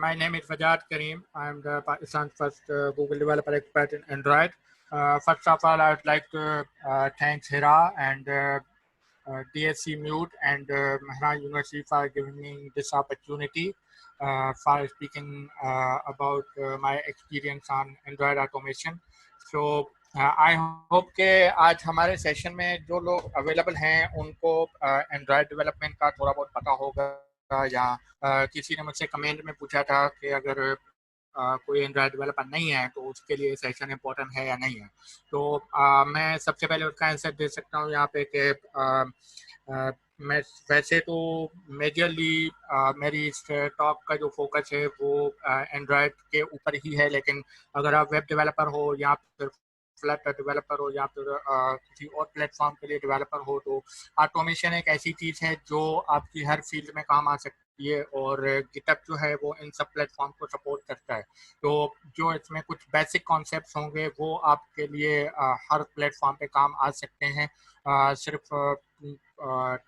My name is Fajad Kareem. I'm the Pakistan's first Google developer expert in Android. First of all, I would like to thank Hira and DSC Mute and Mehran University for giving me this opportunity for speaking about my experience on Android automation. So I hope कि आज हमारे session में जो लोग available हैं उनको Android development का थोड़ा बहुत पता होगा, या किसी ने मुझसे कमेंट में पूछा था कि अगर कोई एंड्रॉयड डेवलपर नहीं है तो उसके लिए सेशन इम्पोर्टेंट है या नहीं है। तो मैं सबसे पहले उसका आंसर दे सकता हूँ यहाँ पे कि मैं वैसे तो मेजरली मेरी इस टॉक का जो फोकस है वो एंड्रॉयड के ऊपर ही है, लेकिन अगर आप वेब डेवलपर हो या फिर फ्लैट डेवलपर हो या फिर किसी और प्लेटफॉर्म के लिए डेवलपर हो, तो ऑटोमेशन एक ऐसी चीज़ है जो आपकी हर फील्ड में काम आ सकती है और गिटअप जो है वो इन सब प्लेटफॉर्म को सपोर्ट करता है। तो जो इसमें कुछ बेसिक कॉन्सेप्ट्स होंगे वो आपके लिए हर प्लेटफॉर्म पे काम आ सकते हैं। सिर्फ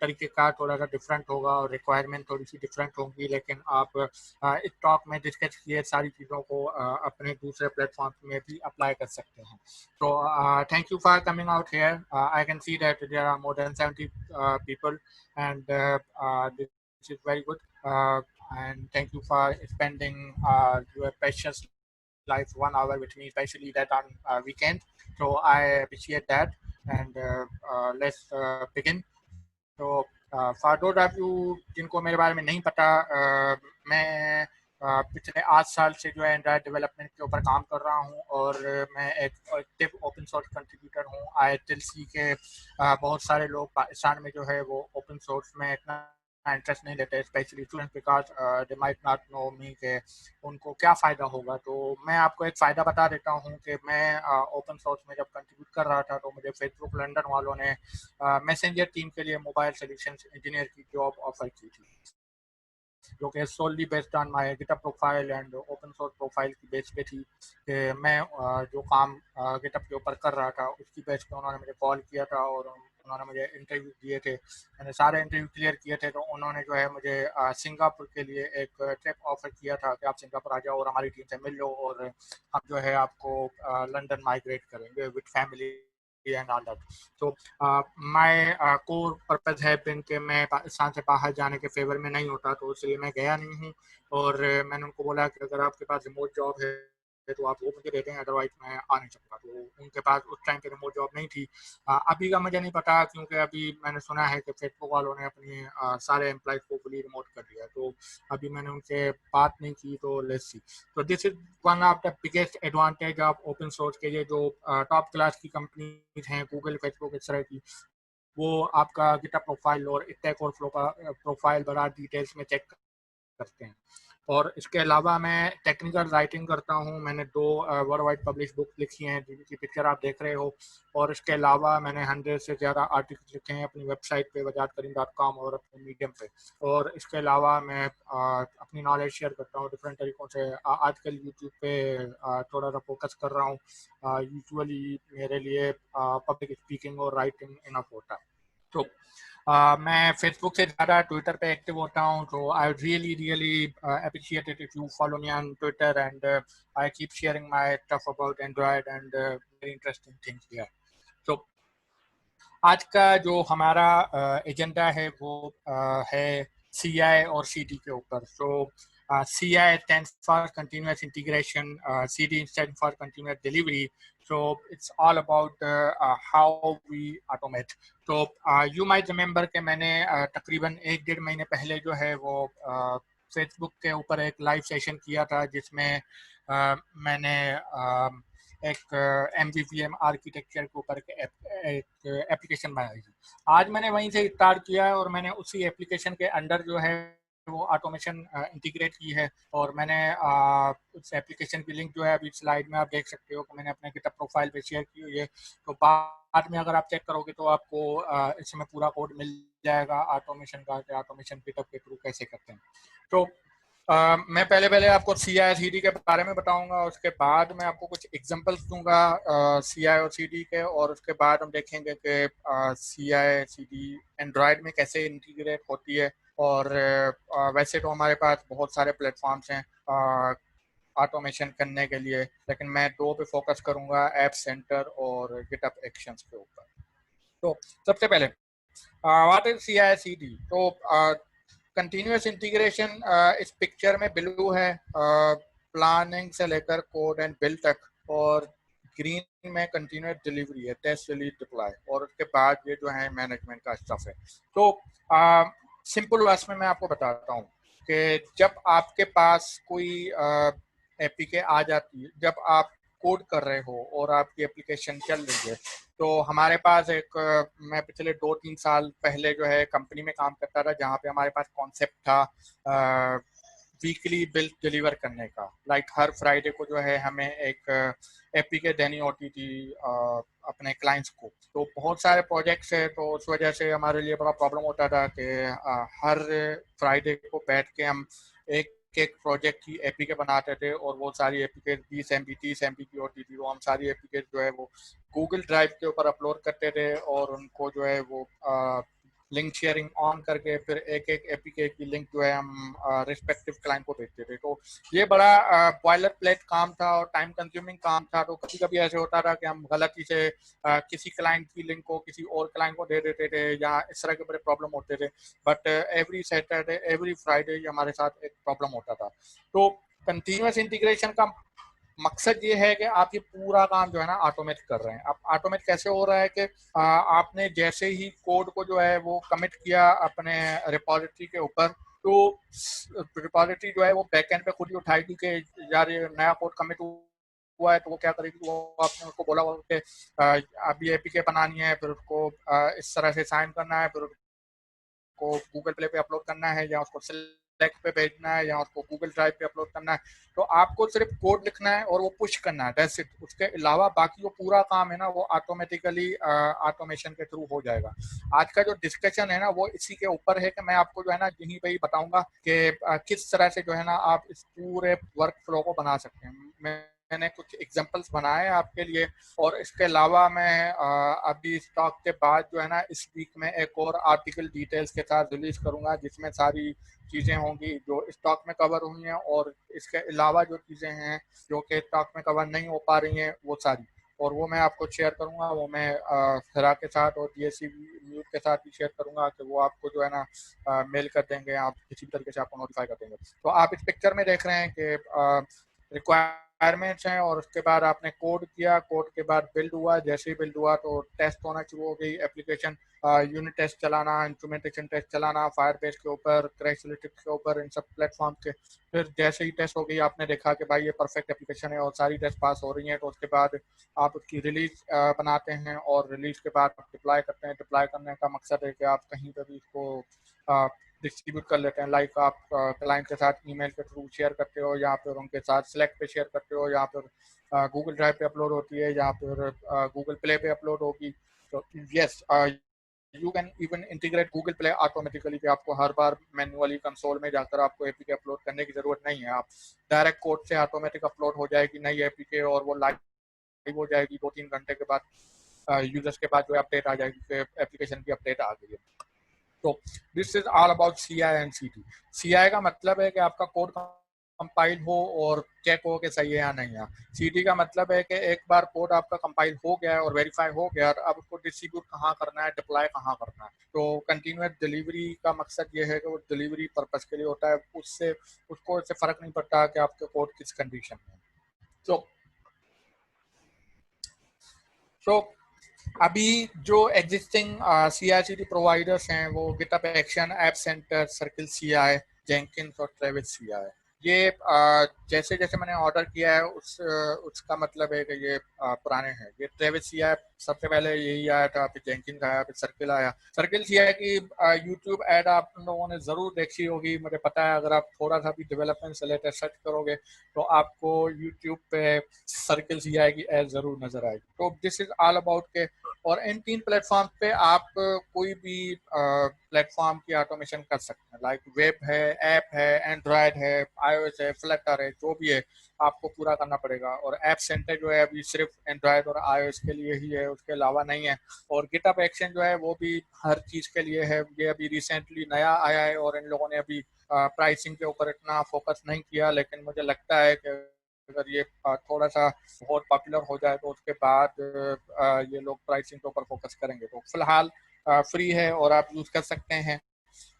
तरीक़ेकार थोड़ा सा डिफरेंट होगा और रिक्वायरमेंट थोड़ी सी डिफरेंट होगी, लेकिन आप इस टॉक में डिस्कस किए सारी चीज़ों को अपने दूसरे प्लेटफॉर्म में भी अप्लाई कर सकते हैं। So thank you for coming out here. I can see that there are more than 70 people, and this is very good. And thank you for spending your precious life 1 hour with me, especially that on weekend. So I appreciate that. And let's begin. तो for those of you जिनको मेरे बारे में नहीं पता, मैं पिछले 8 साल से जो है एंड्रॉयड डेवलपमेंट के ऊपर काम कर रहा हूँ और मैं एक एक्टिव ओपन सोर्स कंट्रीब्यूटर हूँ। IISc के बहुत सारे लोग पाकिस्तान में जो है वो ओपन सोर्स में इतना इंटरेस्ट नहीं लेते, specially student, because they might not know me के उनको क्या फ़ायदा होगा। तो मैं आपको एक फ़ायदा बता देता हूँ कि मैं ओपन सोर्स में जब कंट्रीब्यूट कर रहा था तो मुझे फेसबुक लंदन वालों ने मैसेंजर टीम के लिए मोबाइल सोल्यूशन इंजीनियर की जॉब ऑफर की थी, जो कि solely based on my GitHub profile and open source profile की बेस पे थी कि मैं जो काम गिटहब के ऊपर कर रहा था उसकी बेस पे उन्होंने मुझे कॉल किया था और उन्होंने मुझे इंटरव्यू दिए थे। मैंने सारे इंटरव्यू क्लियर किए थे, तो उन्होंने जो है मुझे सिंगापुर के लिए एक ट्रिप ऑफर किया था कि आप सिंगापुर आ जाओ और हमारी टीम से मिल लो और हम जो है आपको लंदन माइग्रेट करेंगे with family and all that. तो माय कोर पर्पज़ है बिन के मैं पाकिस्तान से बाहर जाने के फेवर में नहीं होता, तो इसलिए मैं गया नहीं हूँ। और मैंने उनको बोला कि अगर आपके पास रिमोट जॉब है तो आप वो मुझे दे दें, अदरवाइज मैं आ नहीं सकता। तो उनके पास उस टाइम पे रिमोट जॉब नहीं थी। अभी का मुझे नहीं पता, क्योंकि अभी मैंने सुना है कि फेसबुक वालों ने अपनी सारे एम्प्लॉयज़ को फुली रिमोट कर दिया, तो अभी मैंने उनसे बात नहीं की। तो लेट्स सी। तो this is one of the biggest advantage of open source के। ये जो टॉप क्लास की कंपनीज हैं, गूगल, फेसबुक, इस तरह की, वो आपका गिटहब प्रोफाइल और स्टैक ओवरफ्लो का प्रोफाइल बड़ा डिटेल्स में चेक करते हैं। और इसके अलावा मैं टेक्निकल राइटिंग करता हूँ। मैंने 2 वर्ल्ड वाइड पब्लिश बुक लिखी हैं जिनकी पिक्चर आप देख रहे हो, और इसके अलावा मैंने 100 से ज़्यादा आर्टिकल लिखे हैं अपनी वेबसाइट पे wajadkareem.com और अपने मीडियम पे। और इसके अलावा मैं अपनी नॉलेज शेयर करता हूँ डिफरेंट तरीक़ों से। आजकल यूट्यूब पे थोड़ा सा फोकस कर रहा हूँ। यूजुअली मेरे लिए पब्लिक स्पीकिंग और राइटिंग इनफ होता है। तो मैं फेसबुक से ज़्यादा ट्विटर पे एक्टिव होता हूँ, तो I really appreciate it if you follow me on Twitter and I keep sharing my stuff about Android and very interesting things here. तो आज का जो हमारा एजेंडा है वो है CI और CD के ऊपर। सो CI stands for continuous integration, CD stands for continuous delivery. So it's all about how we automate. तो you might remember कि मैंने तकरीबन 1-1.5 महीने पहले जो है वो फेसबुक के ऊपर एक लाइव सेशन किया था, जिसमें मैंने एक MVVM आर्किटेक्चर के ऊपर एक एप्लीकेशन बनाई थी। आज मैंने वहीं से स्टार्ट किया है और मैंने उसी एप्लीकेशन के अंडर जो है वो ऑटोमेशन इंटीग्रेट की है। और मैंने उस एप्लीकेशन की लिंक जो है अभी स्लाइड में आप देख सकते हो कि मैंने अपने गिटहब प्रोफाइल पे शेयर की हुई है। तो बाद में अगर आप चेक करोगे तो आपको इसमें पूरा कोड मिल जाएगा ऑटोमेशन का, कि ऑटोमेशन गिटहब के थ्रू कैसे करते हैं। तो मैं पहले आपको CI CD के बारे में बताऊंगा, उसके बाद मैं आपको कुछ एग्जांपल्स दूंगा CI और CD के, और उसके बाद हम देखेंगे कि CI CD एंड्रॉयड में कैसे इंटीग्रेट होती है और वैसे तो हमारे पास बहुत सारे प्लेटफॉर्म्स हैं ऑटोमेशन करने के लिए, लेकिन मैं दो पे फोकस करूंगा, ऐप सेंटर और गिटहब एक्शंस के ऊपर। तो सबसे पहले व्हाट इज CI/CD? तो कंटिन्यूअस इंटीग्रेशन इस पिक्चर में ब्लू है, प्लानिंग से लेकर कोड एंड बिल्ड तक, और ग्रीन में कंटिन्यूअस डिलीवरी है, टेस्ट रिलीज डिप्लॉय, और उसके बाद ये जो है मैनेजमेंट का स्टफ है। तो सिंपल वर्ड्स में मैं आपको बताता हूँ कि जब आपके पास कोई एपीके आ जाती है, जब आप कोड कर रहे हो और आपकी एप्लीकेशन चल रही है, तो हमारे पास एक मैं पिछले 2-3 साल पहले जो है कंपनी में काम करता था, जहाँ पे हमारे पास कॉन्सेप्ट था वीकली बिल डिलीवर करने का। लाइक हर फ्राइडे को जो है हमें एक एपीके देनी होती थी अपने क्लाइंट्स को। तो बहुत सारे प्रोजेक्ट्स है, तो उस वजह से हमारे लिए बड़ा प्रॉब्लम होता था कि हर फ्राइडे को बैठ के हम एक एक प्रोजेक्ट की एपीके बनाते थे, और वो सारी एपीके 20 MB 30 MB की होती थी। वो हम सारी एपीके जो है वो गूगल ड्राइव के ऊपर अपलोड करते थे, और उनको जो है वो लिंक शेयरिंग ऑन करके फिर एक एक एपीके की लिंक जो है हम रिस्पेक्टिव क्लाइंट को भेजते थे। तो ये बड़ा बॉयलर प्लेट काम था और टाइम कंज्यूमिंग काम था। तो कभी कभी ऐसे होता था कि हम गलती से किसी क्लाइंट की लिंक को किसी और क्लाइंट को दे देते थे, या इस तरह के बड़े प्रॉब्लम होते थे। But every Saturday every Friday हमारे साथ एक प्रॉब्लम होता था। तो कंटिन्यूअस इंटीग्रेशन का मकसद ये है कि आप ये पूरा काम जो है ना ऑटोमेट कर रहे हैं। अब ऑटोमेट कैसे हो रहा है कि आपने जैसे ही कोड को जो है वो कमिट किया अपने रिपॉजिटरी के ऊपर, तो रिपॉजिटरी जो है वो बैकएंड पे खुद ही उठाएगी कि यार ये नया कोड कमिट हुआ है। तो वो क्या करेगी, वो आपने उसको बोला होगा कि अभी एपीके बनानी है, फिर उसको इस तरह से साइन करना है, फिर को गूगल प्ले पे अपलोड करना है, या उसको सिलेक्ट पे भेजना है, या उसको गूगल ड्राइव पे अपलोड करना है। तो आपको सिर्फ कोड लिखना है और वो पुश करना है, दैट्स इट। उसके अलावा बाकी जो पूरा काम है ना वो ऑटोमेटिकली ऑटोमेशन के थ्रू हो जाएगा। आज का जो डिस्कशन है ना वो इसी के ऊपर है कि मैं आपको जो है ना यहीं पे ही बताऊंगा कि किस तरह से जो है ना आप इस पूरे वर्क फ्लो को बना सकते हैं। मैंने कुछ एग्जांपल्स बनाए हैं आपके लिए, और इसके अलावा मैं अभी स्टॉक के बाद जो है ना इस वीक में एक और आर्टिकल डिटेल्स के साथ रिलीज करूंगा, जिसमें सारी चीज़ें होंगी जो स्टॉक में कवर हुई हैं, और इसके अलावा जो चीज़ें हैं जो कि स्टॉक में कवर नहीं हो पा रही हैं वो सारी, और वो मैं आपको शेयर करूंगा। वो मैं फिरा के साथ और DSC म्यूट के साथ भी शेयर करूंगा, कि वो आपको जो है ना मेल कर देंगे, आप किसी भी तरीके से आपको नोटिफाई कर देंगे। तो आप इस पिक्चर में देख रहे हैं कि रिक्वायरमेंट्स हैं, और उसके बाद आपने कोड किया, कोड के बाद बिल्ड हुआ, जैसे ही बिल्ड हुआ तो टेस्ट होना शुरू हो गई एप्लीकेशन, यूनिट टेस्ट चलाना, इंस्ट्रूमेंटेशन टेस्ट चलाना, फायरबेस के ऊपर, क्रैशलिटिक्स के ऊपर, इन सब प्लेटफॉर्म के। फिर जैसे ही टेस्ट हो गई, आपने देखा कि भाई ये परफेक्ट एप्लीकेशन है और सारी टेस्ट पास हो रही हैं, तो उसके बाद आप उसकी रिलीज बनाते हैं, और रिलीज के बाद डिप्लॉय करते हैं। डिप्लॉय करने का मकसद है कि आप कहीं पर भी इसको डिस्ट्रीब्यूट कर लेते हैं। लाइक आप क्लाइंट के साथ ईमेल के थ्रू शेयर करते हो, या फिर उनके साथ स्लैक पे शेयर करते हो, या फिर गूगल ड्राइव पे अपलोड होती है, या फिर गूगल प्ले पे अपलोड होगी। तो yes, you can even integrate Google play automatically, कि आपको हर बार मैन्युअली कंसोल में जाकर आपको एपीके अपलोड करने की जरूरत नहीं है। आप डायरेक्ट कोड से ऑटोमेटिक अपलोड हो जाएगी नई एपीके, और वो लाइव हो जाएगी 2-3 घंटे के बाद। यूजर्स के बाद जो अपडेट आ जाएगी कि एप्लीकेशन की अपडेट आ गई है। तो this is all about CI/CD। CI का मतलब है कि आपका कोड कंपाइल हो और चेक हो कि सही है या नहीं है। CD का मतलब है कि एक बार कोड आपका कंपाइल हो गया है और वेरीफाई हो गया, और अब उसको डिस्ट्रीब्यूट कहाँ करना है, डिप्लॉय कहाँ करना है। तो कंटिन्यूअस डिलीवरी का मकसद ये है कि वो डिलीवरी पर्पज के लिए होता है, उससे उसको इससे फर्क नहीं पड़ता कि आपके कोड किस कंडीशन में है। तो तो अभी जो एग्जिस्टिंग CI/CD प्रोवाइडर्स हैं वो GitHub action, app centre, circle CI, Jenkins और ट्रेविस CI। ये जैसे जैसे मैंने ऑर्डर किया है उसका मतलब है कि ये पुराने हैं। ये ट्रेविस CI सबसे पहले यही आया था, फिर जेंकिन्स आया, फिर सर्किल आया। सर्किल CI की यूट्यूब ऐड आप लोगों ने ज़रूर देखी होगी, मुझे पता है। अगर आप थोड़ा सा भी डेवलपमेंट से रिलेटेड सर्च करोगे तो आपको यूट्यूब पे सर्किल CI की एड ज़रूर नज़र आएगी। तो दिस इज़ ऑल अबाउट के, और इन 3 प्लेटफॉर्म पे आप कोई भी प्लेटफॉर्म की ऑटोमेशन कर सकते हैं। लाइक वेब है, ऐप है, एंड्रॉयड है, iOS है, फ्लटर है, जो भी है आपको पूरा करना पड़ेगा। और ऐप सेंटर जो है अभी सिर्फ एंड्रॉयड और iOS के लिए ही है, उसके अलावा नहीं है। और गिटहब एक्शन जो है वो भी हर चीज़ के लिए है। ये अभी रिसेंटली नया आया है और इन लोगों ने अभी प्राइसिंग के ऊपर इतना फोकस नहीं किया, लेकिन मुझे लगता है कि अगर ये थोड़ा सा बहुत पॉपुलर हो जाए तो उसके बाद ये लोग प्राइसिंग के ऊपर फोकस करेंगे। तो फिलहाल फ्री है और आप यूज़ कर सकते हैं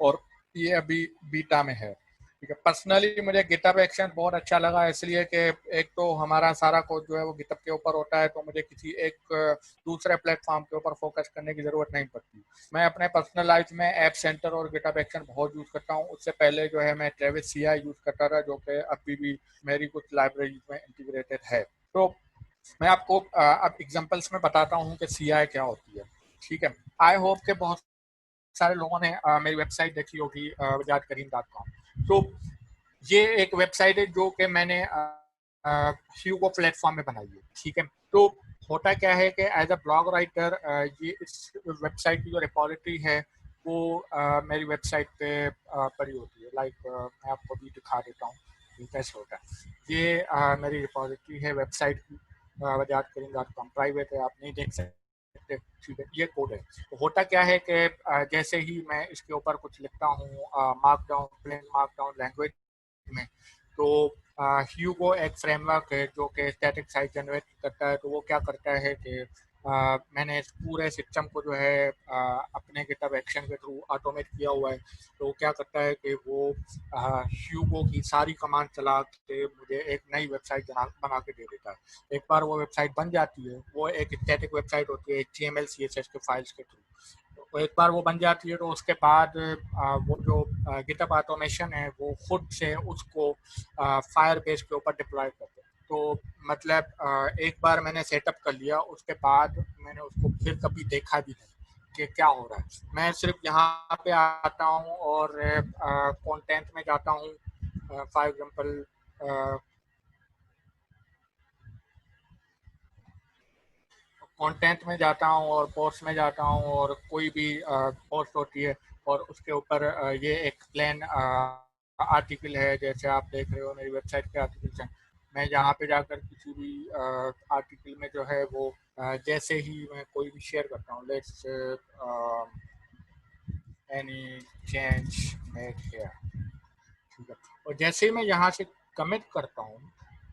और ये अभी बीटा में है। ठीक है, पर्सनली मुझे गिटहब एक्शन बहुत अच्छा लगा, इसलिए कि एक तो हमारा सारा कोड जो है वो गिटहब के ऊपर होता है, तो मुझे किसी एक दूसरे प्लेटफॉर्म के ऊपर फोकस करने की ज़रूरत नहीं पड़ती। मैं अपने पर्सनल लाइफ में ऐप सेंटर और गिटहब एक्शन बहुत यूज़ करता हूँ। उससे पहले जो है मैं ट्रेविस सीआई यूज़ करता था, जो कि अभी भी मेरी कुछ लाइब्रेरी में इंटीग्रेटेड है। तो मैं आपको अब एग्जांपल्स में बताता हूँ कि सीआई क्या होती है। ठीक है, आई होप के बहुत सारे लोगों ने मेरी वेबसाइट देखी होगी wajadkareem.com। तो ये एक वेबसाइट है जो कि मैंने ह्यूगो प्लेटफॉर्म में बनाई है। ठीक है, तो होता क्या है कि एज अ ब्लॉग राइटर ये इस वेबसाइट की जो रिपॉजिटरी है वो मेरी वेबसाइट पे पड़ी होती है। लाइक मैं आपको भी दिखा देता हूँ ये कैसे होता है। ये मेरी रिपॉजिटरी है वेबसाइट की, wajadkareem.com प्राइवेट है, आप नहीं देख सकते। ठीक है, ये कोड है। तो होता क्या है कि जैसे ही मैं इसके ऊपर कुछ लिखता हूँ मार्कडाउन, प्लेन मार्कडाउन लैंग्वेज में, तो ह्यूगो एक फ्रेमवर्क है जो कि स्टैटिक साइट जनरेट करता है। तो वो क्या करता है कि मैंने इस पूरे सिस्टम को जो है अपने गिटहब एक्शन के थ्रू ऑटोमेट किया हुआ है। तो वो क्या करता है कि वो ह्यूगो की सारी कमांड चला के मुझे एक नई वेबसाइट बना के दे देता है। एक बार वो वेबसाइट बन जाती है, वो एक स्टैटिक वेबसाइट होती है HTML CSS के फाइल्स के थ्रू। तो एक बार वो बन जाती है तो उसके बाद वो जो गिटहब ऑटोमेशन है वो खुद से उसको फायरबेस के ऊपर डिप्लॉय करते हैं। तो मतलब एक बार मैंने सेटअप कर लिया, उसके बाद मैंने उसको फिर कभी देखा भी नहीं कि क्या हो रहा है। मैं सिर्फ यहाँ पे आता हूँ और कंटेंट में जाता हूँ, फॉर एग्जांपल कंटेंट में जाता हूँ और पोस्ट में जाता हूँ और कोई भी पोस्ट होती है और उसके ऊपर ये एक प्लेन आर्टिकल है, जैसे आप देख रहे हो मेरी वेबसाइट के आर्टिकल्स हैं। मैं यहाँ पे जाकर किसी भी आर्टिकल में जो है वो जैसे ही मैं कोई भी शेयर करता हूँ, let's any change made here. ठीक है, और जैसे ही मैं यहाँ से कमिट करता हूँ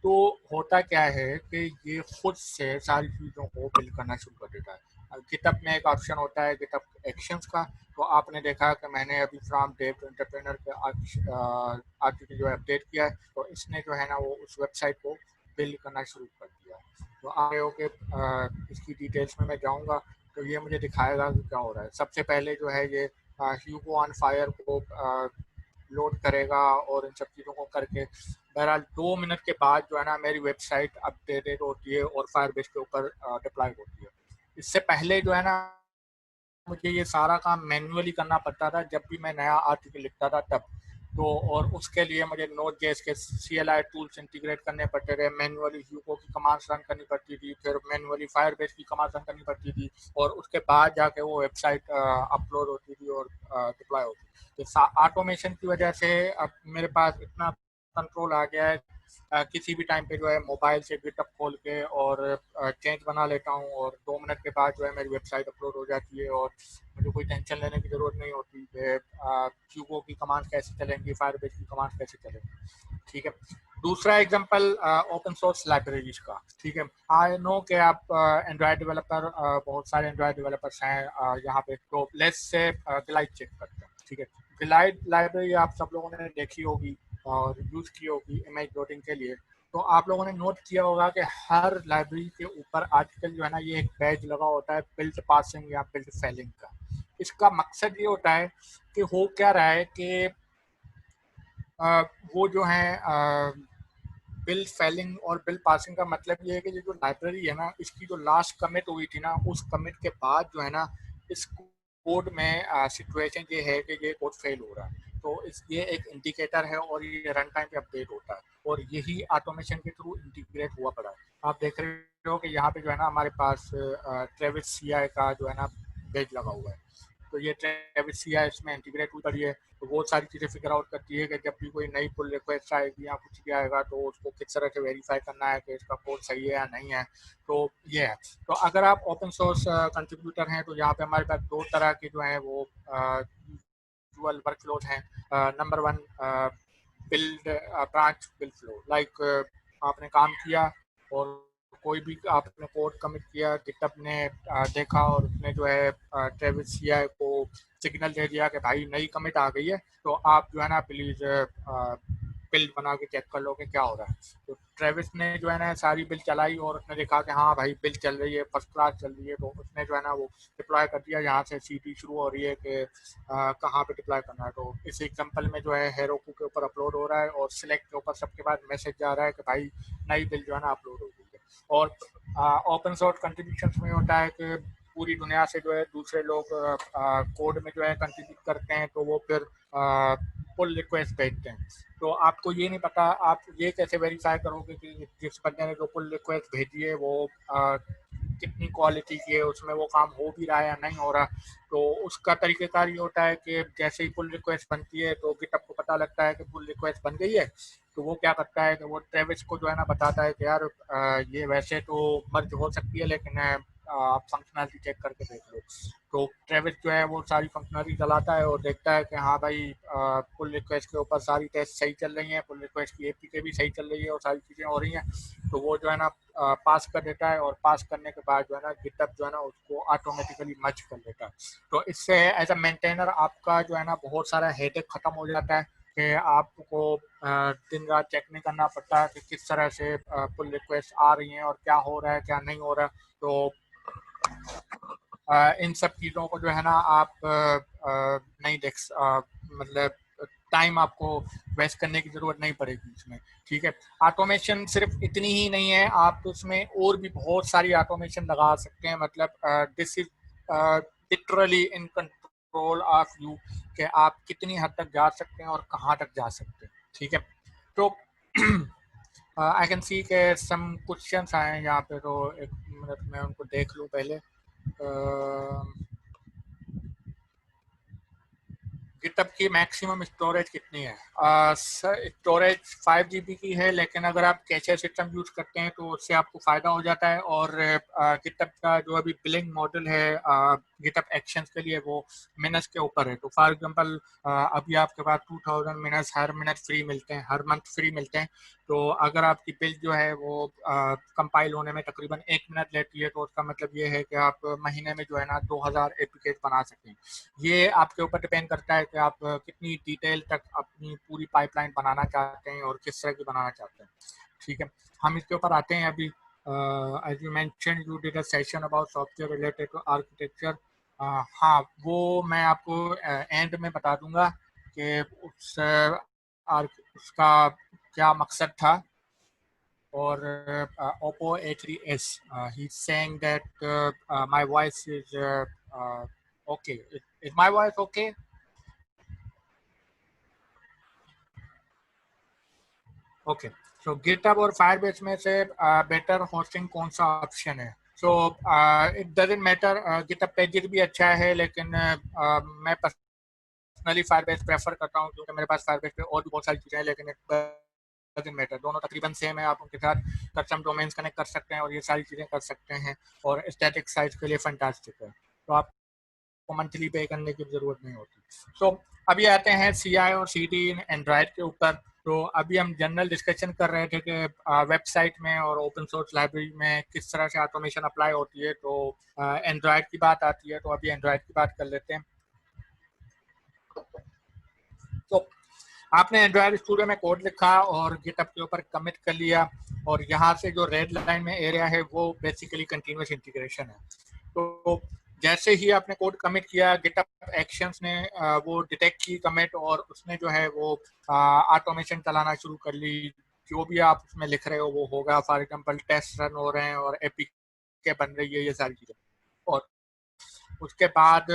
तो होता क्या है कि ये खुद से सारी चीज़ों को बिल्ड करना शुरू कर देता है। गिटहब में एक ऑप्शन होता है गिटहब एक्शंस का। तो आपने देखा कि मैंने अभी फ्रॉम डेव टू एंटरप्रेन्योर के आर्टिकल जो है अपडेट किया है, तो इसने जो है ना वो उस वेबसाइट को बिल्ड करना शुरू कर दिया। तो आगे हो के इसकी डिटेल्स में मैं जाऊँगा तो ये मुझे दिखाएगा कि क्या हो रहा है। सबसे पहले जो है ये ह्यूगो ऑन फायर को लोड करेगा और इन सब चीज़ों को करके बहरहाल 2 मिनट के बाद जो है ना मेरी वेबसाइट अपडेटेड होती है और फायरबेस के ऊपर डिप्लॉय होती है। इससे पहले जो है ना मुझे ये सारा काम मैन्युअली करना पड़ता था जब भी मैं नया आर्टिकल लिखता था तब। तो और उसके लिए मुझे नोट जेएस के CLI टूल्स इंटीग्रेट करने पड़ते थे, मैन्युअली ह्यूगो की कमांड्स रन करनी पड़ती थी, फिर मैन्युअली फायरबेस की कमांड्स रन करनी पड़ती थी और उसके बाद जाके वो वेबसाइट अपलोड होती थी और डिप्लॉय होती थी। तो ऑटोमेशन की वजह से अब मेरे पास इतना कंट्रोल आ गया है, किसी भी टाइम पे जो है मोबाइल से गिटहब खोल के और चेंज बना लेता हूँ और 2 मिनट के बाद जो है मेरी वेबसाइट अपलोड हो जाती है और मुझे कोई टेंशन लेने की ज़रूरत नहीं होती कि ह्यूगो की कमांड कैसे चलेंगी, फायरबेस की कमांड कैसे चलेंगी। ठीक है, दूसरा एग्जांपल ओपन सोर्स लाइब्रेरीज का। ठीक है, आई नो कि आप एंड्रॉयड डेवलपर, बहुत सारे एंड्रॉयड डेवलपर्स हैं यहाँ पे, तो लेट्स से ग्लाइड चेक करते हैं। ठीक है, ग्लाइड लाइब्रेरी आप सब लोगों ने देखी होगी और यूज़ की होगी इमेज लोडिंग के लिए। तो आप लोगों ने नोट किया होगा कि हर लाइब्रेरी के ऊपर आजकल जो है ना ये एक बैज लगा होता है बिल्ट पासिंग या बिल्ट फेलिंग का। इसका मकसद ये होता है कि हो क्या रहा है कि वो जो है बिल फेलिंग और बिल पासिंग का मतलब ये है कि ये जो लाइब्रेरी है ना इसकी जो लास्ट कमिट हुई थी ना उस कमिट के बाद जो है ना इस कोड में सिचुएशन ये है कि ये कोड फेल हो रहा है। तो इस ये एक इंडिकेटर है और ये रन टाइम पे अपडेट होता है और यही ऑटोमेशन के थ्रू इंटीग्रेट हुआ पड़ा है। आप देख रहे हो कि यहाँ पे जो है ना हमारे पास ट्रेविस सीआई का जो है ना पेज लगा हुआ है। तो ये ट्रेविस CI इसमें इंटीग्रेट हुई पड़ी है। तो वो सारी चीज़ें फिगर आउट करती है कि जब भी कोई नई पुल रिक्वेस्ट आएगी या कुछ भी आएगा तो उसको किस तरह से वेरीफाई करना है कि इसका कोड सही है या नहीं है। तो ये है। तो अगर आप ओपन सोर्स कंट्रीब्यूटर हैं तो यहाँ पे हमारे पास दो तरह के जो हैं वो यूजुअल वर्कफ्लोज हैं। Number one, build branch build flow, like आपने काम किया और कोई भी आपने कोड कमिट किया, गिटहब ने देखा और उसने जो है ट्रेविस CI को सिग्नल दे दिया कि भाई नई कमिट आ गई है, तो आप जो है ना प्लीज़ बिल्ड बना के चेक कर लो कि क्या हो रहा है। तो ट्रेविस ने जो है ना सारी बिल्ड चलाई और उसने देखा कि हाँ भाई बिल्ड चल रही है, फर्स्ट क्लास चल रही है, तो उसने जो है ना वो डिप्लॉय कर दिया। यहाँ से सीटी शुरू हो रही है कि कहाँ पे डिप्लॉय करना है। तो इस एग्जांपल में जो है हेरोकू के ऊपर अपलोड हो रहा है और सिलेक्ट के ऊपर सबके बाद मैसेज जा रहा है कि भाई नई बिल्ड जो है ना अपलोड हो गई है। और ओपन सोर्स कंट्रीब्यूशन में होता है कि पूरी दुनिया से जो है दूसरे लोग कोड में जो है कंट्रीब्यूट करते हैं, तो वो फिर पुल रिक्वेस्ट भेजते हैं। तो आपको ये नहीं पता, आप ये कैसे वेरीफाई करोगे कि जिस बंदे ने जो पुल रिक्वेस्ट भेजी है वो कितनी क्वालिटी की है, उसमें वो काम हो भी रहा है या नहीं हो रहा। तो उसका तरीक़ेकार ये होता है कि जैसे ही पुल रिक्वेस्ट बनती है तो गिटहब को पता लगता है कि पुल रिक्वेस्ट बन गई है, तो वो क्या करता है कि वो ट्रेविस को जो है ना बताता है कि यार ये वैसे तो मर्ज हो सकती है लेकिन आप फंक्शनैलिटी चेक करके देख लो। तो ट्रेविस जो है वो सारी फंक्शनैलिटी चलाता है और देखता है कि हाँ भाई पुल रिक्वेस्ट के ऊपर सारी टेस्ट सही चल रही हैं, पुल रिक्वेस्ट की APK भी सही चल रही है और सारी चीज़ें हो रही हैं। तो वो जो है ना पास कर देता है और पास करने के बाद जो है ना गिटहब जो है ना उसको ऑटोमेटिकली मर्ज कर देता है। तो इससे एज अ मेंटेनर आपका जो है ना बहुत सारा हेडेक ख़त्म हो जाता है कि आपको दिन रात चेक नहीं करना पड़ता कि किस तरह से पुल रिक्वेस्ट आ रही हैं और क्या हो रहा है क्या नहीं हो रहा है। तो इन सब चीज़ों को जो है ना आप नहीं मतलब टाइम आपको वेस्ट करने की ज़रूरत नहीं पड़ेगी इसमें। ठीक है, ऑटोमेशन सिर्फ इतनी ही नहीं है, आप उसमें और भी बहुत सारी ऑटोमेशन लगा सकते हैं। मतलब this is literally in control of you कि आप कितनी हद तक जा सकते हैं और कहाँ तक जा सकते हैं। ठीक है, तो आई कैन सी के सम क्वेश्चंस आए हैं यहाँ पे, तो एक मिनट में उनको देख लूँ पहले। गिटहब की मैक्सिमम स्टोरेज कितनी है? स्टोरेज 5 GB की है, लेकिन अगर आप कैशे सिस्टम यूज करते हैं तो उससे आपको फ़ायदा हो जाता है। और गिटहब का जो अभी बिलिंग मॉडल है गिटहब एक्शंस के लिए वो मिनट्स के ऊपर है। तो फॉर एग्जांपल अभी आपके पास 2000 मिनट्स हर मिनट फ्री मिलते हैं, हर मंथ फ्री मिलते हैं। तो अगर आपकी बिल्ड जो है वो कंपाइल होने में तकरीबन 1 मिनट लेती है, तो उसका मतलब ये है कि आप महीने में जो है ना 2000 APK बना सकते हैं। ये आपके ऊपर डिपेंड करता है कि आप कितनी डिटेल तक अपनी पूरी पाइपलाइन बनाना चाहते हैं और किस तरह की बनाना चाहते हैं। ठीक है, हम इसके ऊपर आते हैं अभी। As you mention you did a session about software related to architecture. हाँ, वो मैं आपको एंड में बता दूंगा कि उसका क्या मकसद था। और Oppo A3s, he's saying that my voice is okay. Is my voice okay? Okay. So GitHub और Firebase में से बेटर होस्टिंग कौन सा ऑप्शन है? So it doesn't matter. GitHub pages भी अच्छा है, लेकिन मैं पर्सनली Firebase प्रेफर करता हूँ क्योंकि मेरे पास Firebase पे और भी बहुत सारी चीज़ें हैं, लेकिन डजेंट मैटर। दोनों तकरीबन सेम है, आप उनके साथ कस्टम डोमेन्स कनेक्ट कर सकते हैं और ये सारी चीज़ें कर सकते हैं। और स्टैटिक साइट के लिए फैंटास्टिक है, तो आपको मंथली पे करने की ज़रूरत नहीं होती। सो अभी आते हैं CI और CD एंड्रॉयड के ऊपर। तो अभी हम जनरल डिस्कशन कर रहे थे कि वेबसाइट में और ओपन सोर्स लाइब्रेरी में किस तरह से ऑटोमेशन अप्लाई होती है। तो एंड्रॉयड की बात आती है, तो अभी एंड्रॉयड की बात कर लेते हैं। तो आपने एंड्रॉयड स्टूडियो में कोड लिखा और गिटहब के ऊपर कमिट कर लिया, और यहाँ से जो रेड लाइन में एरिया है वो बेसिकली कंटिन्यूस इंटीग्रेशन है। तो जैसे ही आपने कोड कमिट किया, गिटहब एक्शंस ने वो डिटेक्ट की कमिट और उसने जो है वो ऑटोमेशन चलाना शुरू कर ली। जो भी आप उसमें लिख रहे हो वो होगा। फॉर एग्जांपल टेस्ट रन हो रहे हैं और एपीके बन रही है, ये सारी चीज़ें। और उसके बाद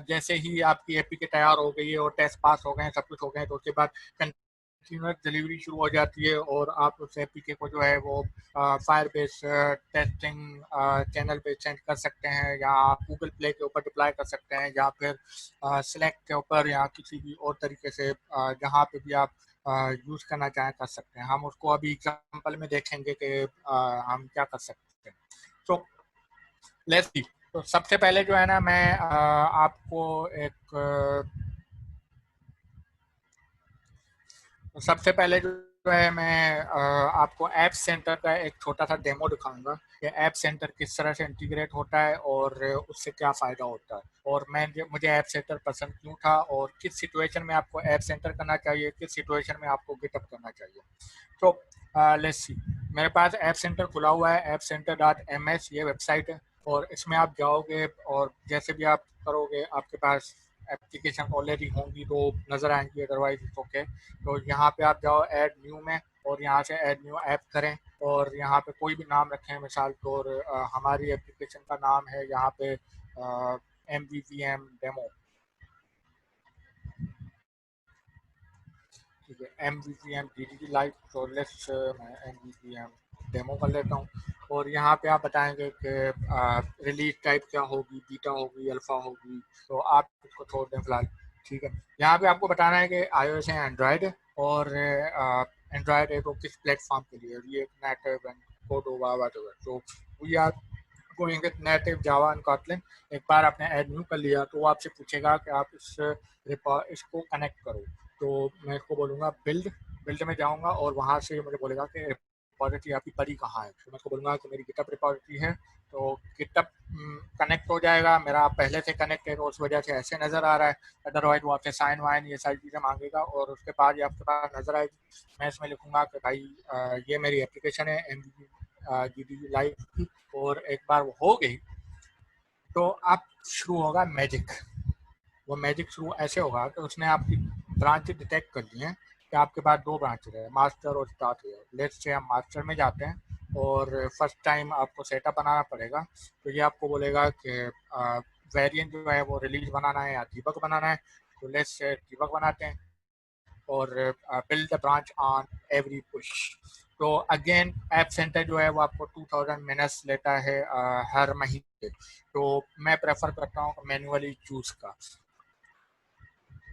जैसे ही आपकी एपीके तैयार हो गई है और टेस्ट पास हो गए हैं, सब कुछ हो गए हैं, तो उसके बाद कंटिन्यूस डिलीवरी शुरू हो जाती है और आप उस एपीके को जो है वो फायरबेस टेस्टिंग चैनल पे सेंड कर सकते हैं, या आप गूगल प्ले के ऊपर डिप्लॉय कर सकते हैं, या फिर सिलेक्ट के ऊपर, या किसी भी और तरीके से जहाँ पे भी आप यूज़ करना चाहें कर सकते हैं। हम उसको अभी एग्जांपल में देखेंगे कि हम क्या कर सकते हैं। तो लेट्स सी। तो सबसे पहले जो है ना, मैं आपको एक सबसे पहले जो है मैं आपको ऐप सेंटर का एक छोटा सा डेमो दिखाऊंगा कि ऐप सेंटर किस तरह से इंटीग्रेट होता है और उससे क्या फ़ायदा होता है, और मुझे ऐप सेंटर पसंद क्यों था, और किस सिचुएशन में आपको ऐप सेंटर करना चाहिए, किस सिचुएशन में आपको गिटअप करना चाहिए। तो लेट्स सी। मेरे पास ऐप सेंटर खुला हुआ है, app centre dot M S ये वेबसाइट है, और इसमें आप जाओगे और जैसे भी आप करोगे आपके पास एप्लीकेशन ऑलरेडी होंगी तो नज़र आएंगी, अदरवाइज ओके। तो यहाँ पे आप जाओ ऐड न्यू में, और यहाँ से ऐड न्यू ऐप करें, और यहाँ पे कोई भी नाम रखें, मिसाल तौर हमारी एप्लीकेशन का नाम है यहाँ पे MVVM डेमो, ठीक है, MVVM DDD लाइव। तो लेट्स मैं MVVM डेमो कर लेता हूँ, और यहाँ पे आप बताएंगे कि रिलीज टाइप क्या होगी, बीटा होगी, अल्फा होगी, तो आप इसको छोड़ दें फिलहाल। ठीक है, यहाँ पे आपको बताना है कि iOS है, एंड्रॉयड है, और एंड्रॉयड है तो किस प्लेटफॉर्म के लिए, ये नेटिव एंड कोडोवा वगैरह। तो we are going with native Java and Kotlin. एक बार आपने ऐड न्यू कर लिया तो वो आपसे पूछेगा कि आप इसको कनेक्ट करो। तो मैं इसको बोलूँगा बिल्ड, बिल्ड में जाऊँगा और वहाँ से मुझे बोलेगा कि रिपॉजिटरी आपकी पड़ी कहाँ है, तो मैं इसको बोलूँगा कि मेरी गिटअप रिपॉजिटरी है। तो गिटअप कनेक्ट हो जाएगा, मेरा पहले से कनेक्ट है तो उस वजह से ऐसे नज़र आ रहा है, अदरवाइज वो आपसे साइन वाइन ये सारी चीज़ें मांगेगा, और उसके बाद ये आपके पास नज़र आएगी। मैं इसमें लिखूँगा कि भाई ये मेरी एप्लीकेशन है MVVM लाइव की, और एक बार वो हो गई तो अब शुरू होगा मैजिक। वो मैजिक शुरू ऐसे होगा कि उसने आपकी ब्रांच डिटेक्ट कर ली है कि आपके पास दो ब्रांच है, मास्टर और स्टार्ट है। लेट्स से हम मास्टर में जाते हैं और फर्स्ट टाइम आपको सेटअप बनाना पड़ेगा। तो ये आपको बोलेगा कि वेरिएंट जो है वो रिलीज बनाना है या डीबग बनाना है। तो लेट्स से डीबग बनाते हैं, और build the branch on every push. तो अगेन ऐप सेंटर जो है वो आपको 2000 मिनट्स लेता है हर महीने। तो मैं प्रेफर करता हूँ मैन्युअली चूज का।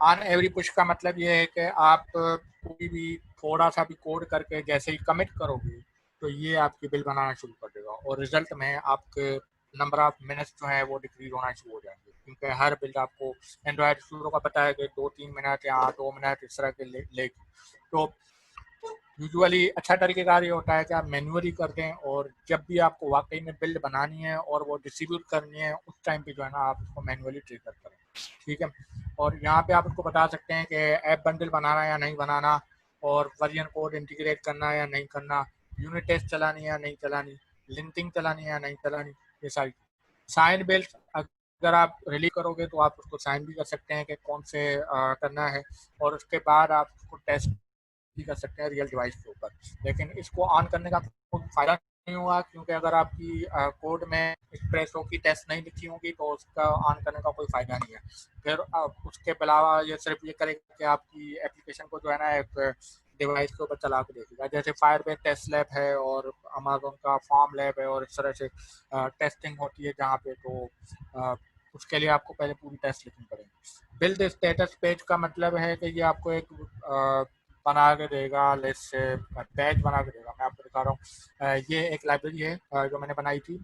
ऑन एवरी पुश का मतलब ये है कि आप कोई भी थोड़ा सा भी कोड करके जैसे ही कमिट करोगे तो ये आपकी बिल बनाना शुरू कर देगा, और रिजल्ट में आपके नंबर ऑफ मिनट्स जो है वो डिक्रीज होना शुरू हो जाएंगे, क्योंकि हर बिल्ड आपको एंड्रॉयड शुरू का पता है कि 2-3 मिनट या 2 मिनट इस तरह के लेगी। तो यूजुअली अच्छा तरीकेकार ये होता है कि आप मैन्युअली कर दें, और जब भी आपको वाकई में बिल्ड बनानी है और वो डिस्ट्रीब्यूट करनी है उस टाइम पे जो है ना आप उसको मैन्युअली ट्रिगर करें। ठीक है, और यहाँ पे आप उसको बता सकते हैं कि ऐप बंडल बनाना या नहीं बनाना, और वर्जन कोड इंटीग्रेट करना है या नहीं करना, यूनिट टेस्ट चलानी है या नहीं चलानी, लिंकिंग चलानी है या नहीं चलानी, ये सारी। साइन बिल्ड अगर आप रिलीज करोगे तो आप उसको साइन भी कर सकते हैं कि कौन से करना है, और उसके बाद आप उसको टेस्ट भी कर सकते हैं रियल डिवाइस के ऊपर। लेकिन इसको ऑन करने का कोई फ़ायदा नहीं होगा, क्योंकि अगर आपकी कोड में एक्सप्रेसो की टेस्ट नहीं लिखी होगी तो उसका ऑन करने का कोई फ़ायदा नहीं है। फिर उसके अलावा ये सिर्फ ये करेगा कि आपकी एप्लीकेशन को जो है ना एक डिवाइस के ऊपर चला के देखेगा, जैसे फायरबेस टेस्ट लैब है और अमेजोन का फॉर्म लैब है, और इस तरह से टेस्टिंग होती है जहाँ पे। तो उसके लिए आपको पहले पूरी टेस्ट लिखनी पड़ेगी। बिल्ड स्टेटस पेज का मतलब है कि ये आपको एक बना के देगा, लेट्स से बैच बना के देगा। मैं आपको दिखा रहा हूँ, ये एक लाइब्रेरी है जो मैंने बनाई थी,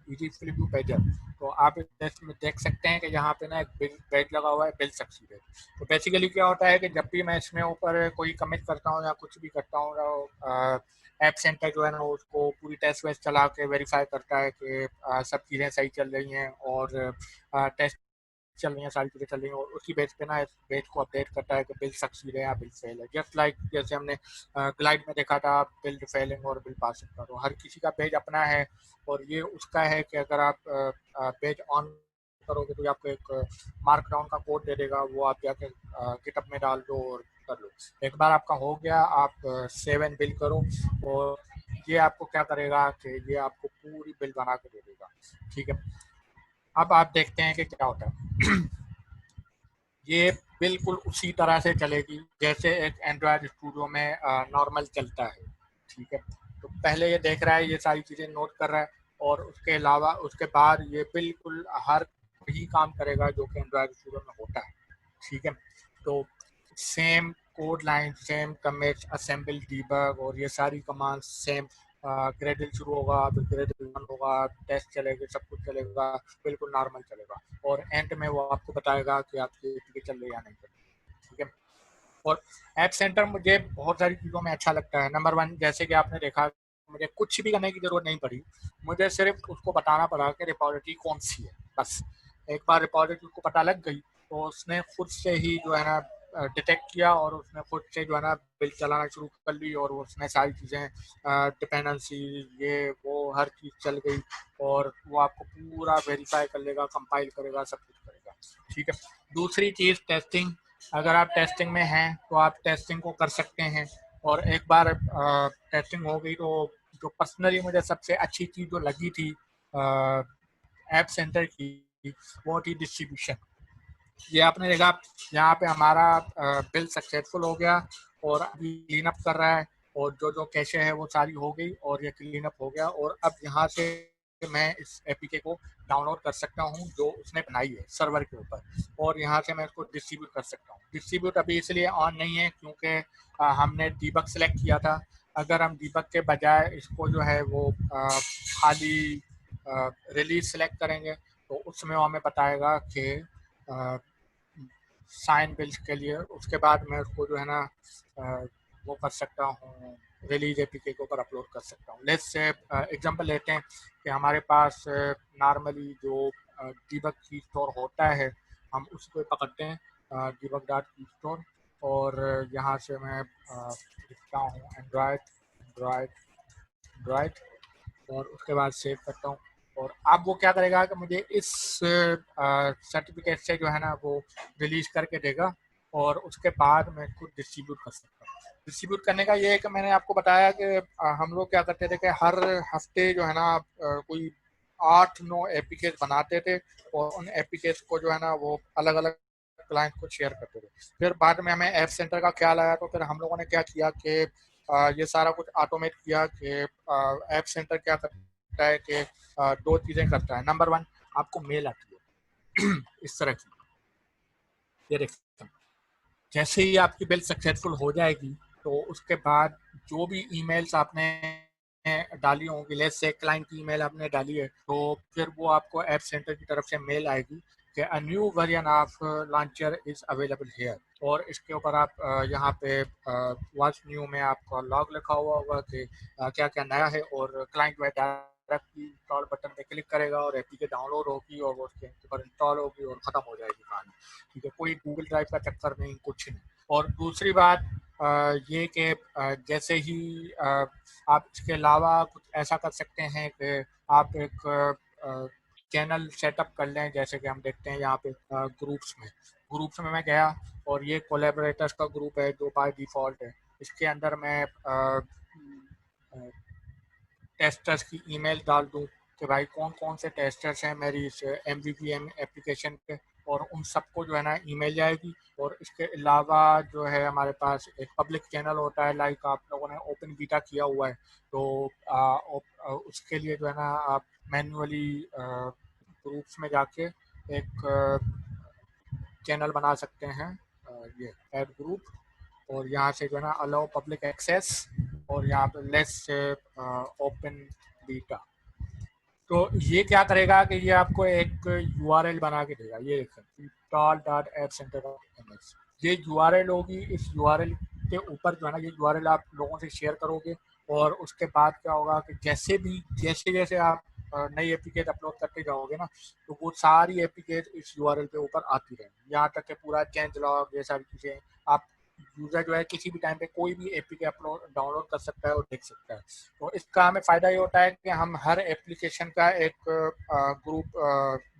इजी फ्लिप पेजर। तो आप इस टेस्ट में देख सकते हैं कि यहाँ पे ना एक बैच लगा हुआ है, बिल सक्सीड है। तो बेसिकली क्या होता है कि जब भी मैं इसमें ऊपर कोई कमिट करता हूँ या कुछ भी करता हूँ, ऐप सेंटर जो है ना उसको पूरी टेस्ट वेस्ट चला के वेरीफाई करता है कि सब चीज़ें सही चल रही हैं, और टेस्ट चल रही हैं, सारी चीज़ें चल रही हैं, और उसी बेस पे ना इस बेस को अपडेट करता है कि बिल सक्सीड है या बिल फेल है। जस्ट लाइक जैसे हमने ग्लाइड में देखा था, बिल्ड फेलिंग और बिल पासिंग का। तो हर किसी का पेज अपना है, और ये उसका है कि अगर आप पेज ऑन करोगे तो आपको एक मार्क डाउन का कोड दे देगा, वो आप जाके गिटअप में डाल दो और कर लो। एक बार आपका हो गया, आप सेव एंड बिल करो, और ये आपको क्या करेगा कि ये आपको पूरी बिल बना के दे देगा। ठीक है, अब आप देखते हैं कि क्या होता है। ये बिल्कुल उसी तरह से चलेगी जैसे एक एंड्रॉयड स्टूडियो में नॉर्मल चलता है। ठीक है, तो पहले ये देख रहा है, ये सारी चीज़ें नोट कर रहा है, और उसके अलावा उसके बाद ये बिल्कुल हर वही काम करेगा जो कि एंड्रॉयड स्टूडियो में होता है। ठीक है, तो same code line, same commits, assemble, debug और ये सारी कमांड सेम। ग्रेडल शुरू होगा तो ग्रेडल वन होगा, टेस्ट चलेगा, सब कुछ चलेगा, बिल्कुल नॉर्मल चलेगा, और एंड में वो आपको बताएगा कि आपकी एपीके चल रही है या नहीं चल रही। ठीक है, और ऐप सेंटर मुझे बहुत सारी चीज़ों में अच्छा लगता है। नंबर वन, जैसे कि आपने देखा, मुझे कुछ भी करने की जरूरत नहीं पड़ी, मुझे सिर्फ उसको बताना पड़ा कि रिपॉजिटरी कौन सी है, बस। एक बार रिपॉजिटरी को पता लग गई तो उसने खुद से ही जो है ना डिटेक्ट किया, और उसने खुद से जो है ना बिल्ड चलाना शुरू कर ली, और उसने सारी चीज़ें डिपेंडेंसी ये वो हर चीज़ चल गई, और वो आपको पूरा वेरीफाई कर लेगा, कंपाइल करेगा, सब कुछ करेगा। ठीक है, दूसरी चीज़ टेस्टिंग। अगर आप टेस्टिंग में हैं तो आप टेस्टिंग को कर सकते हैं, और एक बार टेस्टिंग हो गई तो जो पर्सनली मुझे सबसे अच्छी चीज़ जो लगी थी ऐप सेंटर की, वो थी डिस्ट्रीब्यूशन। ये आपने देखा, यहाँ पे हमारा बिल सक्सेसफुल हो गया, और अभी क्लीन अप कर रहा है, और जो जो कैशे है वो सारी हो गई, और ये क्लीन अप हो गया, और अब यहाँ से मैं इस एपीके को डाउनलोड कर सकता हूँ जो उसने बनाई है सर्वर के ऊपर, और यहाँ से मैं इसको डिस्ट्रीब्यूट कर सकता हूँ। डिस्ट्रीब्यूट अभी इसलिए ऑन नहीं है क्योंकि हमने डीबग सेलेक्ट किया था। अगर हम डीबग के बजाय इसको जो है वो खाली रिलीज सेलेक्ट करेंगे तो उसमें वो हमें बताएगा कि साइन बिल्ड के लिए, उसके बाद मैं उसको जो है ना वो कर सकता हूँ, रिलीज एपीके के ऊपर अपलोड कर सकता हूँ। लेट्स से एग्जांपल लेते हैं कि हमारे पास नॉर्मली जो डीबग की स्टोर होता है, हम उसको पकड़ते हैं, डीबग डॉट की स्टोर, और यहाँ से मैं लिखता हूँ एंड्रॉयड एंड्रॉयड एंड्रॉयड, और उसके बाद सेव करता हूँ। और अब वो क्या करेगा कि मुझे इस सर्टिफिकेट से जो है ना वो रिलीज करके देगा, और उसके बाद मैं खुद डिस्ट्रीब्यूट कर सकता हूँ। डिस्ट्रीब्यूट करने का ये है कि मैंने आपको बताया कि हम लोग क्या करते थे कि हर हफ्ते जो है ना कोई 8-9 एपीकेज बनाते थे, और उन एपीकेज को जो है ना वो अलग अलग क्लाइंट को शेयर करते थे। फिर बाद में हमें ऐप सेंटर का ख्याल आया, तो फिर हम लोगों ने क्या किया कि ये सारा कुछ ऑटोमेट किया कि ऐप सेंटर क्या करता है कि दो चीज़ें करता है। नंबर वन, आपको मेल आती है इस तरह की, ये देखते हैं, जैसे ही आपकी बिल सक्सेसफुल हो जाएगी तो उसके बाद जो भी ईमेल्स आपने डाली होंगी, लेट्स से क्लाइंट की ईमेल आपने डाली है, तो फिर वो आपको ऐप सेंटर की तरफ से मेल आएगी कि a new version of launcher is available here, और इसके ऊपर आप यहाँ पे व्हाट्स न्यू में आपका लॉग लिखा हुआ होगा कि क्या क्या नया है, और क्लाइंट वह डायरेक्टली इंस्टॉल बटन पे क्लिक करेगा, और एपीके डाउनलोड होगी, और वो उसके ऊपर इंस्टॉल होगी, और ख़त्म हो जाएगी कहानी। ठीक है, कोई गूगल ड्राइव का चक्कर नहीं, कुछ नहीं। और दूसरी बात ये कि जैसे ही आप इसके अलावा कुछ ऐसा कर सकते हैं कि आप एक चैनल सेटअप कर लें, जैसे कि हम देखते हैं यहाँ पे ग्रुप्स में मैं गया, और ये कोलैबोरेटर्स का ग्रुप है जो बाय डिफ़ॉल्ट है। इसके अंदर मैं टेस्टर्स की ईमेल डाल दूं कि भाई कौन कौन से टेस्टर्स हैं मेरी इस एम एप्लीकेशन पे, और उन सबको जो है ना ईमेल जाएगी। और इसके अलावा जो है हमारे पास एक पब्लिक चैनल होता है, लाइक आप लोगों ने ओपन बीटा किया हुआ है, तो उसके लिए जो है ना आप मैन्युअली ग्रुप्स में जाके एक चैनल बना सकते हैं, ये ऐड ग्रुप, और यहाँ से जो है ना अलाउ पब्लिक एक्सेस, और यहाँ पे लेट्स ओपन बीटा। तो ये क्या करेगा कि ये आपको एक यूआरएल बना के देगा, ये install.appcenter.ms। ये यूआरएल होगी, इस यूआरएल के ऊपर जो है ना ये यूआरएल आप लोगों से शेयर करोगे, और उसके बाद क्या होगा कि जैसे जैसे आप नई एपीकेज अपलोड करते जाओगे ना, तो वो सारी एपीकेज इस यूआरएल के ऊपर आती रहेंगी, यहाँ तक कि पूरा चेंज लॉग, ये सारी चीज़ें आप यूजर जो है किसी भी टाइम पे कोई भी एपीके अपलोड डाउनलोड कर सकता है और देख सकता है। तो इसका हमें फ़ायदा ये होता है कि हम हर एप्लीकेशन का एक ग्रुप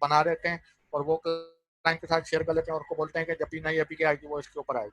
बना देते हैं, और वो क्लाइंट के साथ शेयर कर लेते हैं, और उसको बोलते हैं कि जब भी नई एपीके आएगी वो इसके ऊपर आएगी।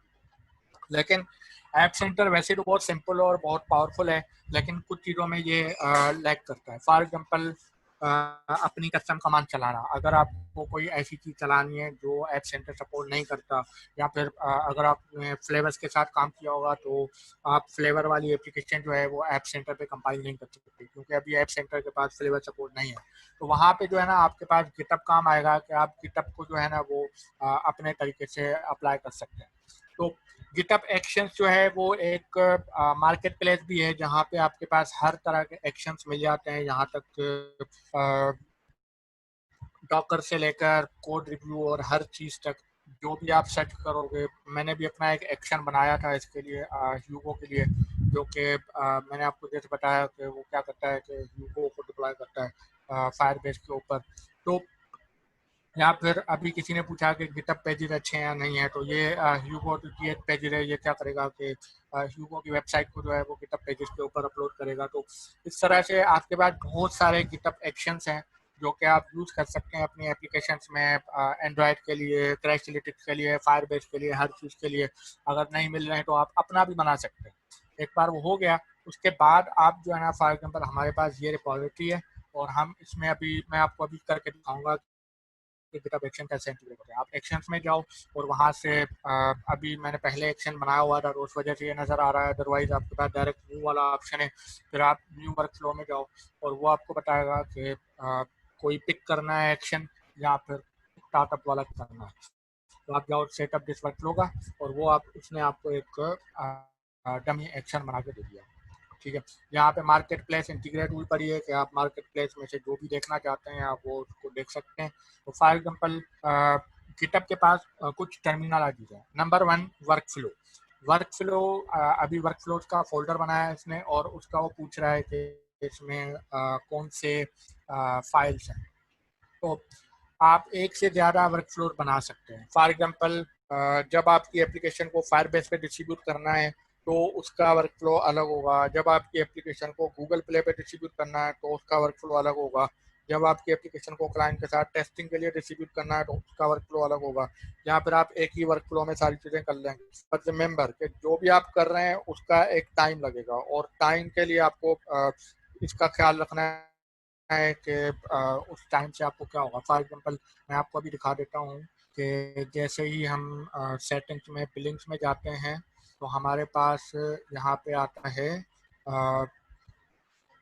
लेकिन ऐप सेंटर वैसे तो बहुत सिंपल और बहुत पावरफुल है, लेकिन कुछ चीज़ों में ये लैग करता है। फॉर एग्जांपल अपनी कस्टम कमांड चलाना। अगर आपको कोई ऐसी चीज़ चलानी है जो ऐप सेंटर सपोर्ट नहीं करता, या फिर अगर आपने फ्लेवर्स के साथ काम किया होगा तो आप फ्लेवर वाली एप्लीकेशन जो है वो ऐप सेंटर पे कंपाइल नहीं कर सकते, क्योंकि अभी ऐप सेंटर के पास फ्लेवर सपोर्ट नहीं है। तो वहाँ पे जो है ना आपके पास गिटअप काम आएगा कि आप गिटअप को जो है ना वो अपने तरीके से अप्लाई कर सकते हैं। तो गिटअप एक्शंस जो है वो एक मार्केट प्लेस भी है जहाँ पे आपके पास हर तरह के एक्शंस मिल जाते हैं, यहाँ तक डॉकर से लेकर कोड रिव्यू और हर चीज़ तक जो भी आप सर्च करोगे। मैंने भी अपना एक एक्शन बनाया था इसके लिए, ह्यूगो के लिए, जो कि मैंने आपको जैसे बताया कि वो क्या करता है कि ह्यूगो को डिप्लॉय करता है फायरबेस के ऊपर। तो या फिर अभी किसी ने पूछा कि गिटअप पेजेस अच्छे हैं या नहीं है, तो ये ह्यूगो ये पेजेस है, ये क्या करेगा कि ह्यूगो की वेबसाइट को जो है वो गिटअप पेजेस के ऊपर अपलोड करेगा। तो इस तरह से आपके पास बहुत सारे गिटअप एक्शंस हैं जो कि आप यूज़ कर सकते हैं अपनी एप्लीकेशंस में, एंड्रॉयड के लिए, क्रैशलिटिक्स के लिए, फायरबेस के लिए, हर चीज़ के लिए। अगर नहीं मिल रहे हैं तो आप अपना भी बना सकते हैं। एक बार वो हो गया, उसके बाद आप जो है ना, फॉर एग्जाम्पल हमारे पास ये रिपॉजिटरी है और हम इसमें अभी मैं आपको अभी करके दिखाऊंगा कि गिटहब एक्शन कैसे इंटीग्रेट होता है। आप एक्शंस में जाओ और वहाँ से अभी मैंने पहले एक्शन बनाया हुआ था तो उस वजह से ये नज़र आ रहा है, अदरवाइज आपके पास डायरेक्ट न्यू वाला ऑप्शन है। फिर आप न्यू वर्क फ्लो में जाओ और वो आपको बताएगा कि कोई पिक करना है एक्शन या फिर स्टार्टअप वाला करना है। तो आप जाओ सेटअप दिस वर्क फ्लो का, और वो आप उसने आपको एक डमी एक्शन बना के दे दिया। ठीक है, यहाँ पे मार्केट प्लेस इंटीग्रेट हुई पड़ी है कि आप मार्केट प्लेस में से जो भी देखना चाहते हैं आप वो उसको देख सकते हैं। तो फॉर एग्जाम्पल गिटअप के पास कुछ टर्मिनोलॉजीज है। Number one, work flow. Work flow, अभी वर्क फ्लो का फोल्डर बनाया है इसने और उसका वो पूछ रहा है कि इसमें कौन से फाइल्स हैं। तो आप एक से ज़्यादा वर्क फ्लो बना सकते हैं। फॉर एग्जांपल जब आपकी एप्लीकेशन को फायरबेस पे डिस्ट्रीब्यूट करना है तो उसका वर्क फ्लो अलग होगा। जब आपकी एप्लीकेशन को गूगल प्ले पे डिस्ट्रीब्यूट करना है तो उसका वर्क फ्लो अलग होगा। जब आपकी एप्लीकेशन को क्लाइंट के साथ टेस्टिंग के लिए डिस्ट्रीब्यूट करना है तो उसका वर्क फ्लो अलग होगा। यहाँ पर आप एक ही वर्क फ्लो में सारी चीज़ें कर लेंगे, बट रिमेंबर कि जो भी आप कर रहे हैं उसका एक टाइम लगेगा, और टाइम के लिए आपको इसका ख्याल रखना है कि उस टाइम से आपको क्या होगा। फॉर एग्जांपल मैं आपको अभी दिखा देता हूँ कि जैसे ही हम सेटिंग्स में बिलिंग्स में जाते हैं तो हमारे पास यहाँ पे आता है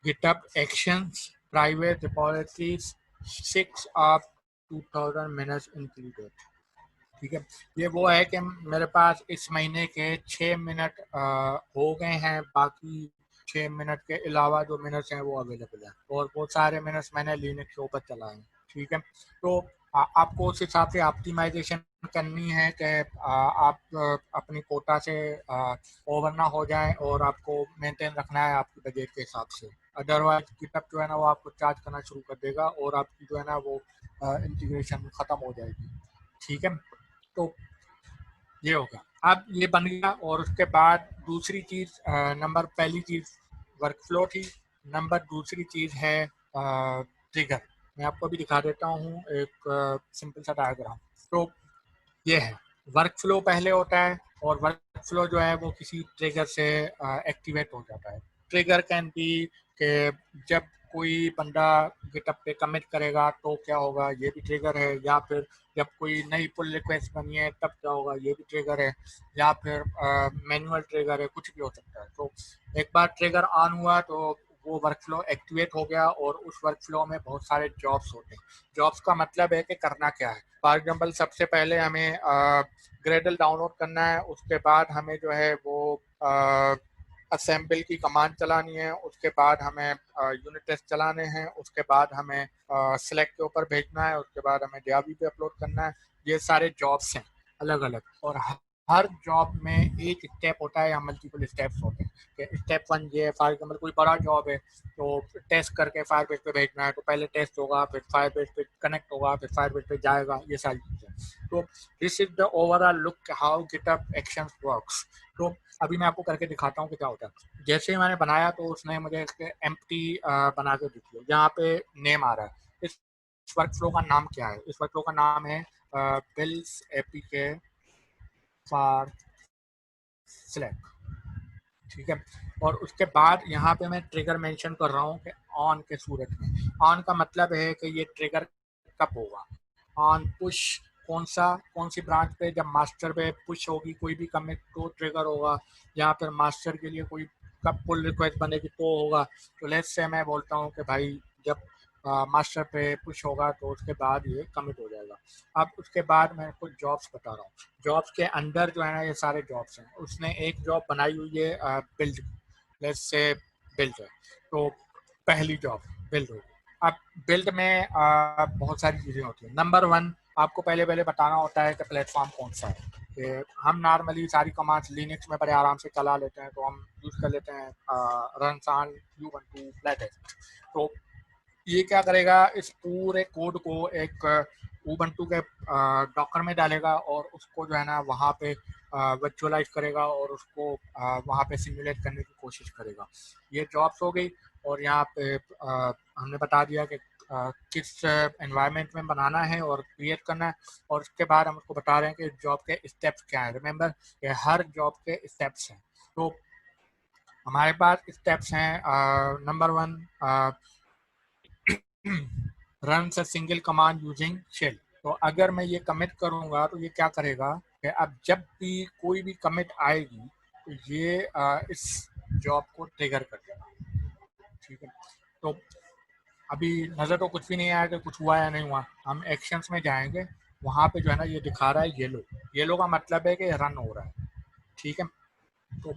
GitHub actions private repositories 6 of 2000 minutes included. ठीक है, ये वो है कि मेरे पास इस महीने के 6 मिनट हो गए हैं, बाकी 6 मिनट के अलावा जो मिनट्स हैं वो अवेलेबल हैं, और वो सारे मिनट्स मैंने लिनक्स के ऊपर चलाए हैं। ठीक है, तो आपको उस हिसाब से ऑप्टिमाइजेशन करनी है कि आप अपनी कोटा से ओवर ना हो जाए, और आपको मेंटेन रखना है आपकी बजट के हिसाब से। अदरवाइज गिटहब जो है ना वो आपको चार्ज करना शुरू कर देगा और आपकी जो है ना वो इंटीग्रेशन ख़त्म हो जाएगी। ठीक है, तो ये होगा। अब ये बन गया, और उसके बाद दूसरी चीज़, नंबर पहली चीज़ वर्क फ्लो थी, नंबर दूसरी चीज़ है ट्रिगर। मैं आपको भी दिखा देता हूँ एक सिंपल सा डायग्राम। तो ये है, वर्क फ्लो पहले होता है और वर्क फ्लो जो है वो किसी ट्रिगर से एक्टिवेट हो जाता है। ट्रिगर कैन बी कि जब कोई बंदा गिटअप पे कमिट करेगा तो क्या होगा, ये भी ट्रिगर है। या फिर जब कोई नई पुल रिक्वेस्ट बनी है तब क्या होगा, ये भी ट्रिगर है। या फिर मैनुअल ट्रिगर है, कुछ भी हो सकता है। तो एक बार ट्रिगर ऑन हुआ तो वो वर्क फ्लो एक्टिवेट हो गया, और उस वर्क फ्लो में बहुत सारे जॉब्स होते हैं। जॉब्स का मतलब है कि करना क्या है। फॉर एग्जाम्पल सबसे पहले हमें ग्रेडल डाउनलोड करना है, उसके बाद हमें जो है वो असेंबल की कमांड चलानी है, उसके बाद हमें यूनिट टेस्ट चलाने हैं, उसके बाद हमें सेलेक्ट के ऊपर भेजना है, उसके बाद हमें जावी पे अपलोड करना है। ये सारे जॉब्स हैं अलग अलग, और हर जॉब में एक स्टेप होता है या मल्टीपल स्टेप्स होते हैं। कि स्टेप वन ये है, फॉर एग्जाम्पल कोई बड़ा जॉब है तो टेस्ट करके फायरबेस पे भेजना है, तो पहले टेस्ट होगा, फिर फायरबेस पे कनेक्ट होगा, फिर फायरबेस पे जाएगा, ये सारी चीज़ें। तो this is the overall look how GitHub actions works. तो अभी मैं आपको करके दिखाता हूँ कि क्या होता है। जैसे ही मैंने बनाया तो उसने मुझे इसके एम्प्टी बना के दी थी। यहाँ पे नेम आ रहा है। इस वर्क फ्लो का नाम क्या है? इस वर्क फ्लो का नाम है बिल्स एपीके फॉर सिलेक्ट। ठीक है। और उसके बाद यहाँ पे मैं ट्रिगर मेंशन कर रहा हूँ कि ऑन के सूरत में, ऑन का मतलब है कि ये ट्रिगर कब होगा, ऑन पुश कौन सी ब्रांच पे, जब मास्टर पे पुश होगी कोई भी कमिट तो ट्रिगर होगा, या फिर मास्टर के लिए कोई कब पुल रिक्वेस्ट बनेगी तो होगा। तो लेट्स से मैं बोलता हूँ कि भाई जब मास्टर पे पुश होगा तो उसके बाद ये कमिट हो जाएगा। अब उसके बाद मैं कुछ जॉब्स बता रहा हूँ, जॉब्स के अंदर जो है ना ये सारे जॉब्स हैं। उसने एक जॉब बनाई हुई है बिल्ड, लेट्स से बिल्ड है, तो पहली जॉब बिल्ड होगी। अब बिल्ड में बहुत सारी चीज़ें होती हैं। नंबर वन, आपको पहले पहले बताना होता है कि प्लेटफॉर्म कौन सा है। कि हम नॉर्मली सारी कमांड्स लिनक्स में बड़े आराम से चला लेते हैं, तो हम यूज़ कर लेते हैं रनसान ubuntu flathead। तो ये क्या करेगा, इस पूरे कोड को एक उबंटू के डॉकर में डालेगा और उसको जो है ना वहाँ पे वर्चुअलाइज करेगा और उसको वहाँ पे सिमुलेट करने की कोशिश करेगा। ये जॉब्स हो गई। और यहाँ पे हमने बता दिया कि किस एनवायरनमेंट में बनाना है और क्रिएट करना है। और उसके बाद हम उसको बता रहे हैं कि जॉब के स्टेप्स क्या हैं। रिमेंबर कि हर जॉब के स्टेप्स हैं। तो हमारे पास स्टेप्स हैं, नंबर वन, रन से सिंगल कमांड यूजिंग शेल। तो अगर मैं ये कमिट करूंगा तो ये क्या करेगा कि अब जब भी कोई भी कमिट आएगी तो ये इस जॉब को ट्रिगर कर देगा। ठीक है। तो अभी नज़र तो कुछ भी नहीं आया कि कुछ हुआ या नहीं हुआ। हम एक्शंस में जाएंगे, वहां पे जो है ना ये दिखा रहा है येलो, येलो का मतलब है कि रन हो रहा है। ठीक है। तो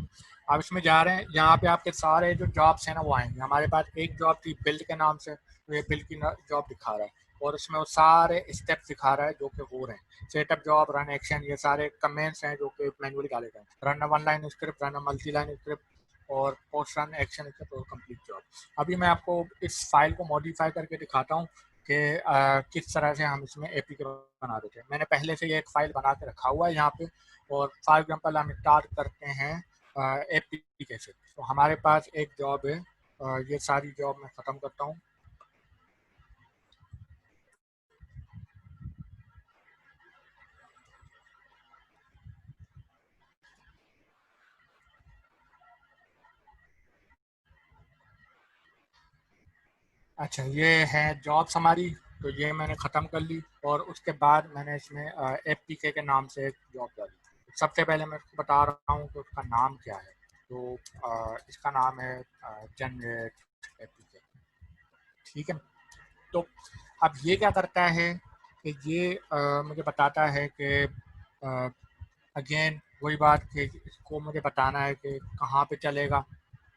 आप इसमें जा रहे हैं, यहाँ पे आपके सारे जो जॉब्स हैं ना वो आएंगे। हमारे पास एक जॉब थी बिल्ड के नाम से, तो ये बिल्ड की जॉब दिखा रहा है और उसमें वो सारे स्टेप्स दिखा रहा है जो कि हो रहे हैं। सेटअप जॉब, रन एक्शन, ये सारे कमेंट्स हैं जो कि मैनुअली डाले गए हैं। Run one line script, run multi line script और पोस्ट रन एक्शन स्क्रिप्ट और कंप्लीट जॉब। अभी मैं आपको इस फाइल को मॉडिफाई करके दिखाता हूँ कि किस तरह से हम इसमें एपीके बना देते हैं। मैंने पहले से ये एक फाइल बना के रखा हुआ है यहाँ पे। और फॉर एग्जाम्पल हम स्टार्ट करते हैं एप्लीकेशन। तो हमारे पास एक जॉब है, ये सारी जॉब मैं ख़त्म करता हूँ। अच्छा, ये है जॉब्स हमारी, तो ये मैंने ख़त्म कर ली। और उसके बाद मैंने इसमें एपीके के नाम से एक जॉब डाली। सबसे पहले मैं उसको बता रहा हूँ कि उसका नाम क्या है। तो इसका नाम है जनरेट एपीके। ठीक है। तो अब ये क्या करता है कि ये मुझे बताता है कि अगेन वही बात कि इसको मुझे बताना है कि कहाँ पे चलेगा।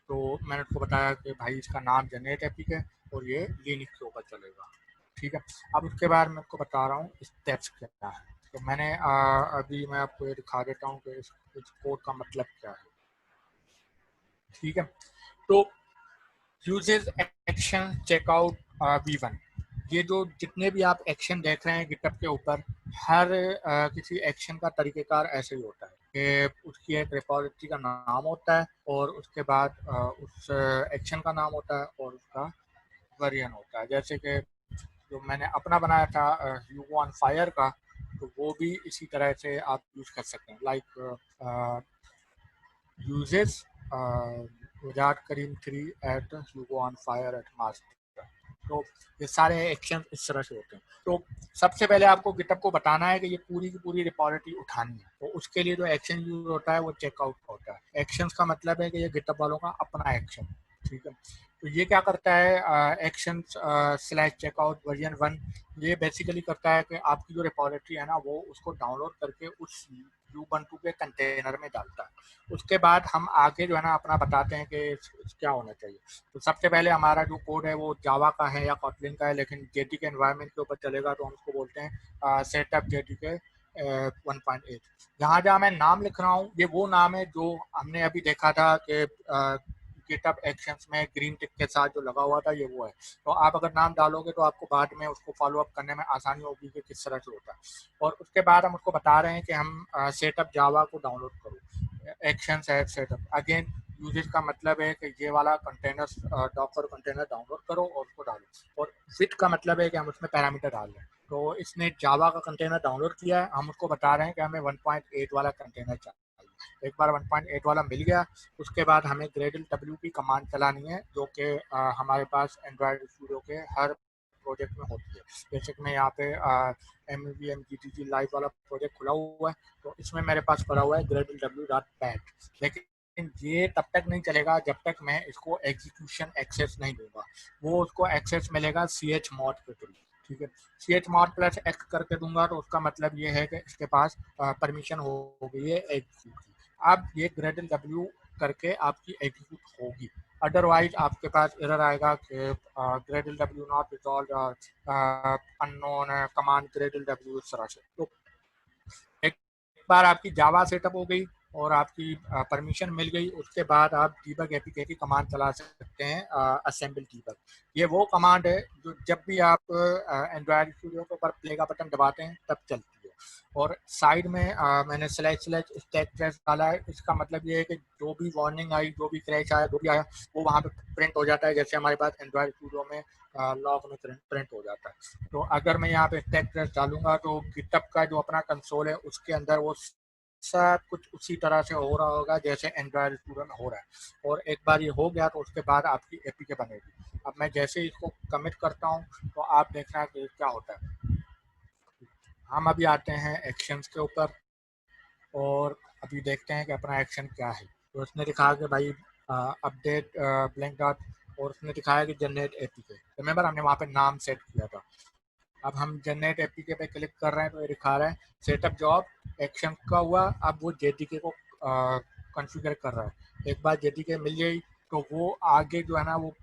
तो मैंने उसको बताया कि भाई इसका नाम जनरेट एपिक है और ये लिनक्स के ऊपर चलेगा। ठीक है। अब उसके बाद मैं आपको बता रहा हूँ स्टेप्स क्या है। तो मैंने अभी मैं आपको ये दिखा देता हूँ कि इस कोड का मतलब क्या है। ठीक है। तो यूजेस एक्शन चेकआउट V1, ये जो जितने भी आप एक्शन देख रहे हैं गिटहब के ऊपर, हर किसी एक्शन का तरीक़ेकार ऐसे ही होता है कि उसकी एक रिपॉजिटरी का नाम होता है और उसके बाद उस एक्शन का नाम होता है और उसका वर्जन होता है। जैसे कि जो मैंने अपना बनाया था ह्यूगो ऑन फायर का, तो वो भी इसी तरह से आप यूज़ कर सकते हैं। Like uses Virat Karim 3 at Hugo on fire at master. तो ये सारे एक्शन इस तरह से होते हैं। तो सबसे पहले आपको गिटहब को बताना है कि ये पूरी की पूरी रिपॉजिटरी उठानी है। तो उसके लिए जो एक्शन यूज होता है वो चेकआउट होता है। एक्शंस का मतलब है कि ये गिटहब वालों का अपना एक्शन। ठीक है। तो ये क्या करता है, एक्शन स्लैश चेकआउट वर्जन 1, ये बेसिकली करता है कि आपकी जो रिपॉजिटरी है ना वो उसको डाउनलोड करके उस ubuntu के कंटेनर में डालता है। उसके बाद हम आगे जो है ना अपना बताते हैं कि क्या होना चाहिए। तो सबसे पहले हमारा जो कोड है वो जावा का है या कॉटलिन का है, लेकिन जेडी के एनवायरनमेंट के ऊपर चलेगा तो हम उसको बोलते हैं सेटअप जेडी के 1.8। जहाँ जहाँ मैं नाम लिख रहा हूँ ये वो नाम है जो हमने अभी देखा था कि गिटहब एक्शंस में ग्रीन टिक के साथ जो लगा हुआ था, ये वो है। तो आप अगर नाम डालोगे तो आपको बाद में उसको फॉलो अप करने में आसानी होगी कि किस तरह से होता है। और उसके बाद हम उसको बता रहे हैं कि हम सेटअप जावा को डाउनलोड करो, एक्शन है सेटअप। अगेन यूजेस का मतलब है कि ये वाला कंटेनर डॉकर कंटेनर डाउनलोड करो और उसको डालो। और फिट का मतलब है कि हम उसमें पैरामीटर डाल रहे हैं। तो इसने जावा का कंटेनर डाउनलोड किया है, हम उसको बता रहे हैं कि हमें 1.8 वाला कंटेनर चाहिए। एक बार 1.8 वाला मिल गया, उसके बाद हमें Gradle W की कमांड चलानी है, जो कि हमारे पास एंड्रॉयड स्टूडियो के हर प्रोजेक्ट में होती है। जैसे कि मैं यहाँ पे MVMGTG लाइव वाला प्रोजेक्ट खुला हुआ है, तो इसमें मेरे पास पड़ा हुआ है gradlew.bat, लेकिन ये तब तक नहीं चलेगा जब तक मैं इसको एग्जीक्यूशन एक्सेस नहीं दूंगा। वो उसको एक्सेस मिलेगा chmod के थ्रू, ठीक है। chmod+x करके दूंगा तो उसका मतलब ये है कि इसके पास परमिशन हो गई है एग्जीक्यूट की। अब ये Gradle W करके आपकी एग्जीक्यूट होगी, अदरवाइज आपके पास एरर आएगा कि Gradle W not resolve, unknown command Gradle W, इस तरह से। तो एक बार आपकी जावा सेटअप हो गई और आपकी परमिशन मिल गई, उसके बाद आप debug APK की कमांड चला सकते हैं, असेंबल debug। ये वो कमांड है जो जब भी आप एंड्रॉयड स्टूडियो के ऊपर प्ले का बटन दबाते हैं तब चलती है। और साइड में मैंने // स्टैक ट्रेस डाला है। इसका मतलब ये है कि जो भी वार्निंग आई, जो भी क्रैश आया, जो भी आया, वो वहाँ पे प्रिंट हो जाता है, जैसे हमारे पास एंड्रॉयड स्टूडियो में लॉग में प्रिंट हो जाता है। तो अगर मैं यहाँ पे स्टैक ट्रेस डालूंगा तो गिटहब का जो अपना कंसोल है उसके अंदर वो सब कुछ उसी तरह से हो रहा होगा जैसे एंड्रॉयड स्टूडियो में हो रहा है। और एक बार ये हो गया तो उसके बाद आपकी एपीके बनेगी। अब मैं जैसे ही इसको कमिट करता हूँ तो आप देखना कि क्या होता है। हम अभी आते हैं एक्शंस के ऊपर और अभी देखते हैं कि अपना एक्शन क्या है। तो उसने दिखाया कि भाई अपडेट ब्लैंक डॉट, और उसने दिखाया कि जनरेट एपीके। रिमेंबर हमने वहाँ पे नाम सेट किया था। अब हम जनरेट एपीके पे क्लिक कर रहे हैं तो ये दिखा रहा है सेटअप जॉब एक्शन का हुआ। अब वो जेडीके को कॉन्फ़िगर कर रहा है। एक बार जेडीके मिल गई तो वो आगे जो है ना वो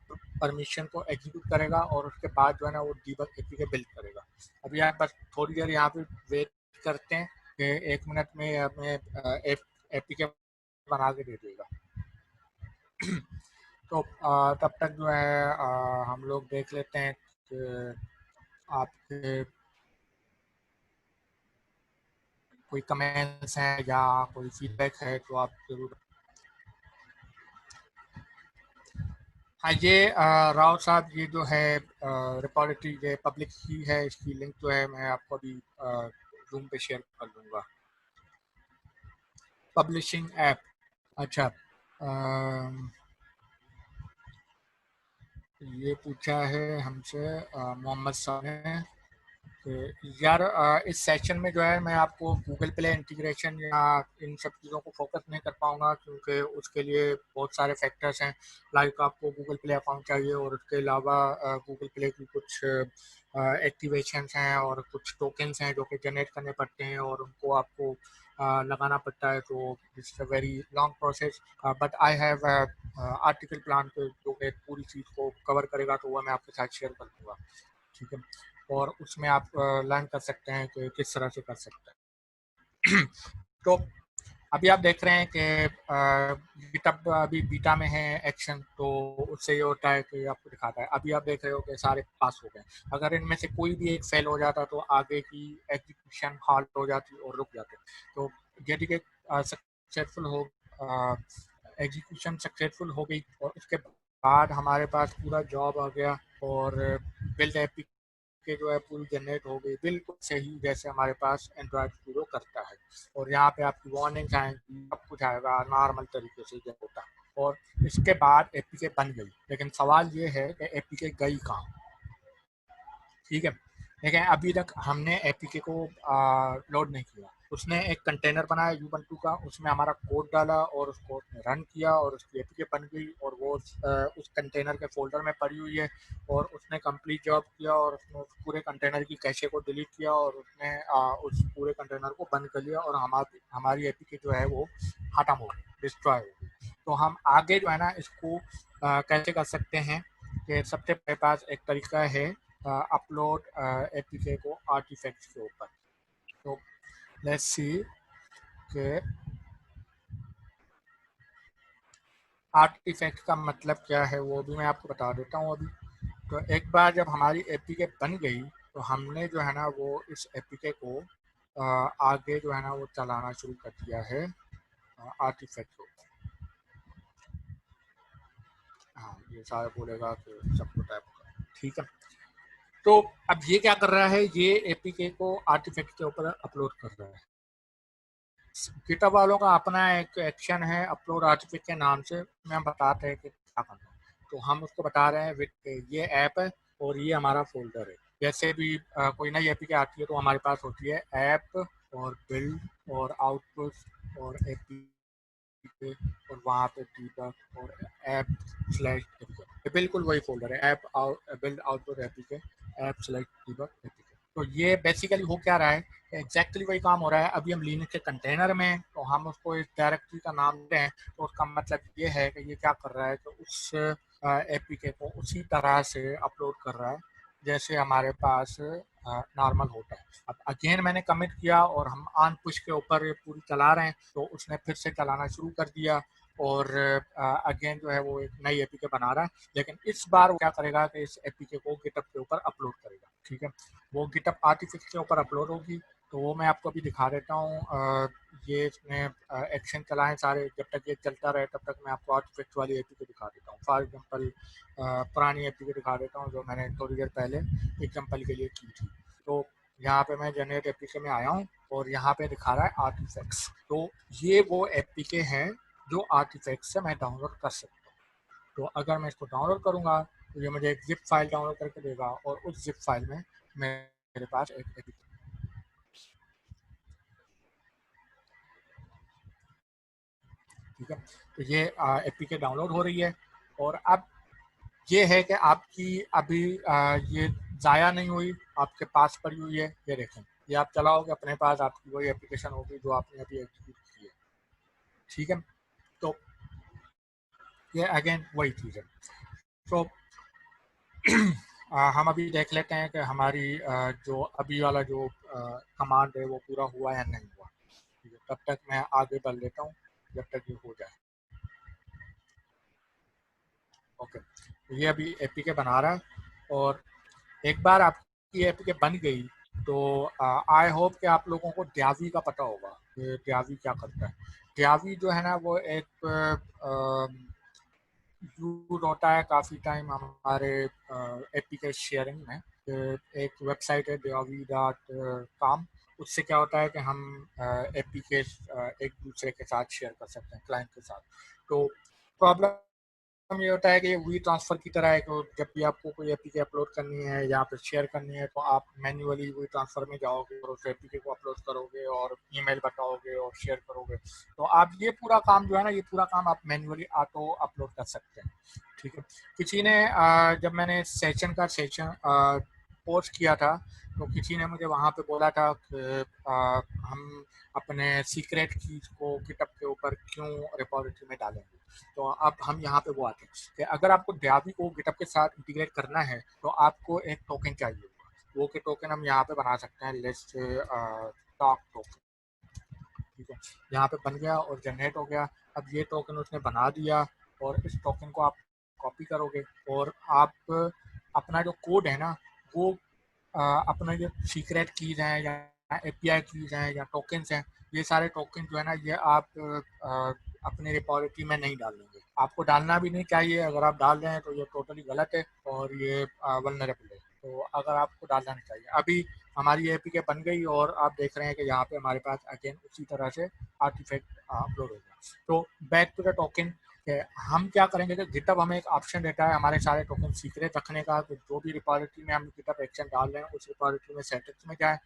परमिशन को एग्जीक्यूट करेगा और उसके बाद जो है ना वो डीबग एपीके बिल्ड करेगा। अभी आप बस थोड़ी देर यहाँ पे वेट करते हैं कि 1 मिनट में हमें एपीके बना के दे देगा। तो तब तक जो है हम लोग देख लेते हैं कि आपके कोई कमेंट्स हैं या कोई फीडबैक है तो आप जरूर। हाँ, ये राव साहब, ये जो है रिपॉजिटरी ये पब्लिक ही है, इसकी लिंक जो है मैं आपको अभी जूम पे शेयर कर दूंगा। पब्लिशिंग ऐप, अच्छा, ये पूछा है हमसे मोहम्मद साहब ने कि यार इस सेशन में जो है मैं आपको गूगल प्ले इंटीग्रेशन या इन सब चीज़ों को फोकस नहीं कर पाऊंगा, क्योंकि उसके लिए बहुत सारे फैक्टर्स हैं। लाइक आपको गूगल प्ले अकाउंट चाहिए और उसके अलावा गूगल प्ले की कुछ एक्टिवेशंस हैं और कुछ टोकन्स हैं जो कि जनरेट करने पड़ते हैं और उनको आपको लगाना पड़ता है। तो it's a very long process, but I have article plan जो कि पूरी चीज़ को कवर करेगा, तो वह मैं आपके साथ शेयर कर दूँगा, ठीक है। और उसमें आप लर्न कर सकते हैं कि किस तरह से कर सकते हैं। तो अभी आप देख रहे हैं कि गिटहब अभी बीटा में है एक्शन, तो उससे ये होता है कि आपको दिखाता है। अभी आप देख रहे हो कि सारे पास हो गए। अगर इनमें से कोई भी एक फेल हो जाता तो आगे की एग्जीक्यूशन हाल्ट हो जाती और रुक जाते। तो यदि कि सक्सेसफुल हो, एग्जीक्यूशन सक्सेसफुल हो गई और उसके बाद हमारे पास पूरा जॉब आ गया और बिल्ड एपी के जो है पूरी जनरेट हो गई बिल्कुल सही जैसे हमारे पास एंड्रॉयड स्टूडियो करता है। और यहाँ पे आपकी वार्निंग्स आएंगी, सब कुछ आएगा नॉर्मल तरीके से जब होता है। और इसके बाद एपीके बन गई, लेकिन सवाल ये है कि एपीके गई कहाँ, ठीक है। लेकिन अभी तक हमने एपीके को लोड नहीं किया। उसने एक कंटेनर बनाया Ubuntu का, उसमें हमारा कोड डाला और उसको उसने रन किया और उसकी एपीके बन गई और वो उस कंटेनर के फोल्डर में पड़ी हुई है। और उसने कंप्लीट जॉब किया और उसने उस पूरे कंटेनर की कैशे को डिलीट किया और उसने उस पूरे कंटेनर को बंद कर लिया और हमारी एपीके जो है वो खत्म हो गई, डिस्ट्रॉय हो गई। तो हम आगे जो है ना इसको कैसे कर सकते हैं कि सबसे मेरे पास एक तरीका है अपलोड एपीके को आर्टिफैक्ट्स के ऊपर। तो लेट्स सी के आर्टिफैक्ट का मतलब क्या है वो भी मैं आपको बता देता हूँ अभी। तो एक बार जब हमारी एपीके बन गई तो हमने जो है ना वो इस एपीके को आगे जो है ना वो चलाना शुरू कर दिया है आर्टिफैक्ट को। हाँ, ये सारा बोलेगा कि सबको टाइप कर, ठीक है। तो अब ये क्या कर रहा है, ये एपीके को आर्टिफैक्ट के ऊपर अपलोड कर रहा है। गिटहब वालों का अपना एक एक्शन है अपलोड आर्टिफैक्ट के नाम से, मैं बताते हैं कि क्या करना है। तो हम उसको बता रहे हैं विद ये ऐप है और ये हमारा फोल्डर है। जैसे भी कोई नई एपीके आती है तो हमारे पास होती है ऐप और बिल्ड और आउटपुट और एपीके और वहाँ पे डीबग और ऐप स्लैश एपीके, ये बिल्कुल वही फोल्डर है, app build output APK app slash debug APK. तो ये बेसिकली हो क्या रहा है, एग्जैक्टली वही काम हो रहा है। अभी हम लिनक्स के कंटेनर में हैं, तो हम उसको इस डायरेक्टरी का नाम दें तो उसका मतलब ये है कि ये क्या कर रहा है कि उस एपीके को उसी तरह से अपलोड कर रहा है जैसे हमारे पास नॉर्मल होता है। अब अगेन मैंने कमिट किया और हम ऑन पुश के ऊपर ये पूरी चला रहे हैं, तो उसने फिर से चलाना शुरू कर दिया और अगेन जो है वो एक नई एपीके बना रहा है। लेकिन इस बार वो क्या करेगा कि इस एपीके को गिटहब के ऊपर अपलोड करेगा। ठीक है, वो गिटहब आर्टिफैक्ट के ऊपर अपलोड होगी, तो वो मैं आपको अभी दिखा देता हूँ। ये इसने एक्शन चलाएं सारे, जब तक ये चलता रहे तब तक मैं आपको आर्टिफैक्ट वाली एपीके दिखा देता हूँ। फॉर एग्जांपल पुरानी एपीके दिखा देता हूँ जो मैंने थोड़ी देर पहले एग्जांपल के लिए की थी। तो यहाँ पे मैं जनरेट एपीके में आया हूँ और यहाँ पे दिखा रहा है आर्टिफैक्ट्स। तो ये वो एपीके हैं जो आर्टिफैक्ट से मैं डाउनलोड कर सकता हूँ। तो अगर मैं इसको डाउनलोड करूँगा तो ये मुझे एक जिप फाइल डाउनलोड करके देगा और उस जिप फाइल में मेरे पास एक एपीके। ठीक है, तो ये एपीके डाउनलोड हो रही है और अब ये है कि आपकी अभी ये ज़ाया नहीं हुई, आपके पास पड़ी हुई है। ये देखें, ये आप चलाओगे अपने पास आपकी वही एप्लीकेशन होगी जो आपने अभी एग्जीक्यूट की है। ठीक है, तो ये अगेन वही चीज़ है। तो हम अभी देख लेते हैं कि हमारी जो अभी वाला जो कमांड है वो पूरा हुआ या नहीं हुआ। ठीक है, तब तक मैं आगे बढ़ लेता हूँ जब तक ये हो जाए। ओके, तो ये अभी एपीके बना रहा है और एक बार आपकी एपीके बन गई तो आई होप कि आप लोगों को ड्यावी का पता होगा कि ड्यावी क्या करता है। ड्यावी जो है ना वो एक यूज होता है काफ़ी टाइम हमारे एपीके शेयरिंग में। एक वेबसाइट है ड्यावी.com, उससे क्या होता है कि हम एपीके एक दूसरे के साथ शेयर कर सकते हैं क्लाइंट के साथ। तो प्रॉब्लम ये होता है कि वी ट्रांसफ़र की तरह है कि जब भी आपको कोई एपीके अपलोड करनी है या फिर शेयर करनी है तो आप मैन्युअली वी ट्रांसफ़र में जाओगे और उस एपीके को अपलोड करोगे और ईमेल बताओगे और शेयर करोगे। तो आप ये पूरा काम जो है ना, ये पूरा काम आप मैन्युअली ऑटो अपलोड कर सकते हैं। ठीक है, किसी ने जब मैंने सेशन पोस्ट किया था तो किसी ने मुझे वहाँ पे बोला था कि हम अपने सीक्रेट कीज को गिटहब के ऊपर क्यों रिपॉजिटरी में डालेंगे। तो अब हम यहाँ पे वो आते हैं कि अगर आपको ड्यावी को गिटहब के साथ इंटीग्रेट करना है तो आपको एक टोकन चाहिए होगा। वो के टोकन हम यहाँ पे बना सकते हैं, लिस्ट टॉक टोकन। ठीक है, यहाँ पे बन गया और जनरेट हो गया। अब ये टोकन उसने बना दिया और इस टोकन को आप कॉपी करोगे और आप अपना जो कोड है ना वो अपने जो सीक्रेट कीज हैं या एपीआई कीज हैं या टोकन्स हैं, ये सारे टोकन जो है ना ये आप अपने रिपॉजिटरी में नहीं डालेंगे। आपको डालना भी नहीं चाहिए, अगर आप डाल रहे हैं तो ये टोटली गलत है और ये वल्नरेबल है। तो अगर आपको डालना नहीं चाहिए। अभी हमारी एपीके बन गई और आप देख रहे हैं कि यहाँ पे हमारे पास अगेन उसी तरह से आर्टिफैक्ट अपलोड हो गया। तो बैक टू द टोकन, हम क्या करेंगे कि गिटहब हमें एक ऑप्शन देता है हमारे सारे टोकन सीक्रेट रखने का। तो जो भी रिपॉजिटरी में हम गिटहब एक्शन डाल रहे हैं उस रिपॉजिटरी में सेटिंग्स में जाएं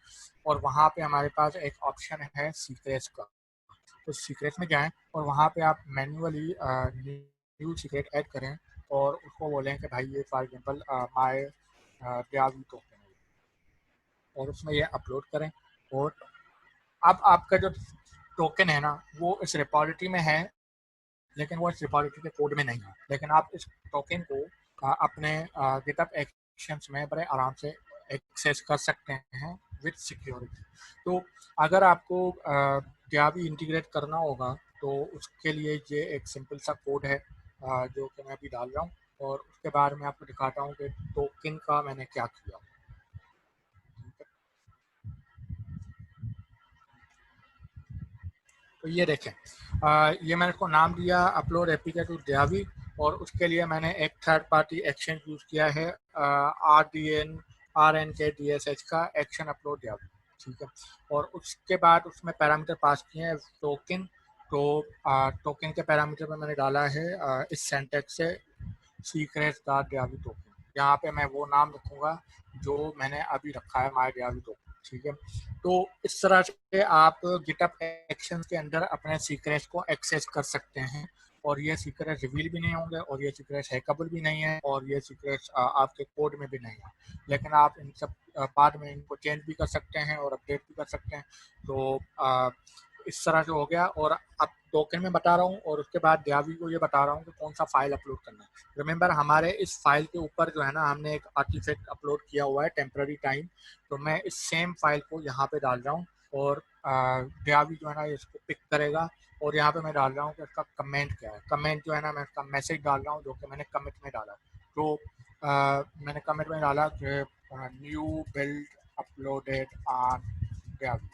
और वहाँ पे हमारे पास एक ऑप्शन है सीक्रेट्स का। तो सीक्रेट्स में जाएं और वहाँ पे आप मैन्युअली न्यू सीक्रेट ऐड करें और उसको बोलें कि भाई ये फॉर एग्जांपल माय ड्यावी टोकन है और उसमें ये अपलोड करें। और अब आपका जो टोकन है ना वो इस रिपॉजिटरी में है लेकिन वो इस रिपॉजिटरी के कोड में नहीं है। लेकिन आप इस टोकन को अपने गिटहब एक्शंस में बड़े आराम से एक्सेस कर सकते हैं विद सिक्योरिटी। तो अगर आपको ड्यावी इंटीग्रेट करना होगा तो उसके लिए ये एक सिंपल सा कोड है जो कि मैं अभी डाल रहा हूँ और उसके बारे में आपको दिखाता हूँ कि टोकन का मैंने क्या किया। तो ये देखें, ये मैंने इसको नाम दिया अपलोड एपीके टू ड्यावी और उसके लिए मैंने एक थर्ड पार्टी एक्शन यूज़ किया है RDN RNKDSH का एक्शन अपलोड ड्यावी। ठीक है। और उसके बाद उसमें पैरामीटर पास किए हैं टोकन। तो टोकन के पैरामीटर में मैंने डाला है इस सेंटेक्स से सीक्रेट डॉट डियावी टोकन। यहाँ पे मैं वो नाम रखूँगा जो मैंने अभी रखा है माय डियावी टोकन, ठीक है। तो इस तरह से आप गिटअप एक्शन के अंदर अपने सीक्रेट्स को एक्सेस कर सकते हैं, और ये सीक्रेट रिवील भी नहीं होंगे, और ये सीक्रेट्स हैकेबल भी नहीं है, और ये सीक्रेट्स आपके कोड में भी नहीं है। लेकिन आप इन सब बाद में इनको चेंज भी कर सकते हैं और अपडेट भी कर सकते हैं। तो इस तरह से हो गया। और अब टोकन में बता रहा हूँ, और उसके बाद डियावी को ये बता रहा हूँ कि कौन सा फाइल अपलोड करना है। रिमेंबर, हमारे इस फाइल के ऊपर जो है ना, हमने एक आर्टिफैक्ट अपलोड किया हुआ है टेम्पररी टाइम। तो मैं इस सेम फाइल को यहाँ पे डाल रहा हूँ, और डियावी जो है ना इसको पिक करेगा। और यहाँ पे मैं डाल रहा हूँ कि इसका कमेंट क्या है। कमेंट जो है ना, मैं इसका मैसेज डाल रहा हूँ जो कि मैंने कमिट में डाला। तो मैंने कमेंट में डाला कि न्यू बिल्ड अपलोडेड ऑन डियावी।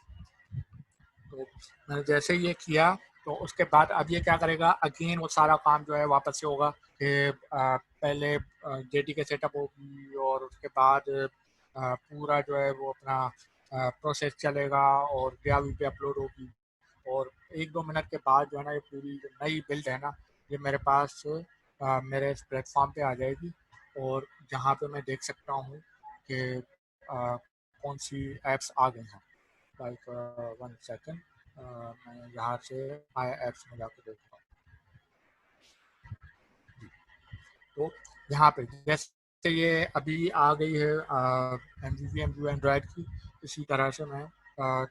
तो मैंने जैसे ये किया, तो उसके बाद अब ये क्या करेगा, अगेन वो सारा काम जो है वापस से होगा कि पहले जेडी सेटअप होगी, और उसके बाद पूरा जो है वो अपना प्रोसेस चलेगा, और डियावी पे अपलोड होगी। और 1-2 मिनट के बाद जो है ना, ये पूरी जो नई बिल्ड है ना, ये मेरे पास मेरे इस प्लेटफॉर्म पे आ जाएगी। और जहाँ पे मैं देख सकता हूँ कि कौन सी एप्स आ गई हैं। लाइक 1 सेकेंड, मैं यहाँ से माई एप्स में जाकर देखता हूँ। तो यहाँ पे जैसे ये अभी आ गई है एम एंड्रॉयड की, इसी तरह से मैं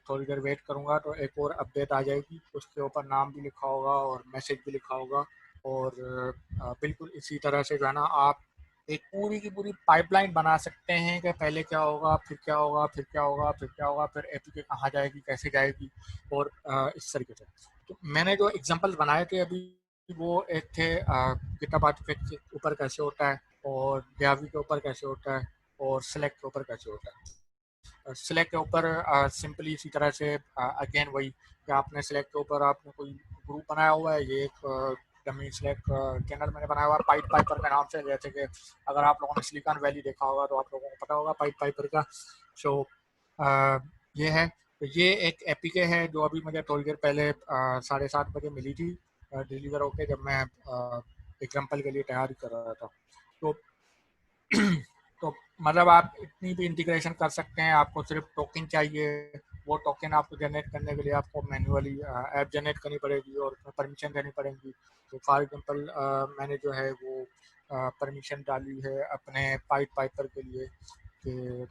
थोड़ी देर वेट करूँगा तो एक और अपडेट आ जाएगी। उसके ऊपर नाम भी लिखा होगा और मैसेज भी लिखा होगा। और बिल्कुल इसी तरह से जो है ना, आप एक पूरी की पूरी पाइपलाइन बना सकते हैं कि पहले क्या होगा, फिर क्या होगा, फिर क्या होगा, फिर क्या होगा, फिर एपीके कहाँ जाएगी, कैसे जाएगी, और इस तरीके से। तो मैंने जो एग्जांपल बनाए थे अभी, वो एक थे गिटहब आर्टिफैक्ट के ऊपर कैसे होता है, और डियावी के ऊपर कैसे होता है, और सिलेक्ट के ऊपर कैसे होता है। सिलेक्ट के ऊपर सिंपली इसी तरह से अगेन वही कि आपने सिलेक्ट के ऊपर आपने कोई ग्रुप बनाया हुआ है। ये एक डमी सिलेक्ट चैनल मैंने बनाया हुआ है पाइट पाइपर के नाम से। जैसे कि अगर आप लोगों ने सिलिकॉन वैली देखा होगा तो आप लोगों को पता होगा पाइट पाइपर का। सो ये है। तो ये एक एपीके है जो अभी मुझे थोड़ी देर पहले 7:30 बजे मिली थी डिलीवर होके, जब मैं एग्जाम्पल के लिए तैयारी कर रहा था। तो तो मतलब आप इतनी भी इंटीग्रेशन कर सकते हैं। आपको सिर्फ टोकन चाहिए, वो टोकन आपको जनरेट करने के लिए आपको मैन्युअली ऐप जनरेट करनी पड़ेगी और उसमें परमिशन देनी पड़ेगी। तो फॉर एग्जांपल मैंने जो है वो परमिशन डाली है अपने पाइट पाइपर के लिए कि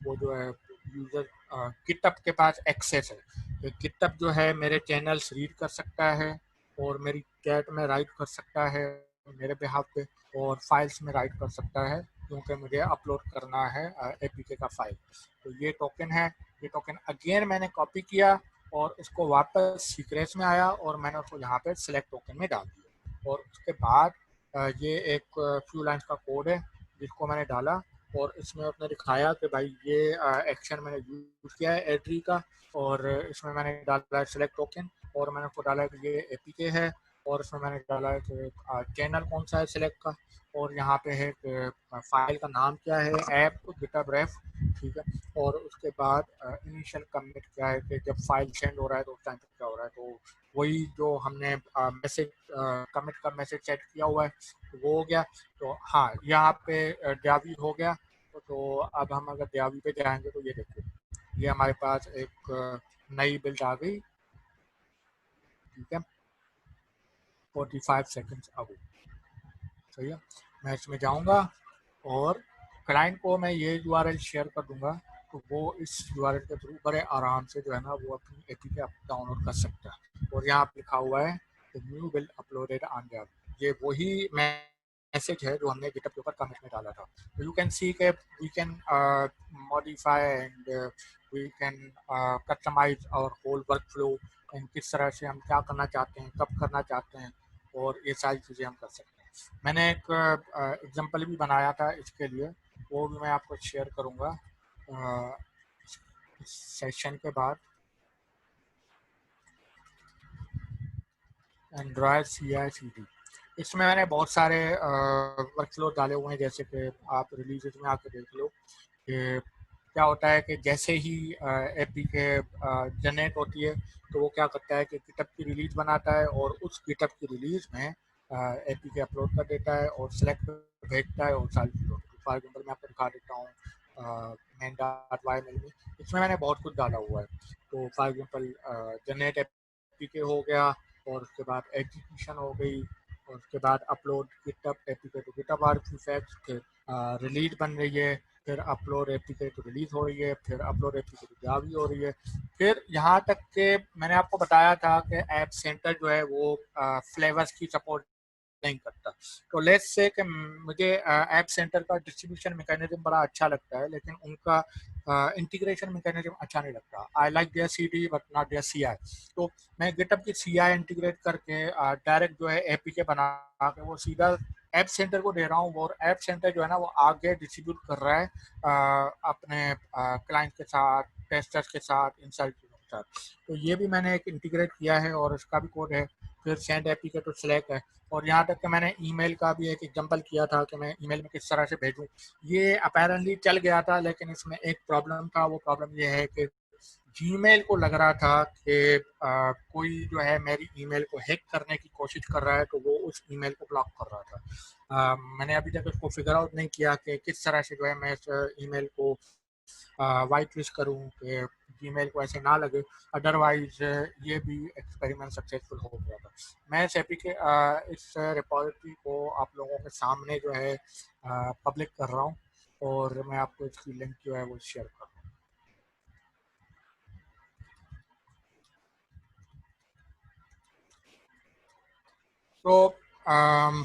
वो जो है यूज़र गिटहब के पास एक्सेस है। तो गिटहब जो है मेरे चैनल्स रीड कर सकता है, और मेरी चैट में राइट कर सकता है मेरे बिहाफ पे, और फाइल्स में राइट कर सकता है क्योंकि मुझे अपलोड करना है एपीके का फाइल। तो ये टोकन है। ये टोकन अगेन मैंने कॉपी किया और इसको वापस सीक्रेट्स में आया, और मैंने उसको यहाँ पे सिलेक्ट टोकन में डाल दिया। और उसके बाद ये एक फ्यू लाइन्स का कोड है जिसको मैंने डाला, और इसमें उसने दिखाया कि भाई ये एक्शन मैंने यूज़ किया है एड्री का। और इसमें मैंने डाला है सिलेक्ट टोकन, और मैंने उसको डाला है कि ये एपीके है, और इसमें मैंने डाला है कि चैनल कौन सा है सिलेक्ट का, और यहाँ पे है कि फाइल का नाम क्या है, ऐप गिटहब रेफ, ठीक है। और उसके बाद इनिशियल कमिट क्या है कि जब फाइल सेंड हो रहा है तो उस टाइम पे क्या हो रहा है। तो वही जो हमने मैसेज कमिट का मैसेज सेट किया हुआ है वो हो गया। तो हाँ, यहाँ पे डियावी हो गया। तो अब हम अगर डियावी पे जाएंगे तो ये देखो, ये हमारे पास एक नई बिल्ड आ गई, ठीक है, 45 सेकेंड्स अगो। सही है। मैं इसमें जाऊंगा और क्लाइंट को मैं ये यूआरएल शेयर कर दूंगा, तो वो इस यूआरएल के थ्रू बड़े आराम से जो है ना वो अपनी एपीके डाउनलोड कर सकता है। और यहाँ पे लिखा हुआ है न्यू बिल्ड अपलोडेड ऑन डियावी। ये वही मैसेज है जो हमने गिटहब के ऊपर कमेंट में डाला था। तो यू कैन सी के we can modify and we can customise our whole workflow, and किस तरह से हम क्या करना चाहते हैं, कब करना चाहते हैं, और ये सारी चीज़ें हम कर सकते हैं। मैंने एक एग्जांपल भी बनाया था इसके लिए, वो भी मैं आपको शेयर करूँगा इस सेशन के बाद। एंड्रॉयड CI/CD, इसमें मैंने बहुत सारे वर्क फ्लो डाले हुए हैं। जैसे कि आप रिलीजेस में आके देख लो कि क्या होता है कि जैसे ही एपी के जनरेट होती है तो वो क्या करता है कि गिटहब की रिलीज बनाता है और उस गिटहब की रिलीज में एपी के अपलोड कर देता है और सेलेक्ट भेजता है और सारी चीज़ों को। फॉर एग्जाम्पल मैं आपको दिखा देता हूँ मेन डॉट वाई में, इसमें मैंने बहुत कुछ डाला हुआ है। तो फॉर एग्जाम्पल जनरेट एपी के हो गया और उसके बाद एग्जीक्यूशन हो गई और उसके बाद अपलोड गिटहब एपी के तो गिटहब आर्टिफैक्ट्स, फिर रिलीज बन रही है, फिर अपलोड एपीके तो रिलीज हो रही है, फिर अपलोड एपीके तो जारी हो रही है। फिर यहाँ तक के मैंने आपको बताया था कि ऐप सेंटर जो है वो फ्लेवर्स की सपोर्ट नहीं करता। तो लेट्स से कि मुझे ऐप सेंटर का डिस्ट्रीब्यूशन मैकेनिज्म बड़ा अच्छा लगता है, लेकिन उनका इंटीग्रेशन मैकेनिज्म अच्छा नहीं लगता। I like their CD but not their CI. तो मैं गिटहब की सीआई इंटीग्रेट करके डायरेक्ट जो है एपीके बना के वो सीधा ऐप सेंटर को दे रहा हूँ और ऐप सेंटर जो है ना वो आगे डिस्ट्रीब्यूट कर रहा है अपने क्लाइंट के साथ, टेस्टर्स के साथ, इन सारी चीज़ों के साथ। तो ये भी मैंने एक इंटीग्रेट किया है और इसका भी कोड है। फिर सेंड एपी का तो सिलेक्ट है और यहाँ तक कि मैंने ईमेल का भी एक एग्जांपल किया था कि मैं ईमेल में किस तरह से भेजूँ। ये अपेरेंटली चल गया था, लेकिन इसमें एक प्रॉब्लम था। वो प्रॉब्लम ये है कि जीमेल को लग रहा था कि कोई जो है मेरी ईमेल को हैक करने की कोशिश कर रहा है, तो वो उस ईमेल को ब्लॉक कर रहा था। मैंने अभी तक उसको फिगर आउट नहीं किया कि किस तरह से जो है मैं इस ईमेल को वाइट लिस्ट करूँ कि जीमेल को ऐसे ना लगे। अदरवाइज ये भी एक्सपेरिमेंट सक्सेसफुल हो गया था। मैं इस एपी के इस रिपॉजिटरी को आप लोगों के सामने जो है पब्लिक कर रहा हूँ और मैं आपको इसकी लिंक जो है वो शेयर कर रहा हूँ। तो um,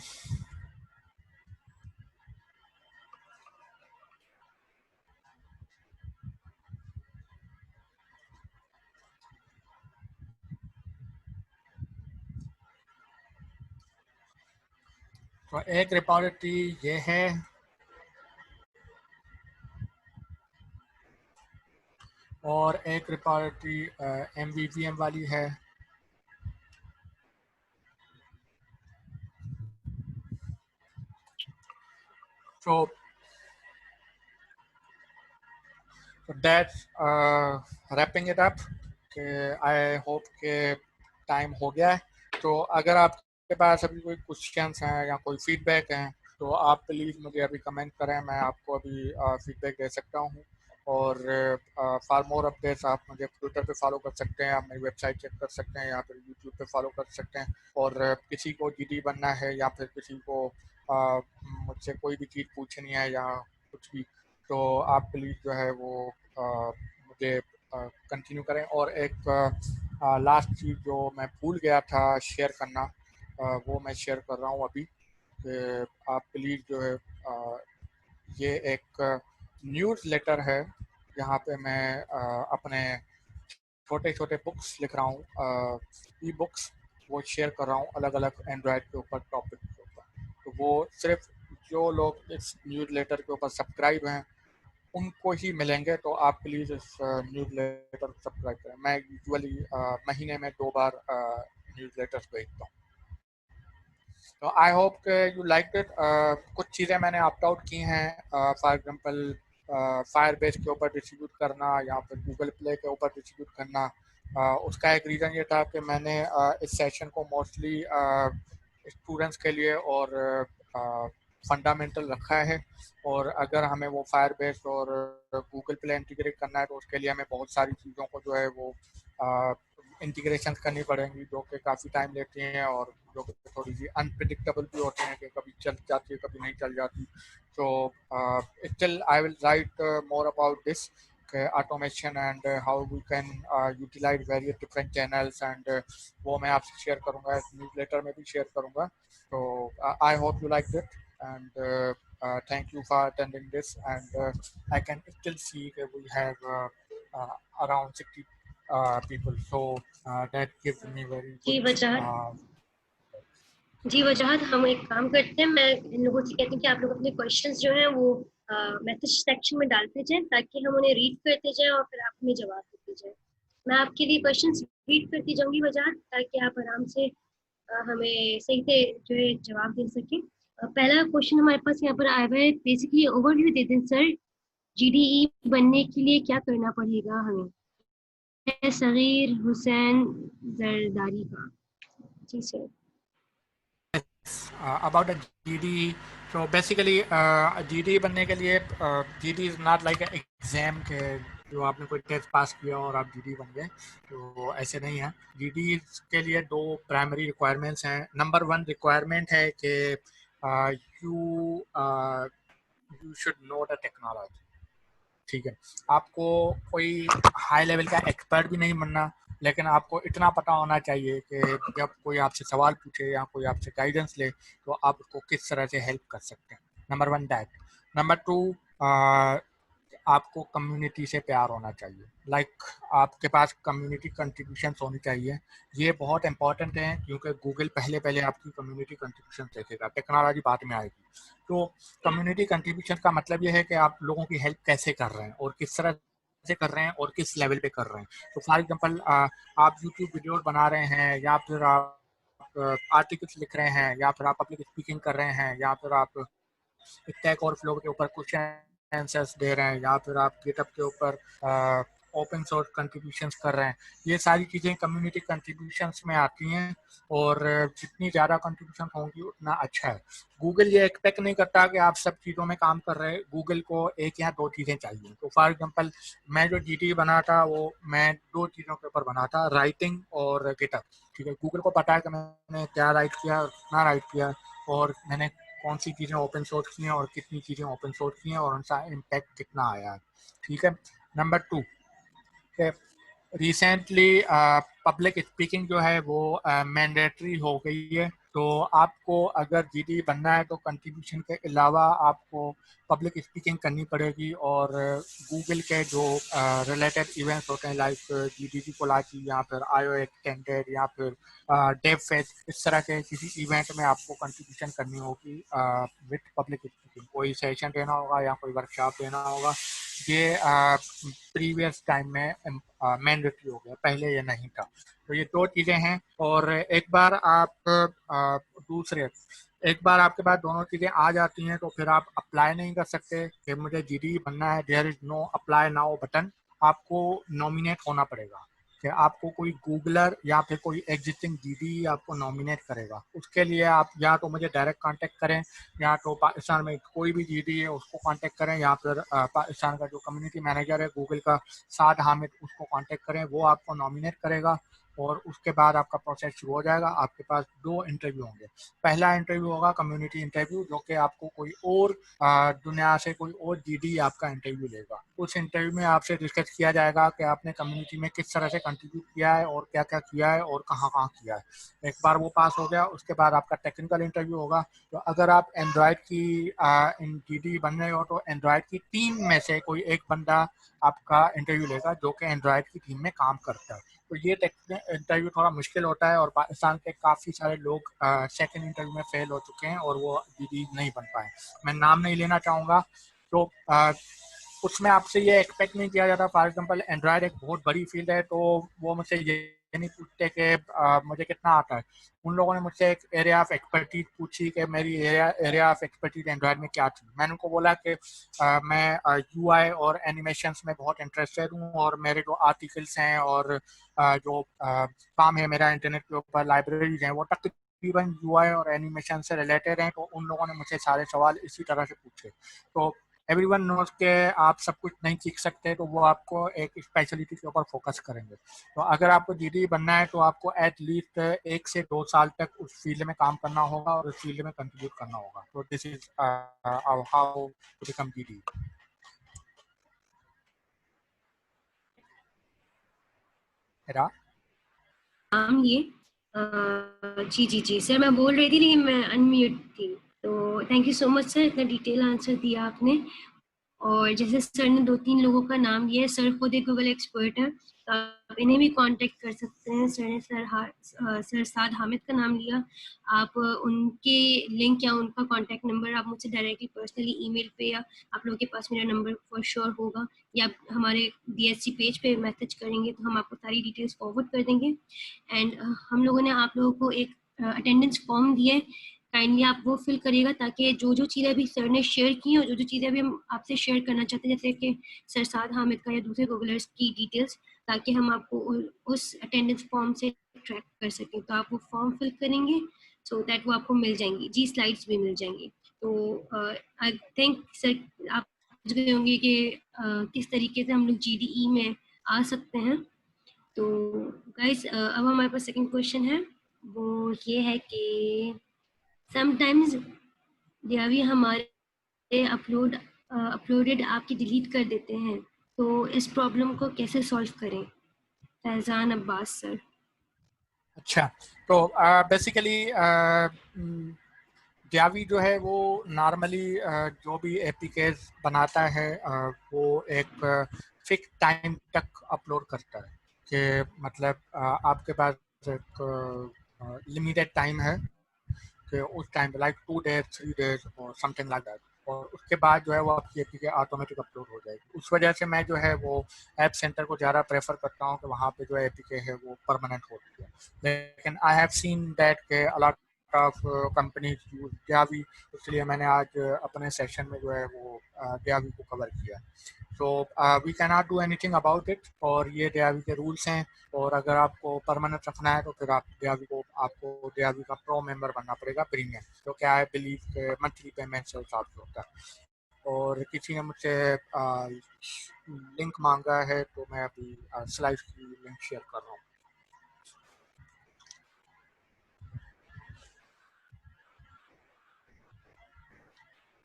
तो एक रिपॉजिटरी ये है और एक रिपॉजिटरी MVVM वाली है। तो that's wrapping it up. I hope के टाइम हो गया है। तो अगर आपके पास अभी कोई क्वेश्चंस हैं या कोई फीडबैक हैं तो आप प्लीज़ मुझे अभी कमेंट करें, मैं आपको अभी फीडबैक दे सकता हूँ। और फॉर मोर अपडेट्स आप मुझे ट्विटर पे फॉलो कर सकते हैं, आप मेरी वेबसाइट चेक कर सकते हैं या फिर यूट्यूब पे फॉलो कर सकते हैं। और किसी को जीडी बनना है या फिर किसी को मुझसे कोई भी चीज़ पूछनी है या कुछ भी, तो आप प्लीज़ जो है वो मुझे कंटिन्यू करें। और एक लास्ट चीज़ जो मैं भूल गया था शेयर करना, वो मैं शेयर कर रहा हूँ अभी कि आप प्लीज़ जो है ये एक न्यूज़ लेटर है जहाँ पे मैं अपने छोटे छोटे बुक्स लिख रहा हूँ, ई बुक्स वो शेयर कर रहा हूँ अलग अलग एंड्रॉयड के ऊपर, टॉपिक के ऊपर। तो वो सिर्फ जो लोग इस न्यूज़ लेटर के ऊपर सब्सक्राइब हैं उनको ही मिलेंगे। तो आप प्लीज़ इस न्यूज़ लेटर को सब्सक्राइब करें। मैं यूजुअली महीने में 2 बार न्यूज़ लेटर्स भेजता हूँ। तो आई होप के यू लाइक इट। कुछ चीज़ें मैंने ऑप्ट आउट की हैं, फॉर एग्जांपल फायर बेस के ऊपर डिस्ट्रीब्यूट करना या फिर गूगल प्ले के ऊपर डिस्ट्रीब्यूट करना। उसका एक रीज़न ये था कि मैंने इस सेशन को मोस्टली स्टूडेंट्स के लिए और फंडामेंटल रखा है। और अगर हमें वो फायर बेस और गूगल प्ले इंटीग्रेट करना है तो उसके लिए हमें बहुत सारी चीज़ों को जो है वो इंटीग्रेशन करनी पड़ेंगी जो कि काफ़ी टाइम लेती हैं और जो कि थोड़ी सी अनप्रिडिक्टेबल भी होती हैं कि कभी चल जाती है कभी नहीं चल जाती। तो still I will write more about this automation and how we can utilise various different channels and वो मैं आपसे शेयर करूँगा, न्यूज़ लेटर में भी शेयर करूँगा। तो I hope you like it and thank you for attending this and I can still see that we have around 60 people, so that gives me very जी good Wajahat जी वजाहत हम एक काम करते हैं, मैं इन लोगों से कहती हूँ कि आप लोग अपने क्वेश्चंस जो हैं वो मैसेज सेक्शन में डालते जाएं ताकि हम उन्हें रीड करते जाएं और फिर आप हमें जवाब देते जाएं। मैं आपके लिए क्वेश्चंस रीड करती जाऊंगी वजाहत, ताकि आप आराम से हमें सही से जो है जवाब दे सकें। पहला क्वेश्चन हमारे पास यहाँ पर आया हुआ है, बेसिकली ओवरव्यू दे दें सर GDE बनने के लिए क्या करना पड़ेगा हमें? है सगीर हुसैन जरदारी का। जी sir. about the GD. So basically GD बनने के लिए GD is not like an exam के जो आपने कोई टेस्ट पास किया और आप GD बन गए, तो ऐसे नहीं है। GD के लिए दो प्राइमरी रिक्वायरमेंट्स हैं। नंबर वन रिक्वायरमेंट है कि you you should know the technology. ठीक है, आपको कोई हाई लेवल का एक्सपर्ट भी नहीं बनना, लेकिन आपको इतना पता होना चाहिए कि जब कोई आपसे सवाल पूछे या कोई आपसे गाइडेंस ले तो आप उसको किस तरह से हेल्प कर सकते हैं। Number one that. Number two, आपको कम्युनिटी से प्यार होना चाहिए। लाइक आपके पास कम्युनिटी कंट्रीब्यूशन होनी चाहिए। ये बहुत इंपॉर्टेंट है क्योंकि गूगल पहले पहले आपकी कम्युनिटी कंट्रीब्यूशन देखेगा, टेक्नोलॉजी बाद में आएगी। तो कम्युनिटी कंट्रीब्यूशन का मतलब ये है कि आप लोगों की हेल्प कैसे कर रहे हैं और किस तरह से कर रहे हैं और किस लेवल पे कर रहे हैं। तो फॉर एग्जांपल आप यूट्यूब वीडियोस बना रहे हैं, या फिर आप आर्टिकल्स लिख रहे हैं, या फिर आप पब्लिक स्पीकिंग कर रहे हैं, या फिर आप स्टैक और फ्लो के ऊपर क्वेश्चन आंसर्स दे रहे हैं, या फिर आप गिटहब के ऊपर ओपन सोर्स कंट्रीब्यूशंस कर रहे हैं। ये सारी चीज़ें कम्युनिटी कंट्रीब्यूशंस में आती हैं, और जितनी ज़्यादा कंट्रीब्यूशन होंगी उतना अच्छा है। गूगल ये एक्सपेक्ट नहीं करता कि आप सब चीज़ों में काम कर रहे हैं, गूगल को एक या दो चीज़ें चाहिए। तो फॉर एग्जांपल मैं जो GT बना था वो मैं दो चीज़ों के ऊपर बना था, राइटिंग और गिटहब। ठीक है, गूगल को पता है कि मैंने क्या राइट किया, कितना राइट किया, और मैंने कौन सी चीज़ें ओपन सोर्स की हैं और कितनी चीज़ें ओपन सोर्स की हैं और उनका इम्पैक्ट कितना आया है। ठीक है। Number two, recently public speaking जो है वो मैंडेटरी हो गई है। तो आपको अगर GD बनना है तो कंट्रीब्यूशन के अलावा आपको पब्लिक स्पीकिंग करनी पड़ेगी, और गूगल के जो रिलेटेड इवेंट्स होते हैं लाइक GDC कोलाची या फिर IO एक्सटेंडेड या फिर डेव फेस्ट, इस तरह के किसी इवेंट में आपको कंट्रीब्यूशन करनी होगी विद पब्लिक स्पीकिंग। कोई सेशन देना होगा या कोई वर्कशॉप देना होगा। ये प्रीवियस टाइम में मैंडेटरी हो गया, पहले ये नहीं था। तो ये दो चीज़ें हैं। और एक बार आपके पास दोनों चीज़ें आ जाती हैं तो फिर आप अप्लाई नहीं कर सकते कि मुझे GD बनना है, there is no apply now button. आपको नॉमिनेट होना पड़ेगा कि आपको कोई गूगलर या फिर कोई एग्जिस्टिंग GD आपको नॉमिनेट करेगा। उसके लिए आप या तो मुझे डायरेक्ट कांटेक्ट करें, या तो पाकिस्तान में कोई भी GD है उसको कांटेक्ट करें, या फिर पाकिस्तान का जो कम्युनिटी मैनेजर है गूगल का, साद हामिद, उसको कांटेक्ट करें, वो आपको नॉमिनेट करेगा। और उसके बाद आपका प्रोसेस शुरू हो जाएगा। आपके पास दो इंटरव्यू होंगे। पहला इंटरव्यू होगा कम्युनिटी इंटरव्यू, जो कि आपको कोई और दुनिया से कोई और GD आपका इंटरव्यू लेगा। उस इंटरव्यू में आपसे डिस्कस किया जाएगा कि आपने कम्युनिटी में किस तरह से कंट्रीब्यूट किया है और क्या क्या किया है और कहाँ कहाँ किया है। एक बार वो पास हो गया उसके बाद आपका टेक्निकल इंटरव्यू होगा। तो अगर आप एंड्रॉयड की इन GD बन रहे हो तो एंड्रॉयड की टीम में से कोई एक बंदा आपका इंटरव्यू लेगा जो कि एंड्रॉयड की टीम में काम करता है। तो ये इंटरव्यू थोड़ा मुश्किल होता है, और पाकिस्तान के काफ़ी सारे लोग सेकंड इंटरव्यू में फेल हो चुके हैं और वो GD नहीं बन पाए। मैं नाम नहीं लेना चाहूँगा। तो उसमें आपसे ये एक्सपेक्ट नहीं किया जाता। फॉर एग्जांपल एंड्रॉयड एक बहुत बड़ी फील्ड है, तो वो मुझसे ये नहीं पूछते कि मुझे कितना आता है। उन लोगों ने मुझसे एक एरिया ऑफ एक्सपर्टीज पूछी कि मेरी एरिया ऑफ एक्सपर्टीज एंड्रॉयड में क्या थी। मैंने उनको बोला कि मैं UI और एनिमेशंस में बहुत इंटरेस्टेड हूँ, और मेरे जो आर्टिकल्स हैं और जो काम है मेरा इंटरनेट के ऊपर, लाइब्रेरीज हैं, वो तकरीबन UI और एनिमेशन से रिलेटेड हैं। तो उन लोगों ने मुझे सारे सवाल इसी तरह से पूछे। तो एवरीवन नोज के आप सब कुछ नहीं सीख सकते, तो वो आपको एक स्पेशलिटी के ऊपर फोकस करेंगे। तो अगर आपको GD बनना है तो आपको एटलीस्ट 1 से 2 साल तक उस फील्ड में काम करना होगा और उस फील्ड में कंट्रीब्यूट करना होगा। तो this is how to become GD। हेरा। नाम लिए जी जी जी सर, मैं बोल रही थी लेकिन मैं अनम्यूट थी। तो thank you so much sir, इतना डिटेल आंसर दिया आपने। और जैसे सर ने 2-3 लोगों का नाम लिया है, सर खुद एक गूगल एक्सपर्ट है, तो आप इन्हें भी कांटेक्ट कर सकते हैं। सर ने सर साद हामिद का नाम लिया, आप उनके लिंक या उनका कांटेक्ट नंबर आप मुझसे डायरेक्टली पर्सनली ईमेल पे, या आप लोगों के पास मेरा नंबर फॉर श्योर होगा, या आप हमारे DSC पेज पे मैसेज करेंगे तो हम आपको सारी डिटेल्स फॉरवर्ड कर देंगे। एंड हम लोगों ने आप लोगों को एक अटेंडेंस फॉर्म दिया है, काइंडली आप वो फिल करिएगा, ताकि जो जो चीज़ें अभी सर ने शेयर की हैं और जो जो चीज़ें अभी हम आपसे शेयर करना चाहते हैं, जैसे कि सर साद हामिद का या दूसरे गूगलर्स की डिटेल्स, ताकि हम आपको उस अटेंडेंस फॉर्म से ट्रैक कर सकें। तो आप वो फॉर्म फिल करेंगे सो दैट वो आपको मिल जाएंगी जी, स्लाइड्स भी मिल जाएंगी। तो आई थिंक सर आप समझ गए होंगे कि किस तरीके से हम लोग GDE में आ सकते हैं। तो गाइस अब हमारे पास सेकंड क्वेश्चन है, वो ये है कि समटाइम्स भी हमारे अपलोडेड आपकी डिलीट कर देते हैं, तो इस प्रॉब्लम को कैसे सॉल्व करें? फैजान अब्बास सर। अच्छा, तो बेसिकली जावी जो है वो नॉर्मली जो भी एपीकेस बनाता है वो एक फिक्स टाइम तक अपलोड करता है, कि मतलब आपके पास एक लिमिटेड टाइम है कि उस टाइम पे लाइक 2 डेज 3 डेज और समथिंग लाइक दैट, और उसके बाद जो है वो आपकी एपीके ऑटोमेटिक अपलोड हो जाएगी। उस वजह से मैं जो है वो ऐप सेंटर को ज़्यादा प्रेफर करता हूँ कि वहाँ पे जो एपीके है वो परमानेंट होती है। लेकिन आई हैव सीन दैट के अलॉट ऑफ कंपनीज यूज जावी, इसलिए मैंने आज अपने सेशन में जो है वो जावी को कवर किया। So we can not do anything about it, और ये जावी के रूल्स हैं। और अगर आपको परमानेंट रखना है तो फिर आप आपको जावी का प्रो मेंबर बनना पड़ेगा, प्रीमियम, जो क्या है बिलीव मंथली पेमेंट से हिसाब से होता है। और किसी ने मुझसे लिंक मांगा है, तो मैं अभी स्लाइड की लिंक शेयर कर रहा हूँ।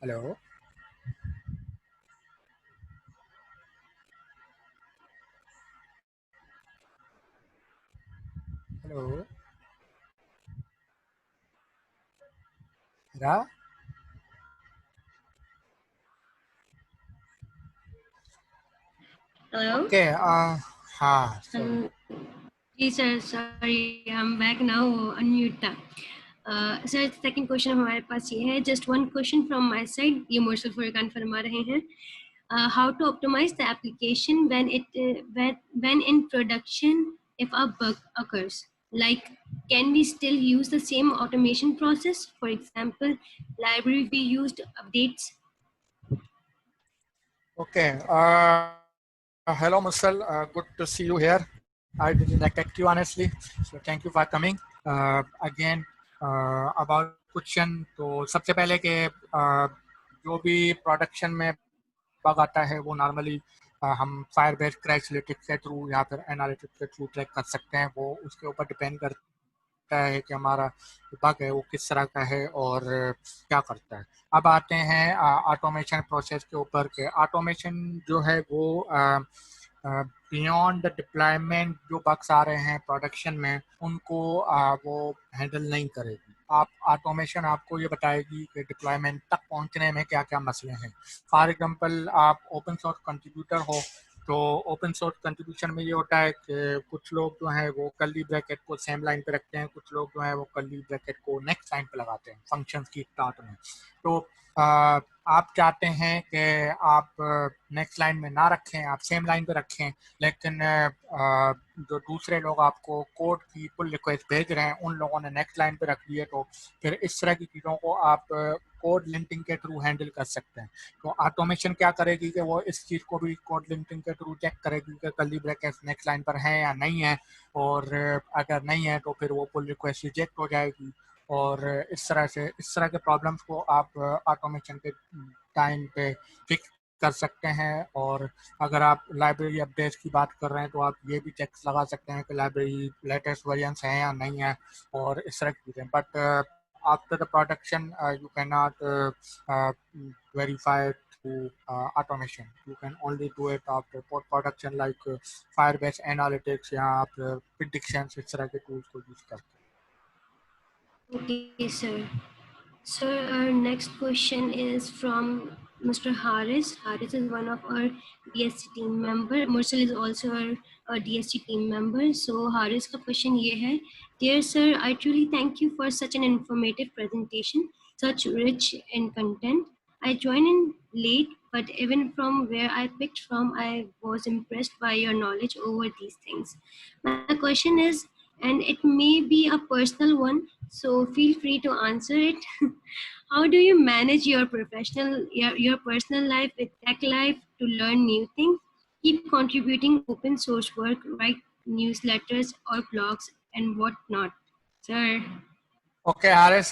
हेलो हेलो रा हेलो। ओके, हाँ सॉरी। जी sir, sorry, I am back now, unmute था। सर सेकंड क्वेश्चन हमारे पास ये है, just one question from my side, ये मोर्सल फुरकान फरमा रहे हैं। How to optimize the application when in production if a bug occurs? Like, can we still use the same automation process? For example, library we used updates. Okay, hello Musal, good to see you here. I didn't expect you honestly, so thank you for coming. Again, about question, तो सबसे पहले कि जो भी production में bug आता है वो नॉर्मली हम फायरबेस क्रैशलिटिक्स के थ्रू या फिर एनालिटिक्स के थ्रू ट्रैक कर सकते हैं। वो उसके ऊपर डिपेंड करता है कि हमारा बग है वो किस तरह का है और क्या करता है। अब आते हैं ऑटोमेशन प्रोसेस के ऊपर के। ऑटोमेशन जो है वो बियॉन्ड द डिप्लॉयमेंट जो बग्स आ रहे हैं प्रोडक्शन में उनको वो हैंडल नहीं करेगी। आप ऑटोमेशन आपको ये बताएगी कि डिप्लॉयमेंट तक पहुंचने में क्या क्या मसले हैं। फॉर एग्जांपल, आप ओपन सोर्स कंट्रीब्यूटर हो, तो ओपन सोर्स कंट्रीब्यूशन में ये होता है कि कुछ लोग जो हैं वो कर्ली ब्रैकेट को सेम लाइन पे रखते हैं, कुछ लोग जो हैं वो कर्ली ब्रैकेट को नेक्स्ट लाइन पे लगाते हैं फंक्शंस की स्टार्ट में। तो आप चाहते हैं कि आप नेक्स्ट लाइन में ना रखें, आप सेम लाइन पे रखें, लेकिन जो दूसरे लोग आपको कोड की पुल रिक्वेस्ट भेज रहे हैं उन लोगों ने नेक्स्ट लाइन पे रख दी है। तो फिर इस तरह की चीज़ों को आप कोड लिंकिंग के थ्रू हैंडल कर सकते हैं। तो ऑटोमेशन क्या करेगी कि वो इस चीज़ को भी कोड लिंकिंग के थ्रू चेक करेगी कि कर्ली ब्रैकेट्स नेक्स्ट लाइन पर हैं या नहीं है, और अगर नहीं है तो फिर वो पुल रिक्वेस्ट रिजेक्ट हो जाएगी। और इस तरह के प्रॉब्लम्स को आप ऑटोमेशन के टाइम पे फिक्स कर सकते हैं। और अगर आप लाइब्रेरी अपडेट्स की बात कर रहे हैं तो आप ये भी चेक्स लगा सकते हैं कि लाइब्रेरी लेटेस्ट वर्जन्स हैं या नहीं है, और इस तरह की चीज़ें। But after the production you can not verify through automation. You can only do it after post production, like Firebase Analytics या आप predictions, इस तरह के tools को यूज करते हैं। Okay, sir. So our next question is from Mr. Haris. Haris is one of our DSC team member. Mursal is also our DSC team member. So Haris ka question ye hai, dear sir, I truly thank you for such an informative presentation, such rich in content. I joined in late, but even from where I picked from, I was impressed by your knowledge over these things. My question is, and it may be a personal one, so feel free to answer it. How do you manage your your personal life with tech life to learn new things, keep contributing open source work, write newsletters or blogs, and whatnot? Sir. Okay, Haris,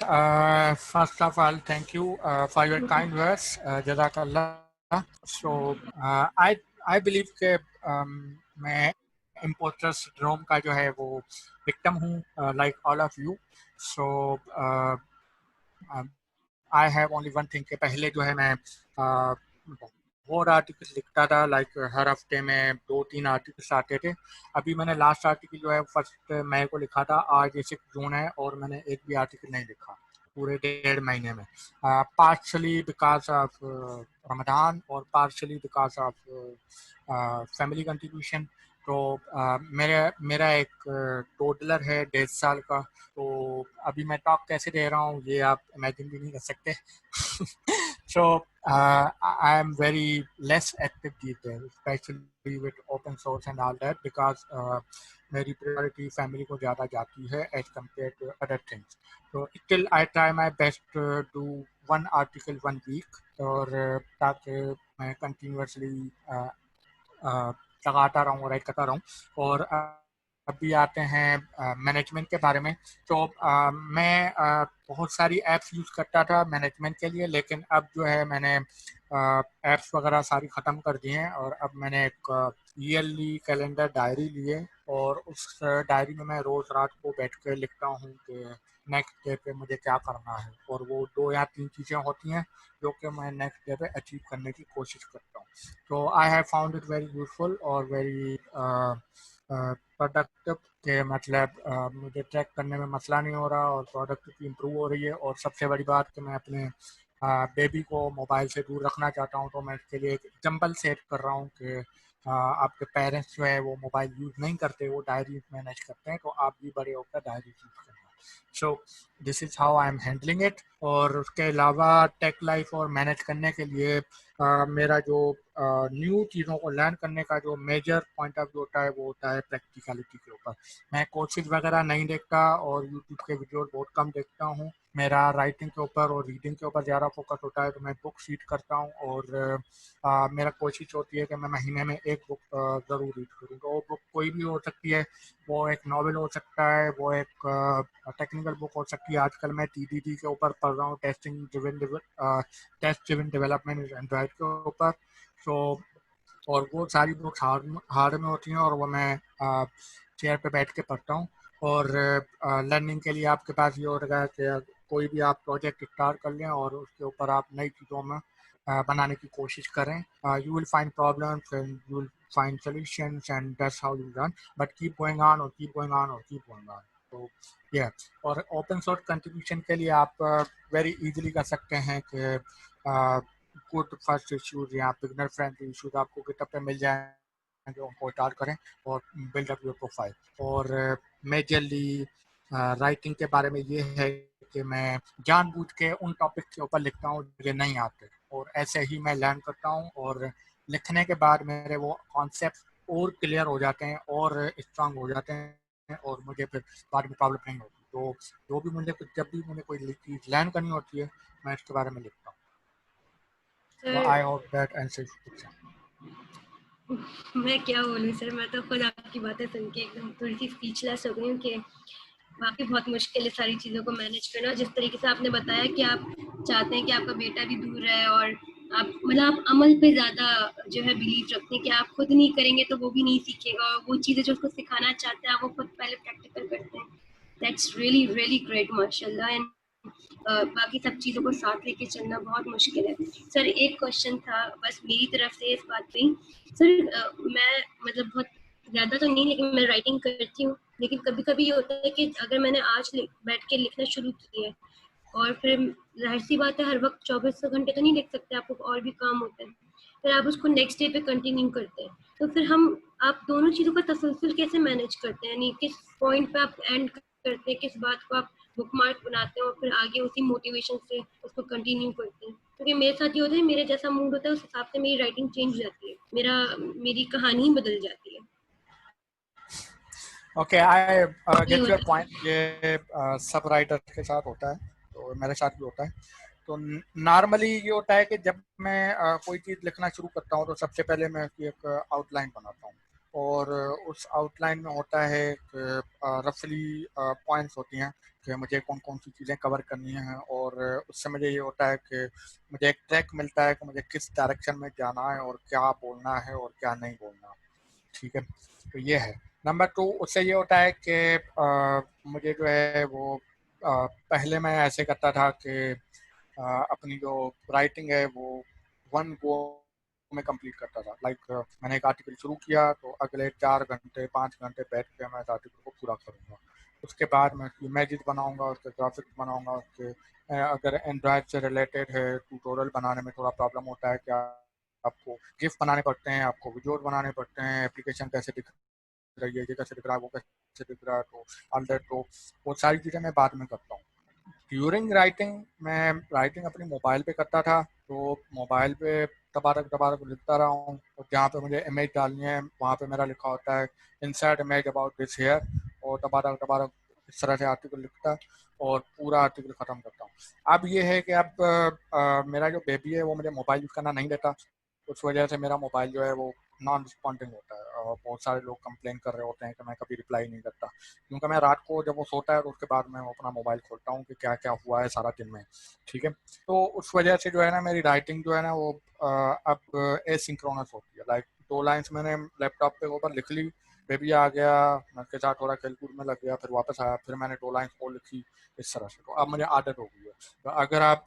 first of all, thank you for your kind words. Jazakallah. So, I believe कि मैं imposter syndrome का जो है वो victim हूँ, like all of you. So, I have only one thing कि पहले जो है मैं बहुत आर्टिकल लिखता था, लाइक हर हफ्ते में 2-3 आर्टिकल्स आते थे. अभी मैंने लास्ट आर्टिकल जो है फर्स्ट मई को लिखा था, आज 6 जून है और मैंने एक भी आर्टिकल नहीं लिखा पूरे 1.5 महीने में. पार्शली बिकॉज ऑफ रमदान और partially because of family contribution. तो मेरा एक टोडलर है 1.5 साल का, तो अभी मैं टॉक कैसे दे रहा हूँ ये आप इमेजिन भी नहीं कर सकते. So I am very less active these days, especially with open source and all that, because मेरी priority family को ज़्यादा जाती है as compared to other things. So still I try my best to do one article 1 week, और ताकि मैं continuously लगाता रहूँ, राइट करता रहूँ. और अभी आते हैं मैनेजमेंट के बारे में. तो मैं बहुत सारी ऐप्स यूज़ करता था मैनेजमेंट के लिए, लेकिन अब जो है मैंने ऐप्स वगैरह सारी ख़त्म कर दी हैं, और अब मैंने एक ईयरली कैलेंडर डायरी ली है, और उस डायरी में मैं रोज़ रात को बैठ कर लिखता हूँ कि नेक्स्ट डे पे मुझे क्या करना है, और वो 2 या 3 चीज़ें होती हैं जो कि मैं नेक्स्ट डे पे अचीव करने की कोशिश करता हूँ. तो I have found it very useful और वेरी प्रोडक्टिव के मतलब मुझे ट्रैक करने में मसला नहीं हो रहा, और प्रोडक्टिविटी इम्प्रूव हो रही है. और सबसे बड़ी बात कि मैं अपने बेबी को मोबाइल से दूर रखना चाहता हूँ, तो मैं इसके लिए एक एग्जाम्पल सेट कर रहा हूँ कि आपके पेरेंट्स जो है वो मोबाइल यूज़ नहीं करते, वो डायरी मैनेज करते हैं, तो आप भी बड़े होकर डायरी यूज़ करना. So this is how I am handling it. और उसके अलावा टेक लाइफ और मैनेज करने के लिए मेरा जो न्यू चीज़ों को लर्न करने का जो मेजर पॉइंट ऑफ व्यू होता है वो होता है प्रैक्टिकलिटी के ऊपर. मैं कोर्सेज वगैरह नहीं देखता और यूट्यूब के वीडियोस बहुत कम देखता हूँ. मेरा राइटिंग के ऊपर और रीडिंग के ऊपर ज़्यादा फोकस होता है, तो मैं बुक रीड करता हूँ. और मेरा कोशिश होती है कि मैं महीने में एक बुक ज़रूर रीड करूँ. तो वो बुक कोई भी हो सकती है, वो एक नॉवल हो सकता है, वो एक टेक्निकल बुक हो सकती है. आजकल मैं TDD के ऊपर पढ़ रहा हूँ, टेस्ट ड्रिवन डेवलपमेंट एंड्रॉइड के ऊपर. सो और वो सारी बुक्स हार्ड में होती हैं, और वो मैं चेयर पे बैठ के पढ़ता हूँ. और लर्निंग के लिए आपके पास ये होगा कि कोई भी आप प्रोजेक्ट स्टार्ट कर लें और उसके ऊपर आप नई चीज़ों में बनाने की कोशिश करें. You will find problems and you will find solutions, and that's how you learn. But keep going on और कीप गोइंग ऑन और कीप गोइंग ऑन. तो ये और ओपन सोर्स कंट्रीब्यूशन के लिए आप वेरी इजीली कर सकते हैं कि गुड फर्स्ट इश्यूज या बिगनर फ्रेंडली इश्यूज आपको गिटहब पे मिल जाएंगे, उनको स्टार्ट करें और बिल्ड अप योर प्रोफाइल. और मेजरली राइटिंग के बारे में ये है कि मैं जानबूझ के उन टॉपिक के ऊपर लिखता हूँ जो नहीं आते, और ऐसे ही मैं लर्न करता हूँ, और लिखने के बाद मेरे वो कॉन्सेप्ट और क्लियर हो जाते हैं और स्ट्रांग हो जाते हैं, और मुझे फिर बाद में प्रॉब्लम नहीं होती. तो जब भी मुझे कोई चीज़ लर्न करनी होती है, मैं इसके बारे में लिखता हूँ. So I hope that answers your question. मैं क्या बोलूँ सर, मैं तो खुद आपकी बातें सुन के एकदम थोड़ी सी स्पीचलेस हो गई हूँ कि वाकई बहुत मुश्किल है सारी चीज़ों को मैनेज करना. जिस तरीके से आपने बताया कि आप चाहते हैं कि आपका बेटा भी दूर रहे, और आप मतलब आप अमल पे ज़्यादा जो है बिलीव रखते हैं कि आप खुद नहीं करेंगे तो वो भी नहीं सीखेगा, और वो चीज़ें जो उसको सिखाना चाहते हैं आप वो खुद पहले प्रैक्टिकल करते हैं. दैट्स रियली रियली ग्रेट माशाल्लाह. एंड बाकी सब चीज़ों को साथ लेके चलना बहुत मुश्किल है. सर एक क्वेश्चन था बस मेरी तरफ से इस बात पे. सर मैं मतलब बहुत ज़्यादा तो नहीं, लेकिन मैं राइटिंग करती हूँ. लेकिन कभी कभी ये होता है कि अगर मैंने आज बैठ के लिखना शुरू किया है, और फिर जाहिर सी बात है हर वक्त 24 घंटे तो नहीं लिख सकते, आपको और भी काम होते हैं, फिर आप उसको नेक्स्ट डे पे कंटिन्यू करते हैं. तो फिर आप दोनों चीज़ों का तसलसल कैसे मैनेज करते हैं, यानी किस पॉइंट पे आप एंड करते हैं, किस बात को आप बुकमार्क बनाते हैं और फिर आगे उसी मोटिवेशन से उसको कंटिन्यू करते हैं? क्योंकि मेरे साथ ये होता है, मेरे जैसा मूड होता है उस हिसाब से मेरी राइटिंग चेंज हो जाती है, मेरी कहानी ही बदल जाती है. ओके, आई जी गेट वो योर पॉइंट। ये सब राइटर के साथ होता है, तो मेरे साथ भी होता है। तो नॉर्मली ये होता है कि जब मैं कोई चीज़ लिखना शुरू करता हूँ तो सबसे पहले मैं उसकी एक आउटलाइन बनाता हूँ। और उस आउटलाइन में होता है कि रफली पॉइंट्स होती हैं कि मुझे कौन कौन सी चीज़ें कवर करनी हैं। और उससे मुझे ये होता है कि मुझे एक ट्रैक मिलता है कि मुझे किस डायरेक्शन में जाना है और क्या बोलना है और क्या नहीं बोलना। ठीक है, तो ये है। नंबर टू, उससे ये होता है कि मुझे जो है वो पहले मैं ऐसे करता था कि अपनी जो राइटिंग है वो वन गो में कंप्लीट करता था। लाइक मैंने एक आर्टिकल शुरू किया तो अगले 4 घंटे 5 घंटे बैठ के मैं इस आर्टिकल को पूरा करूँगा। उसके बाद मैं उसकी इमेजेस बनाऊंगा, उसके ग्राफिक्स बनाऊंगा, उसके अगर एंड्रॉयड से रिलेटेड है ट्यूटोरियल बनाने में थोड़ा प्रॉब्लम होता है कि आपको गिफ बनाने पड़ते हैं, आपको वीडियोज बनाने पड़ते हैं, एप्लीकेशन कैसे दिख रही है, ये कैसे दिख रहा है, वो कैसे दिख रहा है, तो ऑल दैट, तो वो सारी चीज़ें मैं बाद में करता हूँ। ड्यूरिंग राइटिंग मैं राइटिंग अपनी मोबाइल पे करता था, तो मोबाइल पे तबारक लिखता रहा हूँ। और जहाँ पे मुझे इमेज डालनी है वहाँ पे मेरा लिखा होता है insert image about this here, और तबारक इस तरह से आर्टिकल लिखता और पूरा आर्टिकल ख़त्म करता हूँ। अब ये है कि अब मेरा जो बेबी है वो मुझे मोबाइल यूज़ करना नहीं देता। उस वजह से मेरा मोबाइल जो है वो नॉन रिस्पॉन्डिंग होता है, और बहुत सारे लोग कंप्लेन कर रहे होते हैं कि मैं कभी रिप्लाई नहीं करता, क्योंकि मैं रात को जब वो सोता है तो उसके बाद मैं अपना मोबाइल खोलता हूँ कि क्या क्या हुआ है सारा दिन में। ठीक है, तो उस वजह से जो है ना मेरी राइटिंग जो है ना वो अब एसिंक्रोनस होती है। लाइक 2 लाइन्स मैंने लैपटॉप पे ऊपर लिख ली, बेबी आ गया, मैं उसके साथ थोड़ा खेल कूद में लग गया, फिर वापस आया, फिर मैंने 2 लाइन्स और लिखी, इस तरह से। तो अब मुझे आदत हो गई है। तो अगर आप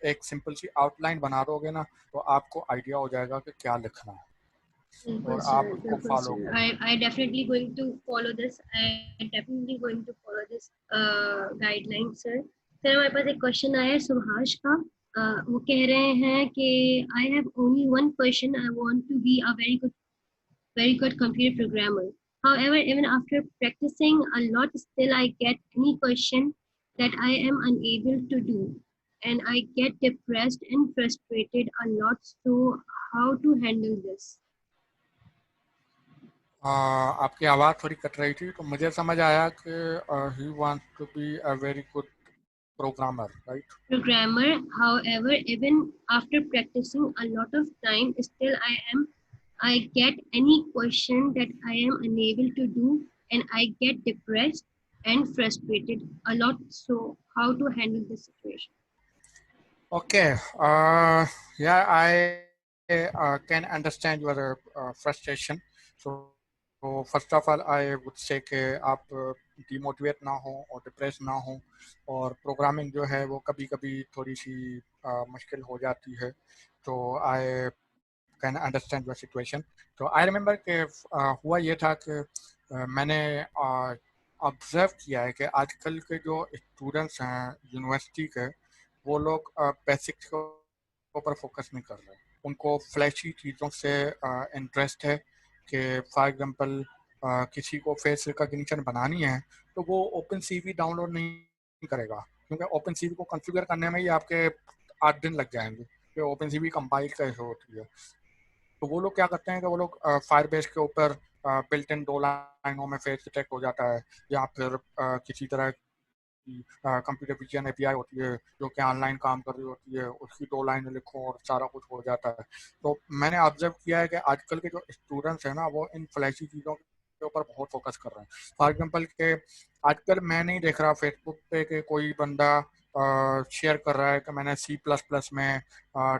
एक सिंपल सी आउटलाइन बना दोगे ना तो आपको आइडिया हो जाएगा कि क्या लिखना है और आप उसको बिल्कुल फॉलो सर, करोगे। I definitely going to follow this, I definitely going to follow this guideline sir। फिर हमारे पास एक क्वेश्चन आया है सुभाष का। वो कह रहे हैं कि I have only one question, I want to be a very good computer programmer, however even after practicing a lot still I get any question that I am unable to do, and I get depressed and frustrated a lot, so how to handle this? आपकी आवाज़ थोड़ी cut रही थी, तो मुझे समझ आया कि he wants to be a very good programmer, right? Programmer. However, even after practicing a lot of time, still I get any question that I am unable to do, and I get depressed and frustrated a lot. So, how to handle this situation? Okay, या I can understand your frustration. So first of all I would say कि आप demotivate ना हो और depress ना हो। और programming जो है वो कभी कभी थोड़ी सी मुश्किल हो जाती है, तो आई कैन अंडरस्टैंड योर सिचुएशन। तो आई रिमेंबर कि हुआ ये था कि मैंने ऑब्जर्व किया है कि आजकल के जो स्टूडेंट्स हैं यूनिवर्सिटी के, वो लोग बेसिक्स के ऊपर फोकस नहीं कर रहे। उनको फ्लैशी चीज़ों से इंटरेस्ट है कि फॉर एग्जांपल किसी को फेस रिकॉग्निशन बनानी है तो वो ओपन सीवी डाउनलोड नहीं करेगा, क्योंकि ओपन सीवी को कॉन्फ़िगर करने में ही आपके 8 दिन लग जाएंगे कि ओपन सीवी कंपाइल कैसे होती है। तो वो लोग क्या करते हैं कि वो लोग फायर बेस के ऊपर बिल्ट इन 2 लाइनों में फेस डिटेक्ट हो जाता है, या फिर किसी तरह की कंप्यूटर विजन एपीआई होती है जो कि ऑनलाइन काम कर रही होती है, उसकी 2 लाइनें लिखो और सारा कुछ हो जाता है। तो मैंने ऑब्जर्व किया है कि आजकल के जो स्टूडेंट्स हैं ना वो इन फ्लैशी चीज़ों के ऊपर बहुत फोकस कर रहे हैं। फॉर एग्जांपल के आजकल मैं नहीं देख रहा फेसबुक पे कि कोई बंदा शेयर कर रहा है कि मैंने सी प्लस प्लस में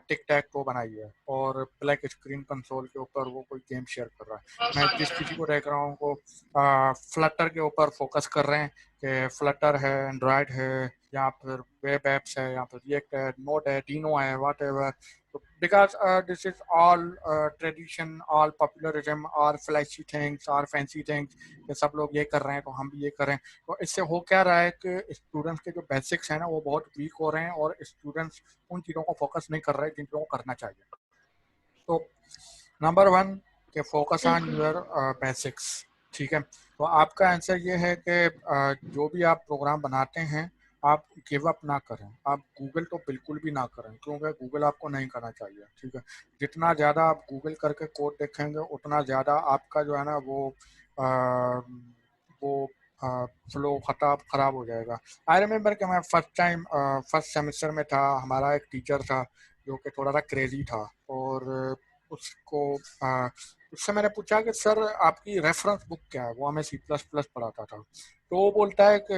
टिक टैक को बनाई है और ब्लैक स्क्रीन कंसोल के ऊपर वो कोई गेम शेयर कर रहा है। मैं जिस किसी को देख रहा हूँ वो फ्लटर के ऊपर फोकस कर रहे हैं कि फ्लटर है, एंड्रॉयड है, या फिर वेब एप्स है, या फिर रिएक्ट है, नोड है, डीनो है, whatever. Because this is all tradition, all populism, और फ्लैशी थिंग्स और फैंसी थिंग्स, ये सब लोग ये कर रहे हैं तो हम भी ये करें। तो इससे हो क्या रहा है कि स्टूडेंट्स के जो बेसिक्स हैं ना वो बहुत वीक हो रहे हैं, और स्टूडेंट्स उन चीज़ों को फोकस नहीं कर रहे जिन चीज़ों को करना चाहिए। तो नंबर वन के फोकस ऑन बिल्कुल योर बेसिक्स। ठीक है, तो आपका आंसर ये है कि जो भी आप प्रोग्राम बनाते हैं आप गिव अप ना करें। आप गूगल तो बिल्कुल भी ना करें, क्योंकि गूगल आपको नहीं करना चाहिए। ठीक है, जितना ज़्यादा आप गूगल करके कोड देखेंगे उतना ज़्यादा आपका जो है ना वो वो फ्लो खराब हो जाएगा। आई रिमेम्बर कि मैं फर्स्ट सेमेस्टर में था, हमारा एक टीचर था जो कि थोड़ा सा क्रेजी था, और उसको उससे मैंने पूछा कि सर आपकी रेफरेंस बुक क्या है। वो हमें C++ पढ़ाता था। तो वो बोलता है कि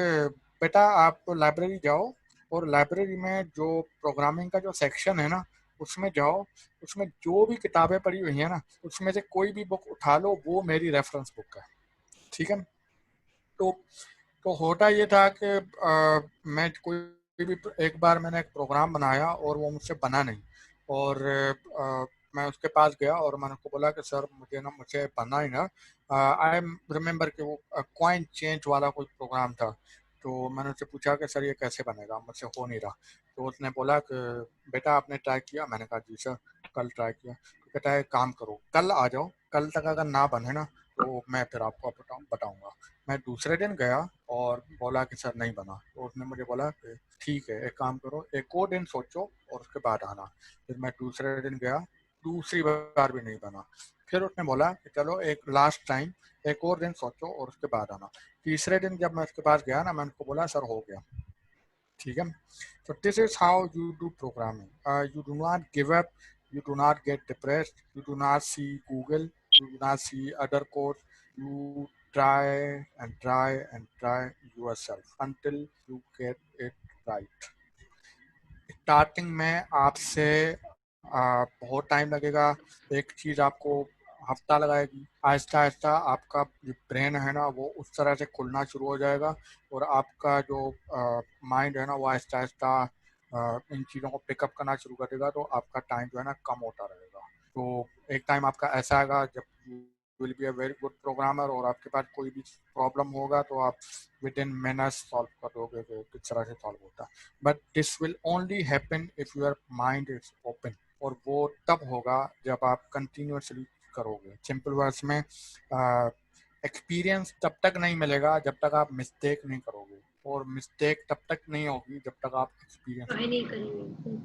बेटा आप लाइब्रेरी जाओ, और लाइब्रेरी में जो प्रोग्रामिंग का जो सेक्शन है ना उसमें जाओ, उसमें जो भी किताबें पढ़ी हुई है ना उसमें से कोई भी बुक उठा लो, वो मेरी रेफरेंस बुक है। ठीक है। तो होता ये था कि मैं कोई भी एक बार मैंने एक प्रोग्राम बनाया और वो मुझसे बना नहीं, और मैं उसके पास गया और मैंने उसको बोला कि सर मुझे बना ही ना। आई रिमेम्बर कि वो कॉइन चेंज वाला कोई प्रोग्राम था। तो मैंने उससे पूछा कि सर ये कैसे बनेगा, मुझसे हो नहीं रहा। तो उसने बोला कि बेटा आपने ट्राई किया। मैंने कहा जी सर कल ट्राई किया। तो कहता है काम करो, कल आ जाओ, कल तक अगर ना बने ना तो मैं फिर आपको बताऊंगा। मैं दूसरे दिन गया और बोला कि सर नहीं बना। तो उसने मुझे बोला कि ठीक है, एक काम करो, एक और दिन सोचो और उसके बाद आना। फिर मैं दूसरे दिन गया, दूसरी बार भी नहीं बना। फिर उसने बोला कि चलो एक लास्ट टाइम एक और दिन सोचो और उसके बाद आना। तीसरे दिन जब मैं उसके पास गया ना, मैंने उसको बोला सर हो गया। ठीक है। So this is how you do programming. You do not give up. You do not get depressed. You do not see Google. You do not see other code. You try and try and try yourself until you get it right. Starting में आपसे बहुत time लगेगा। एक चीज़ आपको हफ्ता लगाएगी। आहिस्ता आहिस्ता आपका जो ब्रेन है ना वो उस तरह से खुलना शुरू हो जाएगा, और आपका जो माइंड है ना वो आहिस्ता आहिस्ता इन चीज़ों को पिकअप करना शुरू कर देगा। तो आपका टाइम जो है ना कम होता रहेगा। तो एक टाइम आपका ऐसा आएगा जब you will be a very good programmer, और आपके पास कोई भी प्रॉब्लम होगा तो आप विद इन मिनट्स सॉल्व कर दोगे कि किस तरह से सॉल्व होता है। But this will only happen if your mind is open, और वो तब होगा जब आप कंटिन्यूसली करोगे। सिंपल वर्ड्स में एक्सपीरियंस तब तक नहीं मिलेगा जब तक आप मिस्टेक नहीं करोगे, और मिस्टेक तब तक नहीं होगी जब तक आप एक्सपीरियंस ट्राई नहीं करेंगे।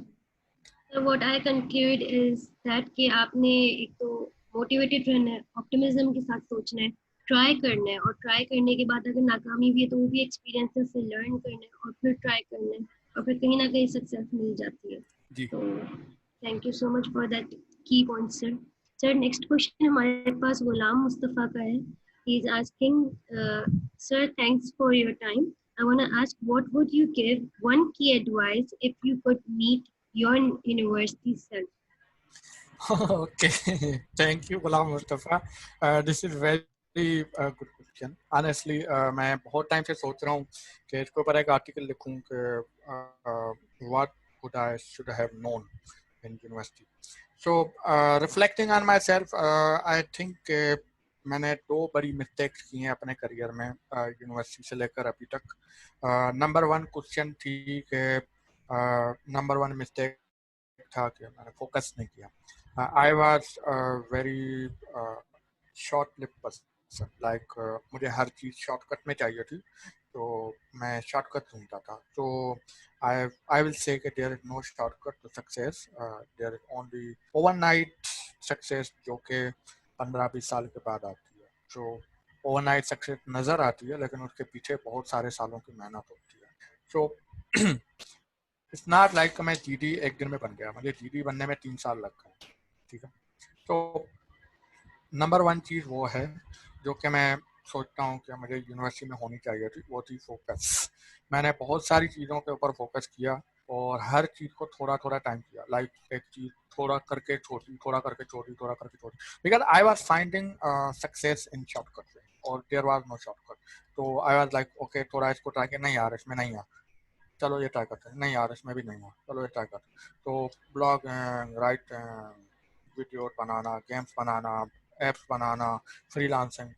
So what I conclude is that कि आपने एक तो मोटिवेटेड रहना है, ऑप्टिमिज्म के साथ सोचना है, ट्राई करना है, और ट्राई करने के बाद अगर नाकामी भी है तो वो भी एक्सपीरियंस से लर्न करना है और फिर ट्राई करना है, और फिर कहीं ना कहीं सक्सेस मिल जाती है। जी। तो thank you so much for that की point sir. Sir next question हमारे पास गुलाम मुस्तफ़ा का है। He is asking, sir thanks for your time. I want to ask, what would you give one key advice if you could meet your university self? Okay, thank you, Ghulam Mustafa. This is very good question. Honestly, मैं बहुत time से सोच रहा हूँ कि इसके ऊपर एक आर्टिकल लिखूँ कि what would I should have known in university. So reflecting on myself, I think मैंने दो बड़ी मिस्टेक्स की हैं अपने करियर में यूनिवर्सिटी से लेकर अभी तक। नंबर वन क्वेश्चन थी कि नंबर वन मिस्टेक था कि मैंने फोकस नहीं किया। I was very short lip person, like मुझे हर चीज़ शॉर्टकट में चाहिए थी, तो मैं शॉर्टकट ढूंढता था। तो I will say there is no shortcut to success, there is only overnight success, जो कि 15-20 साल के बाद आती है। जो ओवरनाइट सक्सेस नज़र आती है लेकिन उसके पीछे बहुत सारे सालों की मेहनत होती है। सो इट्स नॉट लाइक मैं जीडी एक दिन में बन गया, मुझे जीडी बनने में 3 साल लग गए। ठीक है। तो नंबर वन चीज़ वो है जो कि मैं सोचता हूँ कि मुझे यूनिवर्सिटी में होनी चाहिए थी, वो थी फोकस। मैंने बहुत सारी चीज़ों के ऊपर फोकस किया और हर चीज़ को थोड़ा थोड़ा टाइम किया। लाइक एक चीज़ थोड़ा करके छोटी, थोड़ा करके छोटी, थोड़ा करके छोटी, because I was finding success in shortcut और देयर वॉज नो शॉर्टकट। तो आई वॉज लाइक ओके थोड़ा इसको ट्राई किया, नहीं यार इसमें नहीं आ, चलो ये ट्राई करते हैं, नहीं यार इसमें भी नहीं है, चलो ये ट्राई करते हैं। तो ब्लॉग राइट, वीडियो बनाना, गेम्स बनाना, एप्स बनाना, फ्रीलांसिंग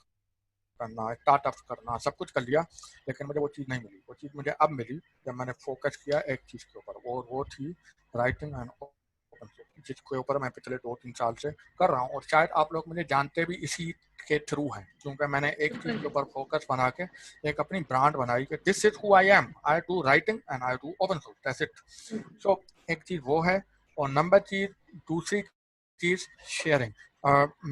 करना, स्टार्टअप्स करना, सब कुछ कर लिया, लेकिन मुझे वो चीज़ नहीं मिली। वो चीज़ मुझे अब मिली जब मैंने फोकस किया एक चीज़ के ऊपर, और वो थी राइटिंग एंड ओपन सोर्स, जिसके ऊपर मैं पिछले 2-3 साल से कर रहा हूँ। और शायद आप लोग मुझे जानते भी इसी के थ्रू हैं, क्योंकि मैंने एक चीज़ के ऊपर फोकस बना के एक अपनी ब्रांड बनाई कि this is who I am, I do writing and I do open source, that's it. So एक चीज़ वो है। और नंबर चीज़ दूसरी चीज़ शेयरिंग।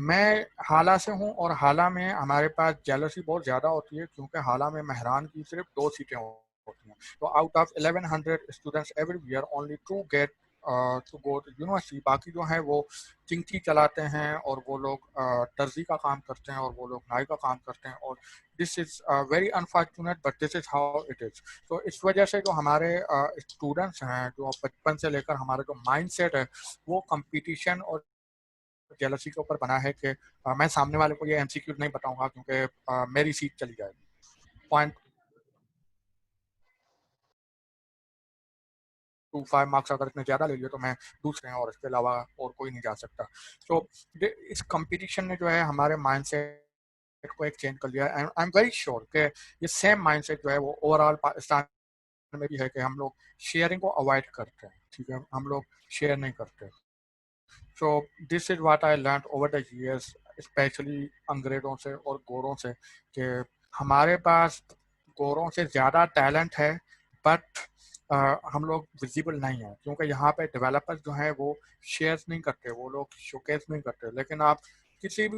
मैं हाला से हूँ और हाला में हमारे पास जेलसी बहुत ज़्यादा होती है क्योंकि हाला में मेहरान की सिर्फ 2 सीटें होती हैं। तो out of 1100 students every year only 2 get to go to university. बाकी जो हैं वो चिंकी चलाते हैं और वो लोग दर्जी का काम करते हैं और वो लोग नाई का काम करते हैं। और this is very unfortunate but this is how it is. तो इस वजह से जो हमारे स्टूडेंट्स हैं, जो बचपन से लेकर हमारा जो माइंडसेट है वो कंपटीशन और जेलसी के ऊपर बना है कि मैं सामने वाले को ये एमसीक्यू नहीं बताऊंगा क्योंकि मेरी सीट चली जाएगी। पॉइंट 25 मार्क्स अगर इतने ज़्यादा ले लिए तो मैं दूसरे हैं और इसके अलावा और कोई नहीं जा सकता। तो इस कंपटीशन ने जो है हमारे माइंडसेट को एक चेंज कर लिया है। आई एम वेरी श्योर कि ये सेम माइंडसेट जो है वो ओवरऑल पाकिस्तान में भी है कि हम लोग शेयरिंग को अवॉइड करते हैं। ठीक है, हम लोग शेयर नहीं करते। So this is what I learn over the years, specially अंग्रेज़ों से और गोरों से, कि हमारे पास गोरों से ज़्यादा टैलेंट है बट हम लोग विजिबल नहीं हैं क्योंकि यहाँ पे डेवलपर्स जो हैं वो शेयर्स नहीं करते, वो लोग शोकेस नहीं करते। लेकिन आप किसी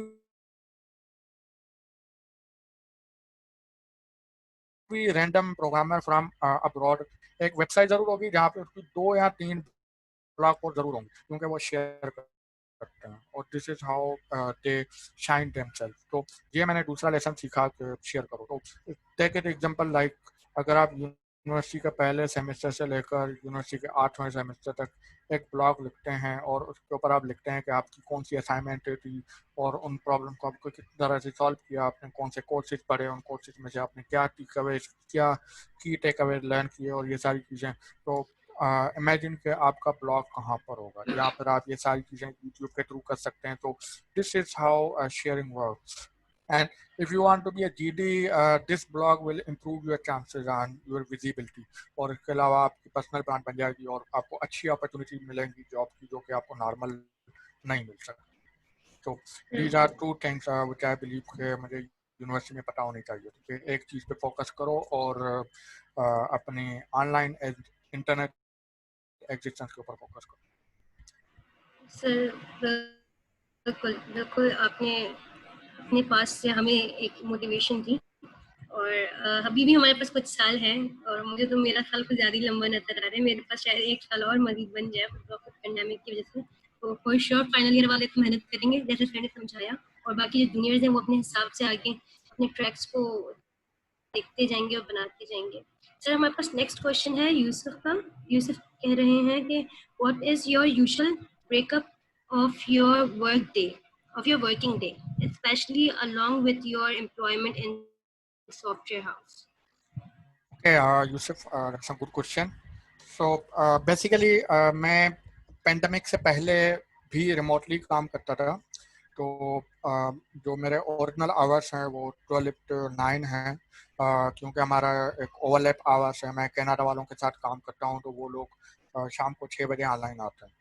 भी रैंडम प्रोग्रामर फ्रॉम अब्रॉड, एक वेबसाइट ज़रूर होगी जहाँ पे उसकी 2 या 3 ब्लॉग पोस्ट ज़रूर होंगे क्योंकि वो शेयर करते हैं और this is how they shine themselves. तो ये मैंने दूसरा लेसन सीखा कि शेयर करो। तो टेक इट एग्जांपल लाइक, अगर आप यूनिवर्सिटी के पहले सेमेस्टर से लेकर यूनिवर्सिटी के 8वें सेमेस्टर तक एक ब्लॉग लिखते हैं और उसके ऊपर आप लिखते हैं कि आपकी कौन सी असाइनमेंट थी और उन प्रॉब्लम को आपको किस तरह से सॉल्व किया, आपने कौन से कोर्सेज पढ़े, उन कोर्सेज में से आपने क्या टेक अवे, क्या की टेक अवे लर्न किए और ये सारी चीज़ें। तो इमेजिन कि आपका ब्लॉग कहाँ पर होगा, या फिर आप ये सारी चीज़ें यूट्यूब के थ्रू कर सकते हैं। तो this is how sharing works. And if you want to be a GD, this blog will improve your chances and your visibility. और इसके अलावा आपकी पर्सनल ब्रांड बन जाएगी और आपको अच्छी अपॉर्चुनिटी मिलेंगी जॉब की जो कि आपको नॉर्मल नहीं मिल सकती। तो these are two things which I believe कि मुझे यूनिवर्सिटी में पता होनी चाहिए कि एक चीज़ पे फोकस करो और अपनी ऑनलाइन इंटरनेट एग्जिस्टेंस के ऊपर फोकस करो। सर बिल्कुल बिल्कुल, आपने अपने पास से हमें एक मोटिवेशन दी। और अभी भी हमारे पास कुछ साल हैं और मुझे तो मेरा साल कुछ ज़्यादा ही लंबा नजर आ रहा है। मेरे पास शायद 1 साल और मजीद बन जाए पेंडेमिक की वजह से। तो फॉर श्योर फाइनल ईयर वाले तो मेहनत करेंगे जैसे सर ने समझाया, और बाकी जो जूनियर्स हैं वो अपने हिसाब से आगे अपने ट्रैक्स को देखते जाएंगे और बनाते जाएंगे। सर हमारे पास नेक्स्ट क्वेश्चन है यूसुफ का। यूसुफ कह रहे हैं कि what is your usual breakup of your work day, of your working day, especially along with your employment in software house? Okay, Yusuf, that's a good question. So basically मैं pandemic से पहले भी रिमोटली काम करता था। तो जो मेरे ओरिजिनल आवर्स हैं वो 12 to 9 हैं, क्योंकि हमारा एक ओवरलैप आवर्स है। मैं कनाडा वालों के साथ काम करता हूँ तो वो लोग शाम को 6 बजे ऑनलाइन आते हैं।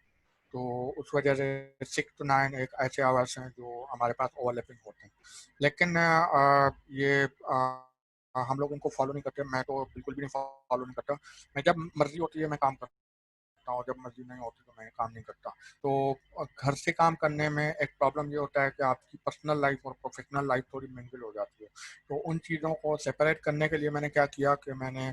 तो उस वजह से 6 to 9 एक ऐसे आवर्स हैं जो हमारे पास ओवरलैपिंग होते हैं। लेकिन ये हम लोग उनको फॉलो नहीं करते। मैं तो बिल्कुल भी नहीं फॉलो नहीं करता। मैं जब मर्जी होती है मैं काम करता हूँ, जब मर्जी नहीं होती तो मैं काम नहीं करता। तो घर से काम करने में एक प्रॉब्लम ये होता है कि आपकी पर्सनल लाइफ और प्रोफेशनल लाइफ थोड़ी मिंगल हो जाती है। तो उन चीज़ों को सेपरेट करने के लिए मैंने क्या किया कि मैंने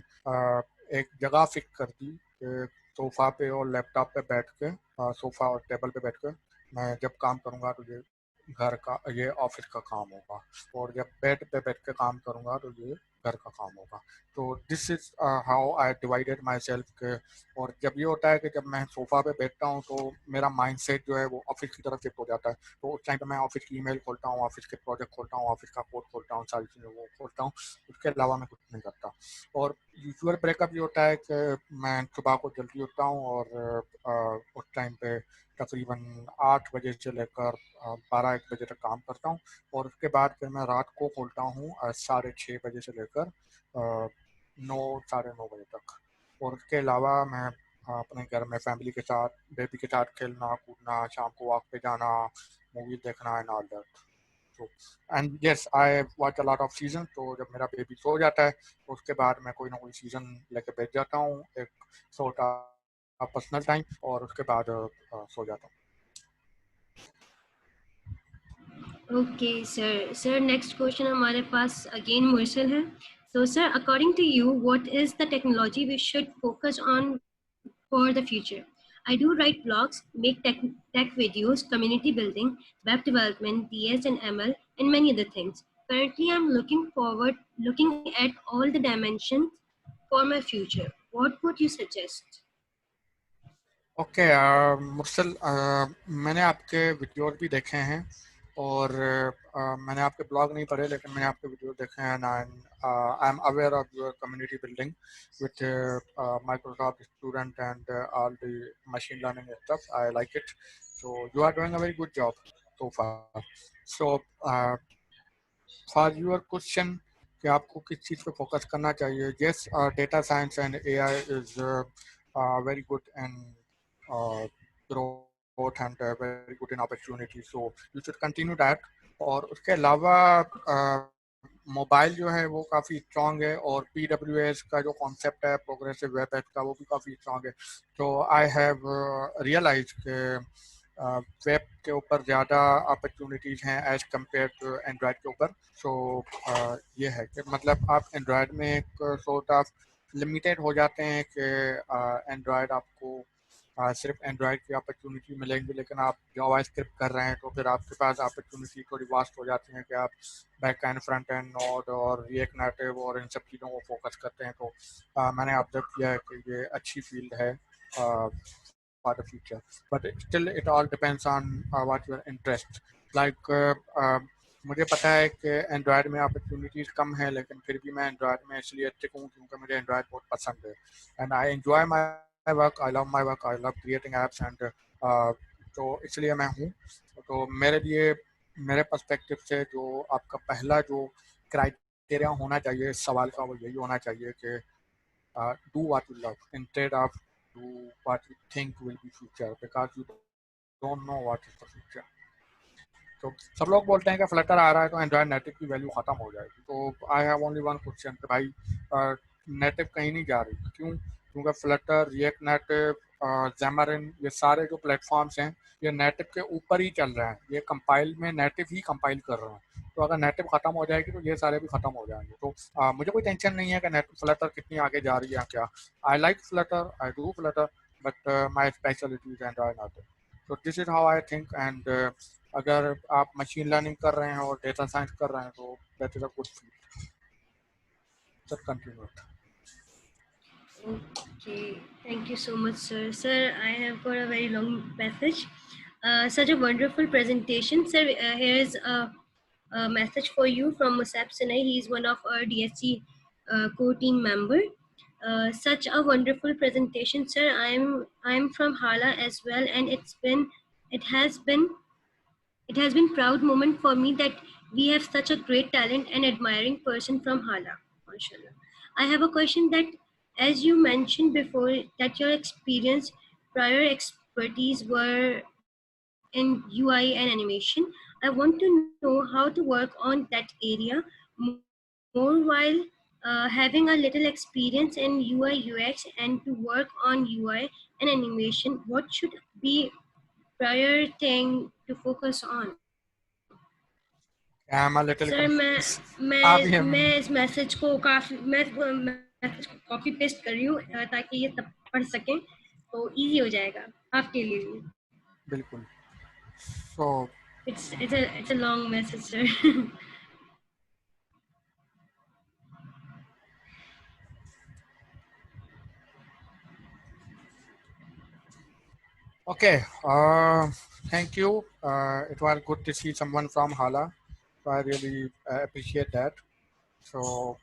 एक जगह फिक्स कर दी कि सोफ़ा पे और लैपटॉप पे बैठ के, सोफ़ा और टेबल पे बैठ के मैं जब काम करूँगा तो ये घर का, ये ऑफिस का काम होगा, और जब बेड पे बैठ के काम करूँगा तो ये घर का काम होगा। तो this is how I divided my self के। और जब ये होता है कि जब मैं सोफ़ा पे बैठता हूँ तो मेरा माइंडसेट जो है वो ऑफिस की तरफ शिफ्ट हो जाता है। तो उस टाइम पे मैं ऑफिस की ईमेल खोलता हूँ, ऑफिस के प्रोजेक्ट खोलता हूँ, ऑफिस का कोड खोलता हूँ, सारी चीज़ें वो खोलता हूँ। उसके अलावा मैं कुछ नहीं करता। और यूजुअल ब्रेकअप ये होता है कि मैं सुबह को जल्दी उठता हूँ और उस टाइम पे तकरीबन 8 बजे से लेकर 12-1 बजे तक काम करता हूँ। और उसके बाद फिर मैं रात को खोलता हूँ 6:30 बजे से लेकर 9-9:30 बजे तक। और उसके अलावा मैं अपने घर में फैमिली के साथ, बेबी के साथ खेलना कूदना, शाम को वॉक पे जाना, मूवी देखना एंड ऑल दैट। तो and yes, I watch a lot off season. तो जब मेरा बेबी सो जाता है तो उसके बाद मैं कोई ना कोई सीजन लेके बैठ जाता हूँ, एक छोटा पर्सनल टाइम, और उसके बाद सो जाता हूँ। Okay, sir. Sir, next question हमारे पास again मुरसल है. So, sir, according to you, what is the technology we should focus on for the future? I do write blogs, make tech videos, community building, web development, DS and ML, and many other things. Currently, I'm looking at all the dimensions for my future. What would you suggest? Okay Mursal, मैंने आपके videos भी देखे हैं और मैंने आपके blog नहीं पढ़े, लेकिन मैंने आपके वीडियो देखे हैं. I am aware of your community building with Microsoft student and all the machine learning stuff. I like it. So you are doing a very good job so far. So for your question कि आपको किस चीज़ पे focus करना चाहिए, yes, data science and AI is very good and growth and very good in opportunity, so you should continue that. और उसके अलावा मोबाइल जो है वो काफ़ी स्ट्रॉन्ग है, और PWS का जो कॉन्सेप्ट है प्रोग्रेसिव वेब एप का, वो भी काफ़ी स्ट्रॉन्ग है. तो आई हैव रियलाइज के वेब के ऊपर ज़्यादा अपॉर्चुनिटीज़ हैं एज कम्पेयर टू एंड्रॉयड के ऊपर. सो ये है कि मतलब आप एंड्रॉयड में एक सॉर्ट ऑफ लिमिटेड हो जाते हैं कि एंड्रॉयड आपको सिर्फ एंड्रॉयड की अपॉर्चुनिटी मिलेंगी, लेकिन आप जावा स्क्रिप्ट कर रहे हैं तो फिर आपके पास अपॉर्चुनिटी थोड़ी वास्ट हो जाती है कि आप back and front end node और रिएक्ट नेटिव और इन सब चीज़ों को फोकस करते हैं. तो मैंने ऑब्जर्व किया है कि ये अच्छी फील्ड है for the future, but still it all depends on what your interest. Like मुझे पता है कि एंड्रॉयड में अपॉर्चुनिटीज़ कम है, लेकिन फिर भी मैं एंड्रॉयड में इसलिए टिक हूँ क्योंकि मुझे एंड्रॉयड बहुत पसंद है. And I enjoy my work, I love my work, I love creating apps and तो इसलिए मैं हूँ. तो मेरे लिए, मेरे पर्सपेक्टिव से जो आपका पहला जो क्राइटेरिया होना चाहिए इस सवाल का, वो यही होना चाहिए कि do what you love instead of do what you think will be future, because you don't know what is the future. तो सब लोग बोलते हैं कि फ्लटर आ रहा है तो एंड्रॉयड नेटिव की वैल्यू खत्म हो जाएगी. तो I have only one question कि भाई नेटिव कहीं नहीं जा रही. क्यों? क्योंकि फ्लटर, रिएक्ट नेटिव, जैमरिन, ये सारे जो प्लेटफॉर्म्स हैं ये नेटिव के ऊपर ही चल रहे हैं. ये कंपाइल में नेटिव ही कंपाइल कर रहे हैं. तो अगर नेटिव खत्म हो जाएगी तो ये सारे भी खत्म हो जाएंगे. तो मुझे कोई टेंशन नहीं है कि नेटिव फ्लटर कितनी आगे जा रही है क्या. I like Flutter, I do Flutter, but my speciality is Android native. तो this is how I think. And अगर आप मशीन लर्निंग कर रहे हैं और डेटा साइंस कर रहे हैं तो that is a good field. Sir continue. Okay, thank you so much, sir. Sir, I have got a very long message. Such a wonderful presentation, sir. Here is a message for you from Musab Sinai. He is one of our DSC core team member. Such a wonderful presentation, sir. I'm from Hala as well, and it has been it has been proud moment for me that we have such a great talent and admiring person from Hala. MashaAllah. I have a question that, as you mentioned before, that your experience, prior expertise were in UI and animation. I want to know how to work on that area more while having a little experience in UI UX and to work on UI and animation. What should be prior thing to focus on? I am a little sir confuse. आप मैं ये मैं इस message को काफ़ी message को copy paste कर रही हूँ ताकि ये सब पढ़ सकें तो इजी हो जाएगा आपके लिए भी. बिल्कुल. सो It's a long message, sir. okay, thank you. It was good to see someone from Hala, so I really appreciate that. So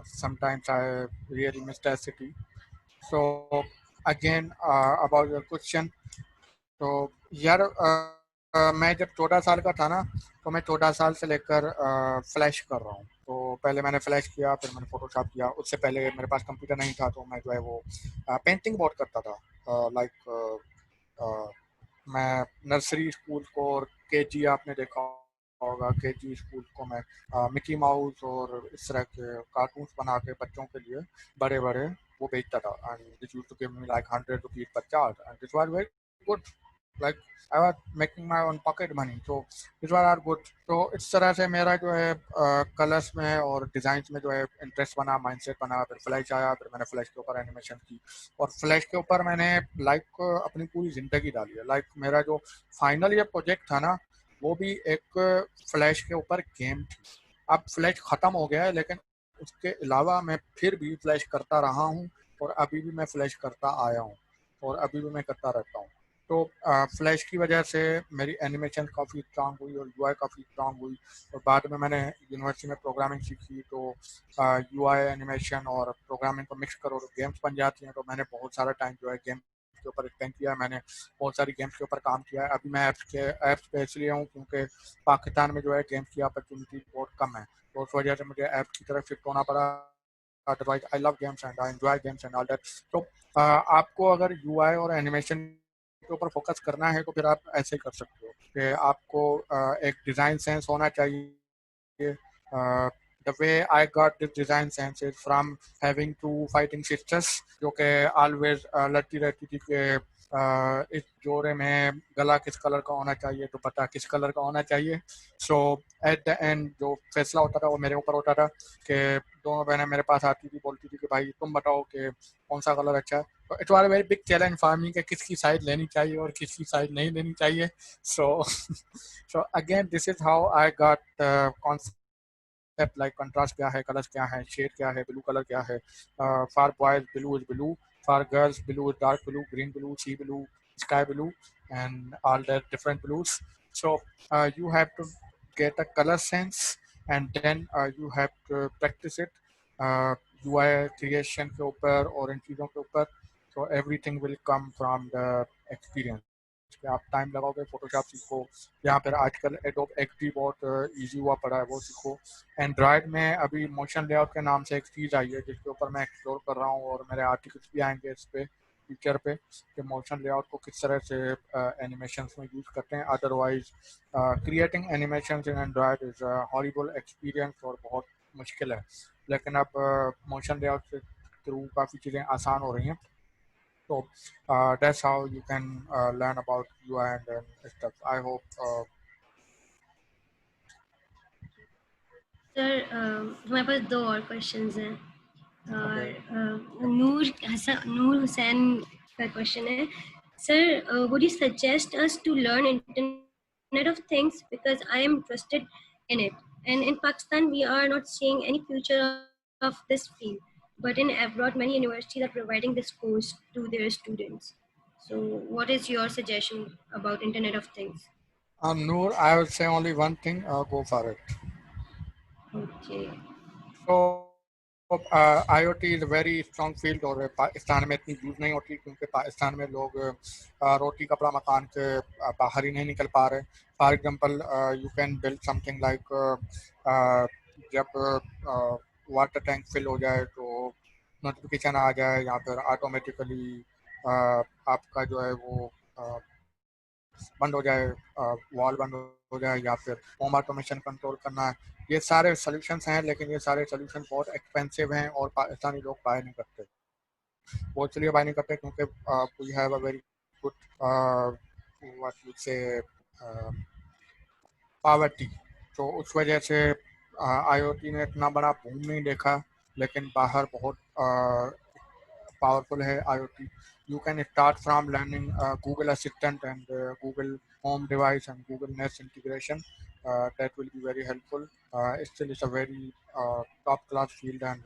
sometimes I really miss that city. So again, about your question. तो यार मैं जब 14 साल का था ना, तो मैं 14 साल से लेकर फ्लैश कर रहा हूँ. तो पहले मैंने फ्लैश किया, फिर मैंने फोटोशॉप किया. उससे पहले मेरे पास कंप्यूटर नहीं था, तो मैं जो है वो पेंटिंग बहुत करता था. लाइक मैं नर्सरी स्कूल को और केजी, आपने देखा होगा केजी स्कूल को, मैं मिकी माउस और इस तरह के कार्टून्स बना के बच्चों के लिए बड़े बड़े वो बेचता था. And this used to give me like 100 rupees per chart, and this was very good. like I was making my own pocket money, so these one are good. तो इस तरह से मेरा जो है कलर्स में और डिजाइन में जो है इंटरेस्ट बना, माइंडसेट बना, फिर फ्लैश आया, फिर मैंने फ्लैश के ऊपर एनिमेशन की और फ्लैश के ऊपर मैंने लाइक अपनी पूरी जिंदगी डाली है। लाइक मेरा जो फाइनल ये प्रोजेक्ट था ना, वो भी एक फ्लैश के ऊपर गेम थी। अब फ्लैश खत्म हो गया है, लेकिन उसके अलावा मैं फिर भी फ्लैश करता रहा हूँ और अभी भी मैं फ्लैश करता आया हूँ और अभी भी मैं करता रहता हूँ। तो फ्लैश की वजह से मेरी एनिमेशन काफ़ी स्ट्रांग हुई और यूआई काफ़ी स्ट्रांग हुई और बाद में मैंने यूनिवर्सिटी में प्रोग्रामिंग सीखी, तो यूआई एनिमेशन और प्रोग्रामिंग को मिक्स करो तो गेम्स बन जाती हैं। तो मैंने बहुत सारा टाइम जो है गेम के ऊपर स्पेंड किया है, मैंने बहुत सारी गेम्स के ऊपर काम किया है। अभी मैं ऐप्स पे इसलिए हूँ क्योंकि पाकिस्तान में जो है गेम्स की अपॉर्चुनिटी बहुत कम है, तो उस वजह से मुझे ऐप्स की तरफ शिफ्ट होना पड़ा। Otherwise I love games and I enjoy games and all that. तो आपको अगर यूआई और एनिमेशन के ऊपर फोकस करना है तो फिर आप ऐसे ही कर सकते हो कि आपको एक डिज़ाइन सेंस होना चाहिए। The way I got this design sense is from having two fighting sisters जो कि ऑलवेज लड़ती रहती थी कि इस जोड़े में गला किस कलर का होना चाहिए, दुपट्टा किस कलर का होना चाहिए। सो एट द एंड जो फैसला होता था वो मेरे ऊपर होता था कि दोनों बहनें मेरे पास आती थी, बोलती थी कि भाई तुम बताओ कि कौन सा कलर अच्छा है। तो it was a very big challenge for me कि किसकी साइड लेनी चाहिए और किसकी साइड नहीं लेनी चाहिए। So so again this is how I got concept like contrast क्या है, कलर्स क्या है, शेड क्या है, ब्लू कलर क्या है। For boys blue is blue, for girls blue is dark blue, green blue, sea blue, sky blue, and all the different blues. So you have to get a color sense, and then you have to practice it UI creation के ऊपर और इन चीज़ों के ऊपर। so everything will come from the experience कि आप time लगाओगे, Photoshop सीखो, यहाँ पर आजकल एडोब एक्सडी बहुत ईजी हुआ पड़ा है, वो सीखो। एंड्रॉयड में अभी मोशन लेआउट के नाम से एक चीज़ आई है जिसके ऊपर मैं एक्सप्लोर कर रहा हूँ और मेरे आर्टिकल्स भी आएंगे इस पे फ्यूचर पे कि मोशन लेआउट को किस तरह से एनिमेशंस में यूज़ करते हैं। Otherwise creating animations in Android is horrible experience और बहुत मुश्किल है, लेकिन अब मोशन लेआउट के थ्रू काफ़ी चीज़ें आसान हो रही हैं। तो that's how you can learn about UI and stuff. I hope sir हमारे पास दो और क्वेश्चंस हैं okay. और नूर हुसैन का क्वेश्चन है sir would you suggest us to learn internet of things because I am interested in it and in Pakistan we are not seeing any future of this field but in abroad many universities are providing this course to their students so what is your suggestion about internet of things Noor, I would say only one thing: go for it. okay So IoT is a very strong field और पाकिस्तान में इतनी use नहीं होती क्योंकि पाकिस्तान में लोग रोटी कपड़ा मकान के बाहर ही नहीं निकल पा रहे। For example you can build something like जब वाटर टैंक फिल हो जाए तो नोटिफिकेशन आ जाए या फिर ऑटोमेटिकली आपका जो है वो बंद हो जाए, वॉल बंद हो जाए या फिर होम ऑटोमेशन कंट्रोल करना है। ये सारे सॉल्यूशंस हैं, लेकिन ये सारे सॉल्यूशन बहुत एक्सपेंसिव हैं और पाकिस्तानी लोग बाय नहीं करते। वो इसलिए बाय नहीं करते क्योंकि we have a very good what you say poverty. तो उस वजह से आईओटी ने इतना बड़ा बूम नहीं देखा, लेकिन बाहर बहुत powerful है IoT. You can start from learning Google Assistant and Google Home device and Google Nest integration. That will be very helpful. Still, it's a very top class field and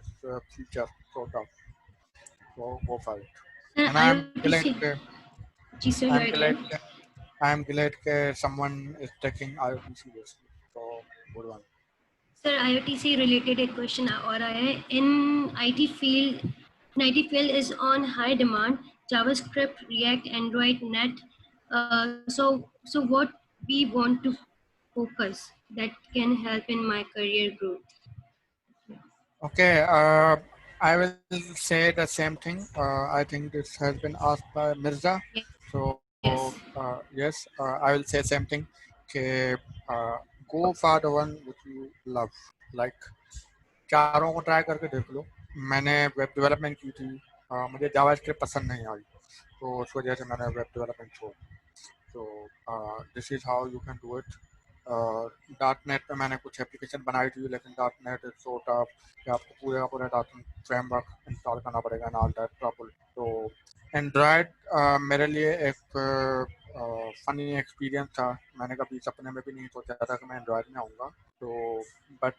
future sort of. So go for it. sir And I'm IoT glad. से जी sir you I'm are glad. again I'm glad that someone is taking IoT seriously. So good one. Sir IoT से related एक question और आया है इन IT field is on high demand JavaScript React Android Net so what we want to focus that can help in my career growth Okay, I will say the same thing. I think this has been asked by Mirza. So yes yes, I will say same thing. Okay, go for the one which you love. Like चारों को try करके देख लो। मैंने web development की थी, मुझे JavaScript पसंद नहीं आई, तो उस वजह से मैंने वेब डेवलपमेंट छोड़। So this is how you can do it. .NET पे मैंने कुछ एप्लीकेशन बनाई थी, लेकिन .NET इज सो टफ कि आपको पूरे का पूरा .NET फ्रेमवर्क इंस्टॉल करना पड़ेगा एंड ऑल दैट ट्रबल. तो एंड्रॉयड मेरे लिए एक फनी एक्सपीरियंस था. मैंने कभी सपने में भी नहीं सोचा था कि मैं एंड्रॉयड में आऊँगा. तो बट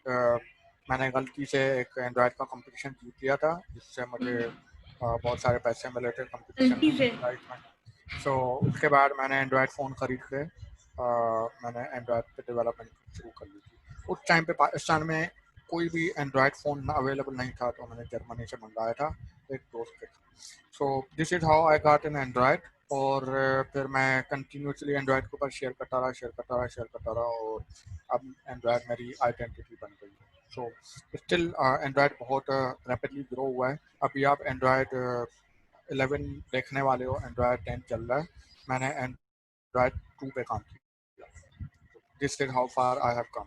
मैंने गलती से एक एंड्रॉयड का कंपटीशन जीत लिया था, जिससे मुझे बहुत सारे पैसे मिले थे कंपटीशन गलती से में. सो उसके बाद मैंने एंड्रॉयड फ़ोन ख़रीद के मैंने एंड्रॉयड पे डेवलपमेंट शुरू कर ली थी. उस टाइम पे पाकिस्तान में कोई भी एंड्रॉयड फ़ोन अवेलेबल नहीं था, तो मैंने जर्मनी से मंगाया था एक दोस्त के. So this is how I got an Android. और फिर मैं कंटिन्यूसली एंड्रॉयड के ऊपर शेयर करता रहा और अब एंड्रॉयड मेरी आइडेंटिटी बन गई है. सो स्टिल एंड्रॉयड बहुत रैपिडली ग्रो हुआ है. अभी आप एंड्रॉयड 11 देखने वाले हो, एंड्रॉयड 10 चल रहा है. मैंने एंड्रॉयड 2 पे काम किया. This is how far I have come.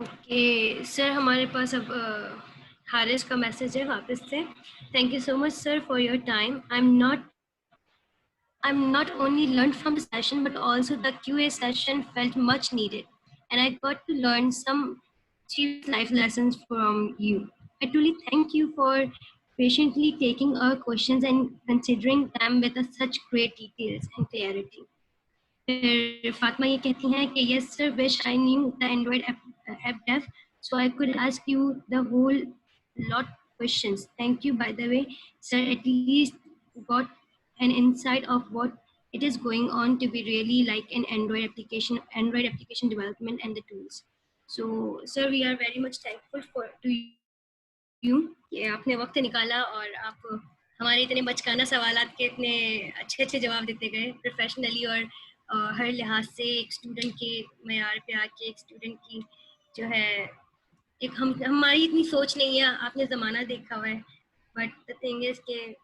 Okay sir, हमारे पास अब हारिस का मैसेज है वापस से. Thank you so much sir for your time. I'm not only learned from the session, but also the QA session felt much needed. And I got to learn some serious life lessons from you. I truly thank you for patiently taking our questions and considering them with such great details and clarity. फिर फातिमा ये कहती हैं कि yes sir, wish I knew the Android app dev so I could ask you the whole lot questions. Thank you by the way sir, at least got an insight of what it is going on to be really like an Android application development and the tools. So sir, we are very much thankful for to you कि आपने वक्त निकाला और आप हमारे इतने बचकाना सवालात के इतने अच्छे अच्छे जवाब देते गए प्रोफेशनली और हर लिहाज से एक स्टूडेंट के मयार पे आके एक स्टूडेंट की जो है एक हमारी इतनी सोच नहीं है. आपने ज़माना देखा हुआ है, बट द थिंग इज़ कि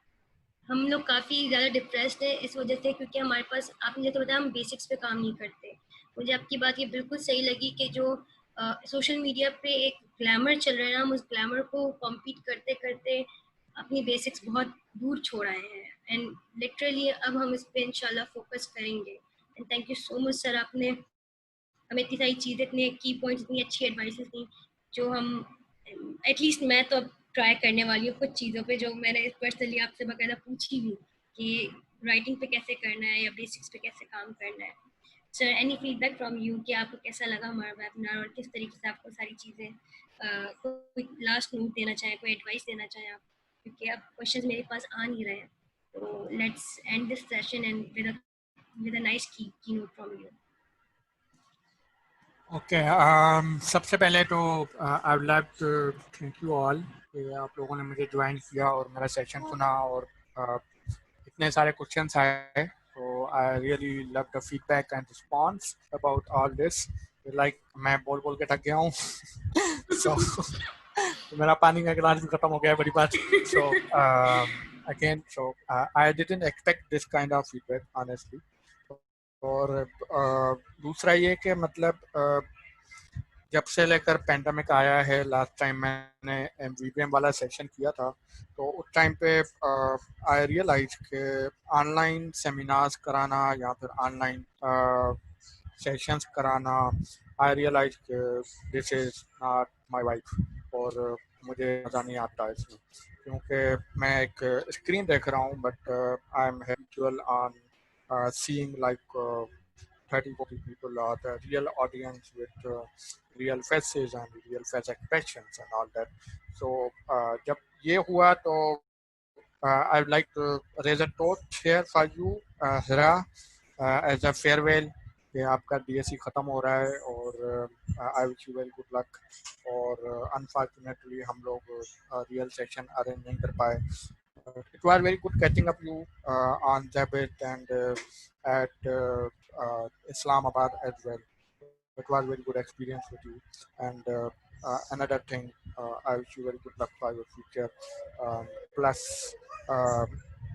हम लोग काफ़ी ज़्यादा डिप्रेस्ड है इस वजह से, क्योंकि हमारे पास आपने जैसे बताया हम बेसिक्स पे काम नहीं करते. मुझे आपकी बात ये बिल्कुल सही लगी कि जो सोशल मीडिया पे एक ग्लैमर चल रहा है ना, हम उस ग्लैमर को कॉम्पीट करते करते अपनी बेसिक्स बहुत दूर छोड़ आए हैं. एंड लिटरली अब हम इस पे इंशाल्लाह फोकस करेंगे. And thank you so much sir, आपने हमें इतनी सारी चीज़ें, इतने की पॉइंट्स, इतनी अच्छी एडवाइसेस दी जो हम एटलीस्ट मैं तो अब ट्राई करने वाली हूँ कुछ चीज़ों पे जो मैंने पर्सनली आपसे बाकायदा पूछी भी कि राइटिंग पे कैसे करना है या बेसिक्स पे कैसे काम करना है. Sir any feedback from you कि आपको कैसा लगा हमारा वेबिनार और किस तरीके से आपको सारी चीज़ें कोई लास्ट नोट देना चाहें, कोई एडवाइस देना चाहें आप, क्योंकि अब क्वेश्चंस मेरे पास आ नहीं रहे हैं. तो let's end this session and with a nice keynote from you. Okay, सबसे पहले तो I would like to thank you all कि आप लोगों ने मुझे ज्वाइन किया और मेरा सेशन सुना और इतने सारे क्वेश्चंस आए. तो I really love the feedback and response about all this. Like मैं बोल बोल के थक गया हूँ. सो मेरा पानी का गिलास भी खत्म हो गया है, बड़ी बात. So again, so I didn't expect this kind of feedback honestly. और दूसरा ये कि मतलब जब से लेकर पेंडेमिक आया है, लास्ट टाइम मैंने एमवीपीएम वाला सेशन किया था, तो उस टाइम पे आई रियलाइज कि ऑनलाइन सेमिनार्स कराना या फिर ऑनलाइन सेशंस कराना, आई रियलाइज कि this is not my wife. और मुझे मज़ा नहीं आता इसमें, क्योंकि मैं एक स्क्रीन देख रहा हूँ, but I am habitual on seeing like 30-40 people are the real audience with real faces and real face expressions and all that. So जब ये हुआ तो I would like to raise a toast here for you, Hira, as a farewell कि आपका DSC ख़त्म हो रहा है और I wish you very good luck. और unfortunately हम लोग real session arrange नहीं कर पाए. It was very good catching up you on Zabit and at Islamabad as well. It was very good experience with you. And another thing, I wish you very good luck for your future. Plus,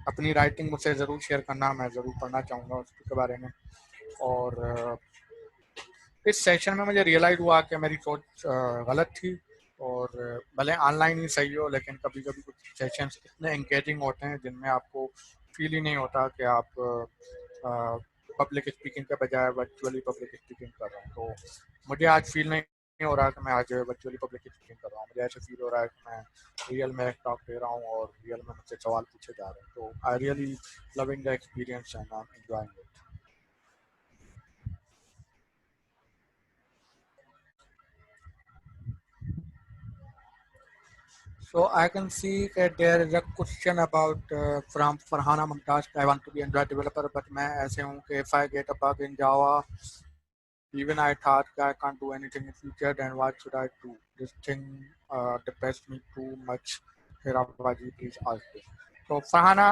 अपनी writing मुझसे ज़रूर share करना, मैं ज़रूर पढ़ना चाहूँगा उसके बारे में. और इस सेशन में मुझे रियलाइज़ हुआ कि मेरी सोच गलत थी. और भले ऑनलाइन ही सही हो, लेकिन कभी कभी कुछ सेशंस इतने एंगेजिंग होते हैं जिनमें आपको फील ही नहीं होता कि आप पब्लिक स्पीकिंग के बजाय वर्चुअली पब्लिक स्पीकिंग कर रहा हूँ। तो मुझे आज फील नहीं हो रहा कि मैं आज वर्चुअली पब्लिक स्पीकिंग कर रहा हूँ। मुझे ऐसे फील हो रहा है कि मैं रियल में टॉक दे रहा हूँ और रियल में मुझसे सवाल पूछे जा रहे हैं। तो I really loving the experience and I am enjoying it. So I can see that there is a question about from Farhana Mumtaz. I want to be Android developer, but मैं ऐसे हूँ कि if I get a bug in Java, even I thought I can't do anything in future, then what should I do? This thing depressed me too much. Hirabaji, please ask this. So Farhana,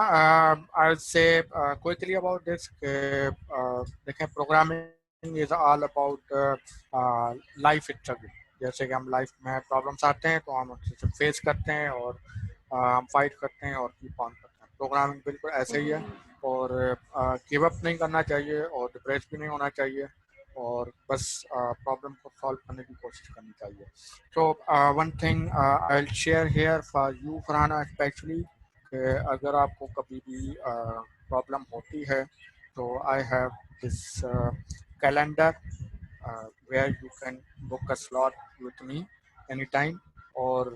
I'll say quickly about this. देखें, programming is all about life struggle. जैसे कि हम life में problems आते हैं तो हम उनसे फेस करते हैं और हम फाइट करते हैं और कीप ऑन करते हैं। प्रोग्रामिंग बिल्कुल ऐसे ही है और गिव अप नहीं करना चाहिए और डिप्रेस भी नहीं होना चाहिए और बस प्रॉब्लम को सॉल्व करने की कोशिश करनी चाहिए। तो one thing I will share here for you Farhana specially, अगर आपको कभी भी प्रॉब्लम होती है तो I have this calendar where you can book a slot with me anytime और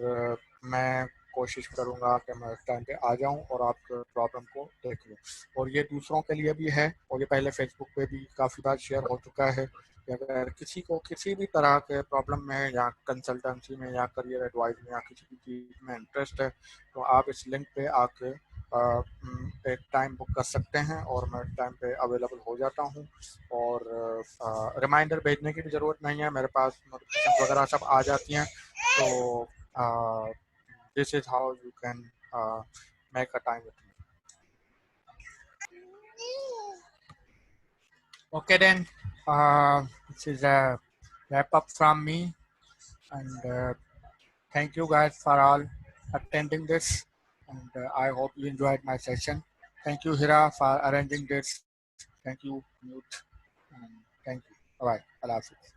मैं कोशिश करूँगा कि मैं उस टाइम पे आ जाऊँ और आपके प्रॉब्लम को देख लूँ। और ये दूसरों के लिए भी है और ये पहले फेसबुक पे भी काफ़ी बार शेयर हो चुका है कि अगर किसी को किसी भी तरह के प्रॉब्लम में या कंसल्टेंसी में या करियर एडवाइस में या किसी भी चीज़ में इंटरेस्ट है तो आप इस लिंक पे आके एक टाइम बुक कर सकते हैं और मैं टाइम पे अवेलेबल हो जाता हूँ और रिमाइंडर भेजने की भी ज़रूरत नहीं है, मेरे पास नोटिफिकेशन वगैरह सब आ जाती हैं। तो this is how you can make a time with me. Okay then, this is a wrap up from me and thank you guys for all attending this and I hope you enjoyed my session. Thank you Hira for arranging this. Thank you Mute and thank you. Bye bye. Allah Hafiz.